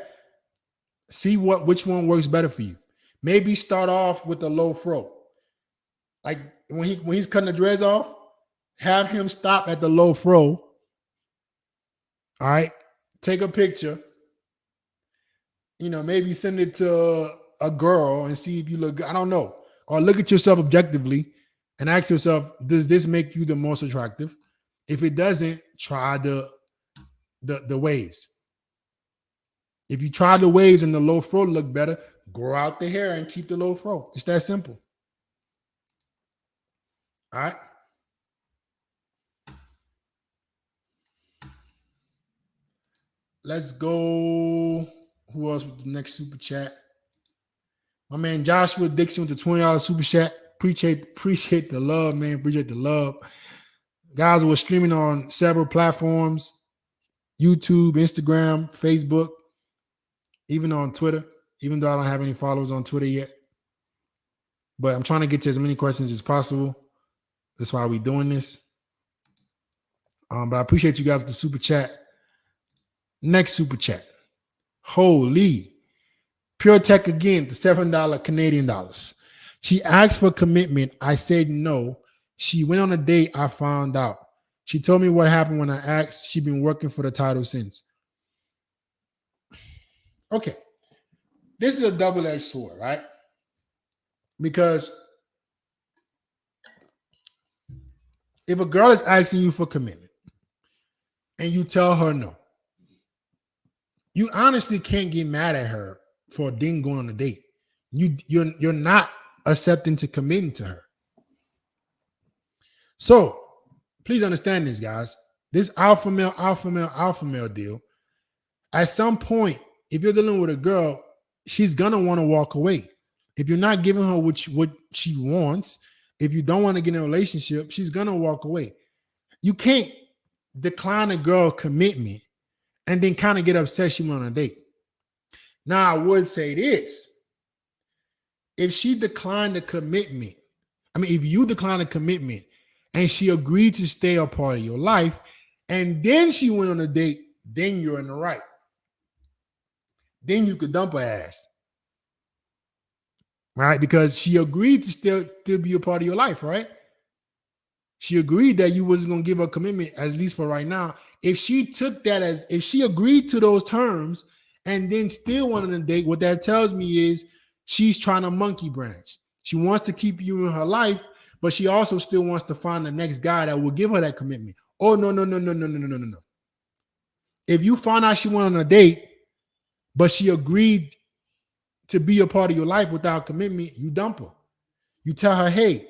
Speaker 1: see which one works better for you. Maybe start off with a low fro. Like when he's cutting the dreads off, have him stop at the low fro. All right. Take a picture. Maybe send it to a girl and see if you look good. I don't know. Or look at yourself objectively and ask yourself, does this make you the most attractive? If it doesn't, try the waves. If you try the waves and the low fro look better, grow out the hair and keep the low fro. It's that simple. All right. Let's go. Who else with the next super chat? My man Joshua Dixon with the $20 super chat. Appreciate the love, man. Appreciate the love. Guys, we're streaming on several platforms: YouTube, Instagram, Facebook, even on Twitter, even though I don't have any followers on Twitter yet. But I'm trying to get to as many questions as possible. That's why we're doing this. But I appreciate you guys with the super chat. Next super chat. Holy. Pure Tech again, the $7 Canadian dollars. She asked for commitment. I said no. She went on a date. I found out. She told me what happened when I asked. She's been working for the title since. Okay. This is a double-edged sword, right? Because if a girl is asking you for commitment and you tell her no, you honestly can't get mad at her for then going on a date. You're not accepting to committing to her. So please understand this, guys. This alpha male deal. At some point, if you're dealing with a girl, she's gonna want to walk away. If you're not giving her what she wants, if you don't want to get in a relationship, she's gonna walk away. You can't decline a girl commitment and then kind of get upset she went on a date. Now, I would say this. If she declined the commitment, if you declined a commitment and she agreed to stay a part of your life, and then she went on a date, then you're in the right. Then you could dump her ass. Right? Because she agreed to still be a part of your life, right? She agreed that you wasn't going to give her commitment, at least for right now. If she agreed to those terms and then still wanted to date, what that tells me is she's trying to monkey branch. She wants to keep you in her life, but she also still wants to find the next guy that will give her that commitment. Oh, no. If you find out she went on a date, but she agreed to be a part of your life without commitment, you dump her. You tell her, hey,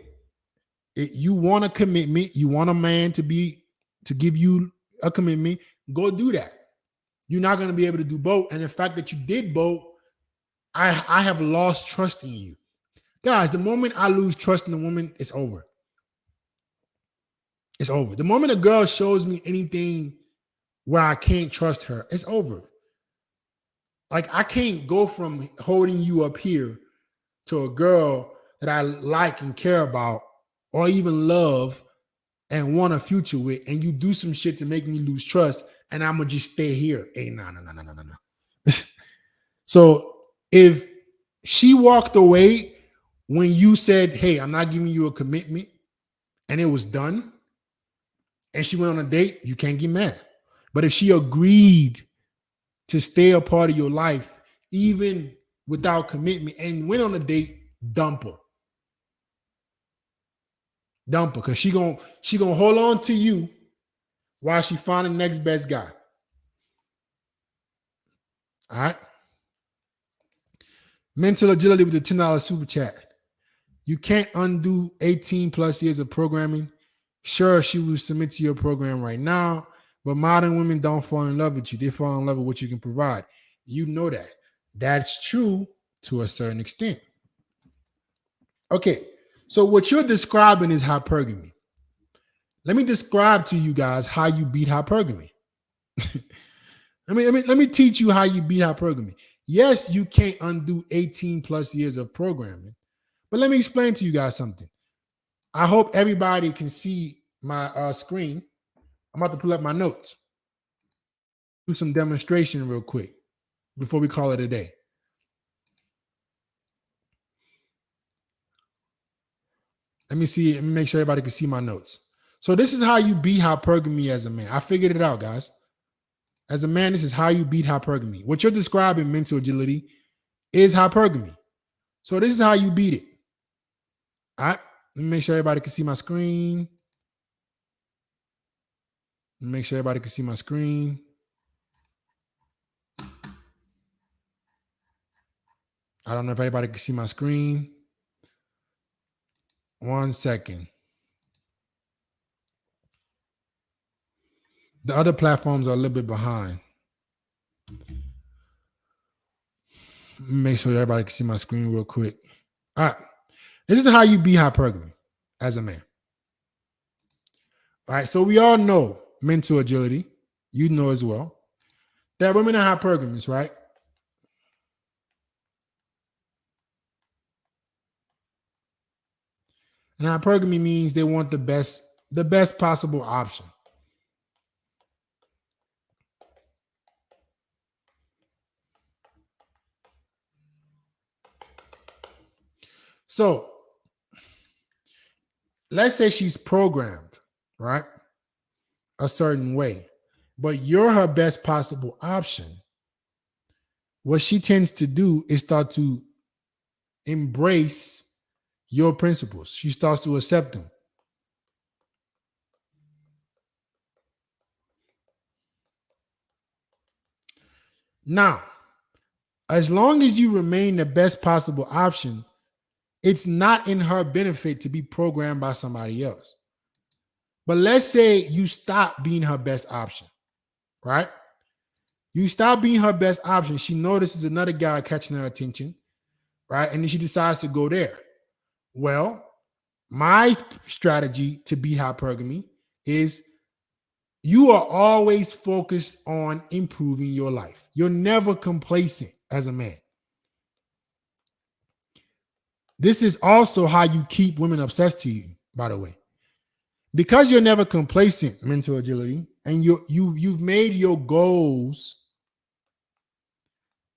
Speaker 1: you want a commitment, you want a man to give you a commitment, go do that. You're not going to be able to do both. And the fact that you did both, I have lost trust in you. Guys, the moment I lose trust in a woman, it's over. It's over. The moment a girl shows me anything where I can't trust her, it's over. Like, I can't go from holding you up here to a girl that I like and care about or even love and want a future with, and you do some shit to make me lose trust, and I'm going to just stay here. Hey, no. So if she walked away when you said, hey, I'm not giving you a commitment, and it was done, and she went on a date, you can't get mad. But if she agreed to stay a part of your life, even without commitment, and went on a date, dump her. Dump her, because she gonna hold on to you while she find the next best guy. All right. Mental agility with the $10 super chat. You can't undo 18 plus years of programming. Sure, she will submit to your program right now, but modern women don't fall in love with you. They fall in love with what you can provide. You know that. That's true to a certain extent. Okay, so what you're describing is hypergamy. Let me describe to you guys how you beat hypergamy. Let me teach you how you beat hypergamy. Yes, you can't undo 18 plus years of programming, but let me explain to you guys something. I hope everybody can see my screen. I'm about to pull up my notes. Do some demonstration real quick before we call it a day. Let me see. Let me make sure everybody can see my notes. So this is how you beat hypergamy as a man. I figured it out, guys. As a man, this is how you beat hypergamy. What you're describing, mental agility, is hypergamy. So this is how you beat it. All right. Let me make sure everybody can see my screen. Make sure everybody can see my screen. I don't know if everybody can see my screen. 1 second. The other platforms are a little bit behind. Make sure everybody can see my screen real quick. All right. This is how you beat hypergamy as a man. All right. So we all know mental agility. You know as well that women are hypergamous, right? And hypergamy means they want the best possible option. So let's say she's programmed, right? A certain way, but you're her best possible option. What she tends to do is start to embrace your principles. She starts to accept them. Now, as long as you remain the best possible option, it's not in her benefit to be programmed by somebody else. But let's say you stop being her best option, right? You stop being her best option. She notices another guy catching her attention, right? And then she decides to go there. Well, my strategy to be hypergamy is you are always focused on improving your life. You're never complacent as a man. This is also how you keep women obsessed to you, by the way. Because you're never complacent, mental agility, and you've made your goals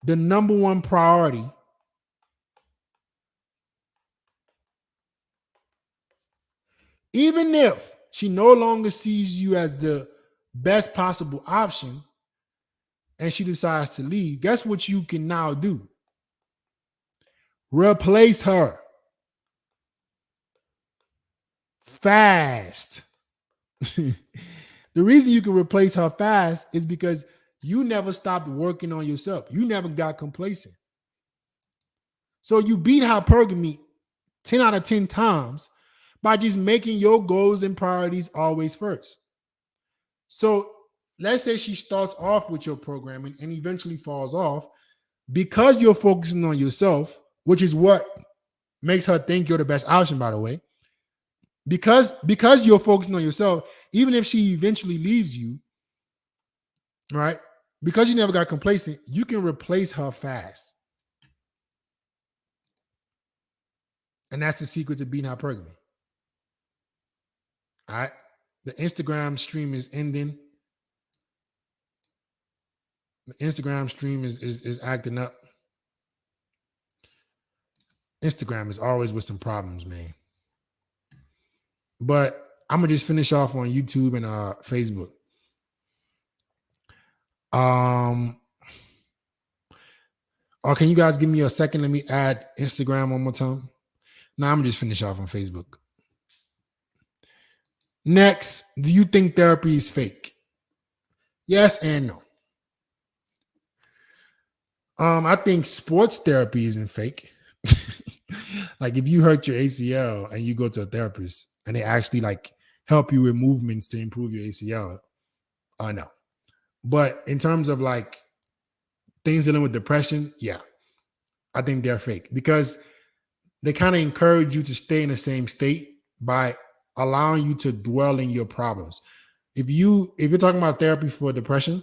Speaker 1: the number one priority. Even if she no longer sees you as the best possible option and she decides to leave, guess what you can now do? Replace her fast. The reason you can replace her fast is because you never stopped working on yourself. You never got complacent. So you beat hypergamy 10 out of 10 times by just making your goals and priorities always first. So let's say she starts off with your programming and eventually falls off because you're focusing on yourself, which is what makes her think you're the best option, by the way. Because you're focusing on yourself, even if she eventually leaves you, right? Because you never got complacent, you can replace her fast. And that's the secret to beating hypergamy. All right. The Instagram stream is ending. The Instagram stream is acting up. Instagram is always with some problems, man. But I'm gonna just finish off on YouTube and Facebook. Oh, can you guys give me a second? Let me add Instagram one more time. No, I'm gonna just finish off on Facebook. Next, do you think therapy is fake? Yes and no. I think sports therapy isn't fake. Like if you hurt your ACL and you go to a therapist and they actually like help you with movements to improve your ACL, no. But in terms of like things dealing with depression, yeah, I think they're fake because they kind of encourage you to stay in the same state by allowing you to dwell in your problems. If you're talking about therapy for depression,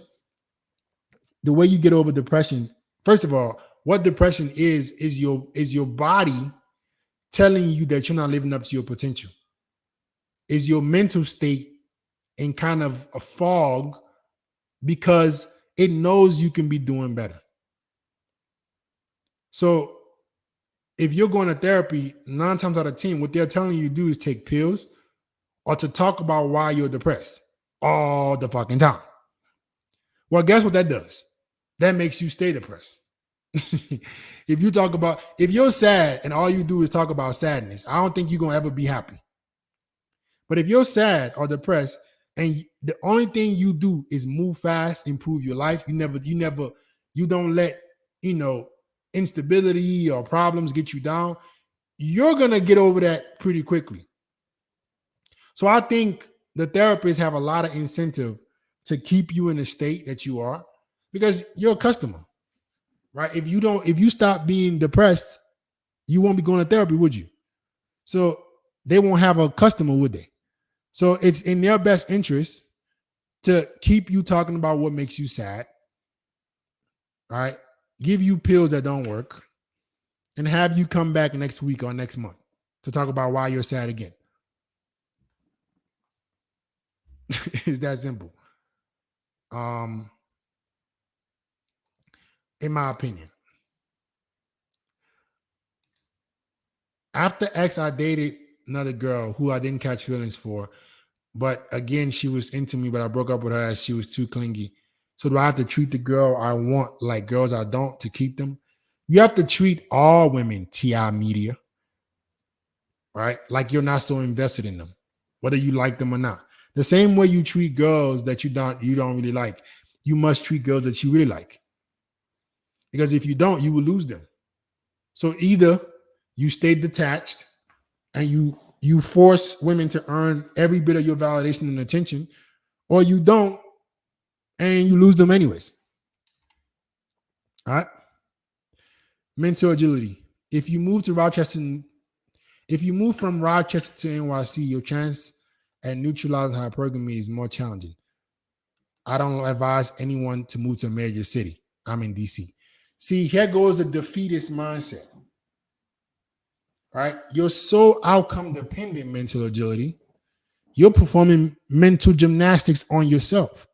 Speaker 1: the way you get over depression, first of all, what depression is your body telling you that you're not living up to your potential. Is your mental state in kind of a fog because it knows you can be doing better. So if you're going to therapy, 9 times out of 10, what they're telling you to do is take pills or to talk about why you're depressed all the fucking time. Well, guess what that does? That makes you stay depressed. If you're sad and all you do is talk about sadness, I don't think you're going to ever be happy. But if you're sad or depressed and the only thing you do is move fast, improve your life, you don't let, instability or problems get you down, you're going to get over that pretty quickly. So I think the therapists have a lot of incentive to keep you in the state that you are because you're a customer, right? If you stop being depressed, you won't be going to therapy, would you? So they won't have a customer, would they? So it's in their best interest to keep you talking about what makes you sad, right? Give you pills that don't work and have you come back next week or next month to talk about why you're sad again. It's that simple. In my opinion. After X, I dated another girl who I didn't catch feelings for. But again, she was into me, but I broke up with her as she was too clingy. So do I have to treat the girl I want like girls I don't to keep them? You have to treat all women, TI Media, right? Like you're not so invested in them, whether you like them or not. The same way you treat girls that you don't really like, you must treat girls that you really like. Because if you don't, you will lose them. So either you stay detached and you force women to earn every bit of your validation and attention, or you don't and you lose them anyways. All right. Mental agility. If you move from Rochester to NYC, your chance at neutralizing hypergamy is more challenging. I don't advise anyone to move to a major city. I'm in DC. See, here goes the defeatist mindset. All right. You're so outcome dependent, mental agility. You're performing mental gymnastics on yourself.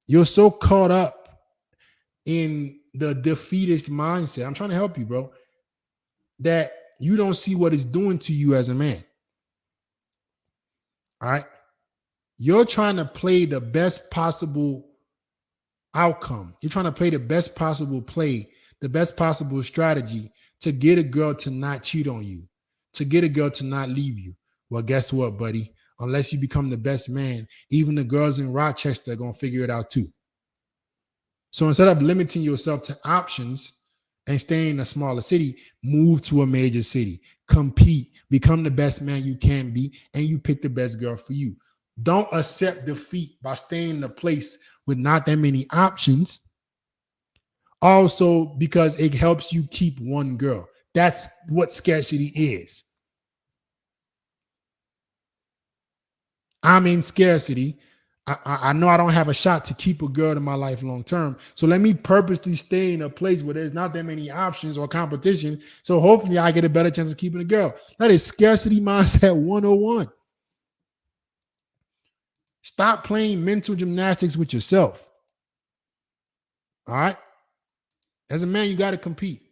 Speaker 1: You're so caught up in the defeatist mindset. I'm trying to help you, bro, that you don't see what it's doing to you as a man. All right. You're trying to play the best possible outcome. You're trying to play the best possible play, the best possible strategy to get a girl to not cheat on you, to get a girl to not leave you. Well, guess what, buddy? Unless you become the best man, even the girls in Rochester are going to figure it out too. So instead of limiting yourself to options and staying in a smaller city, move to a major city, compete, become the best man you can be, and you pick the best girl for you. Don't accept defeat by staying in a place with not that many options. Also, because it helps you keep one girl. That's what scarcity is. I'm in scarcity. I know I don't have a shot to keep a girl in my life long term. So let me purposely stay in a place where there's not that many options or competition. So hopefully I get a better chance of keeping a girl. That is scarcity mindset 101. Stop playing mental gymnastics with yourself. All right. As a man, you got to compete.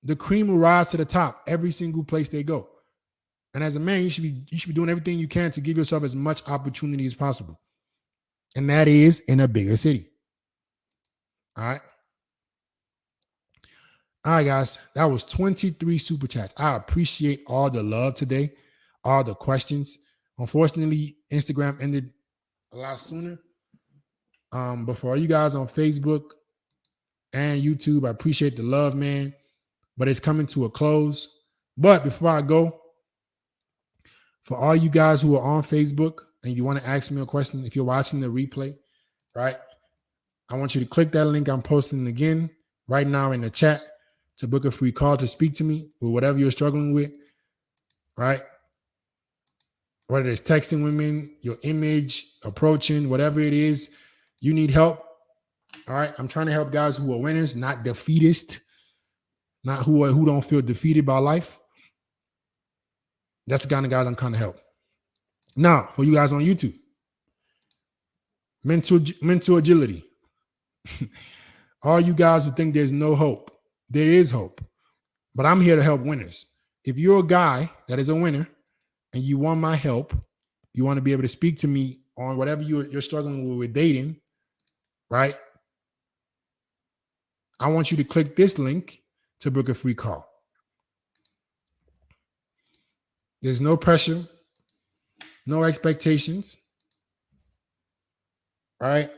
Speaker 1: The cream will rise to the top every single place they go. And as a man, you should be doing everything you can to give yourself as much opportunity as possible. And that is in a bigger city. All right. All right, guys. That was 23 super chats. I appreciate all the love today, all the questions. Unfortunately, Instagram ended a lot sooner. But for all you guys on Facebook and YouTube, I appreciate the love, man. But it's coming to a close. But before I go, for all you guys who are on Facebook and you want to ask me a question, if you're watching the replay, right, I want you to click that link I'm posting again right now in the chat to book a free call to speak to me with whatever you're struggling with, right? Whether it's texting women, your image, approaching, whatever it is, you need help. All right. I'm trying to help guys who are winners, not defeatist, not who don't feel defeated by life. That's the kind of guys I'm trying to help. Now, for you guys on YouTube, mental agility. All you guys who think there's no hope, there is hope. But I'm here to help winners. If you're a guy that is a winner and you want my help, you want to be able to speak to me on whatever you're struggling with dating, right? I want you to click this link to book a free call. There's no pressure, no expectations. All right.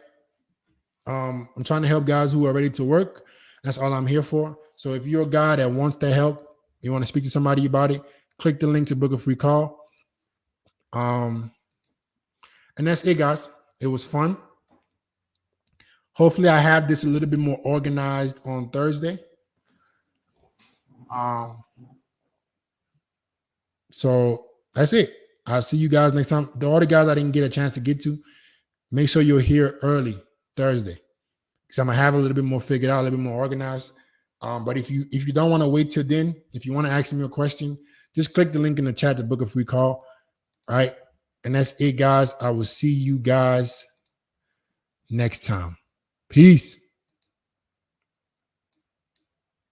Speaker 1: I'm trying to help guys who are ready to work. That's all I'm here for. So if you're a guy that wants the help, you want to speak to somebody about it, click the link to book a free call. And that's it, guys. It was fun. Hopefully I have this a little bit more organized on Thursday. So that's it. I'll see you guys next time. The other guys I didn't get a chance to get to, make sure you're here early Thursday, because I'm gonna have a little bit more figured out, a little bit more organized. But if you don't want to wait till then, if you want to ask me a question, just click the link in the chat to book a free call. All right. And that's it, guys. I will see you guys next time. Peace.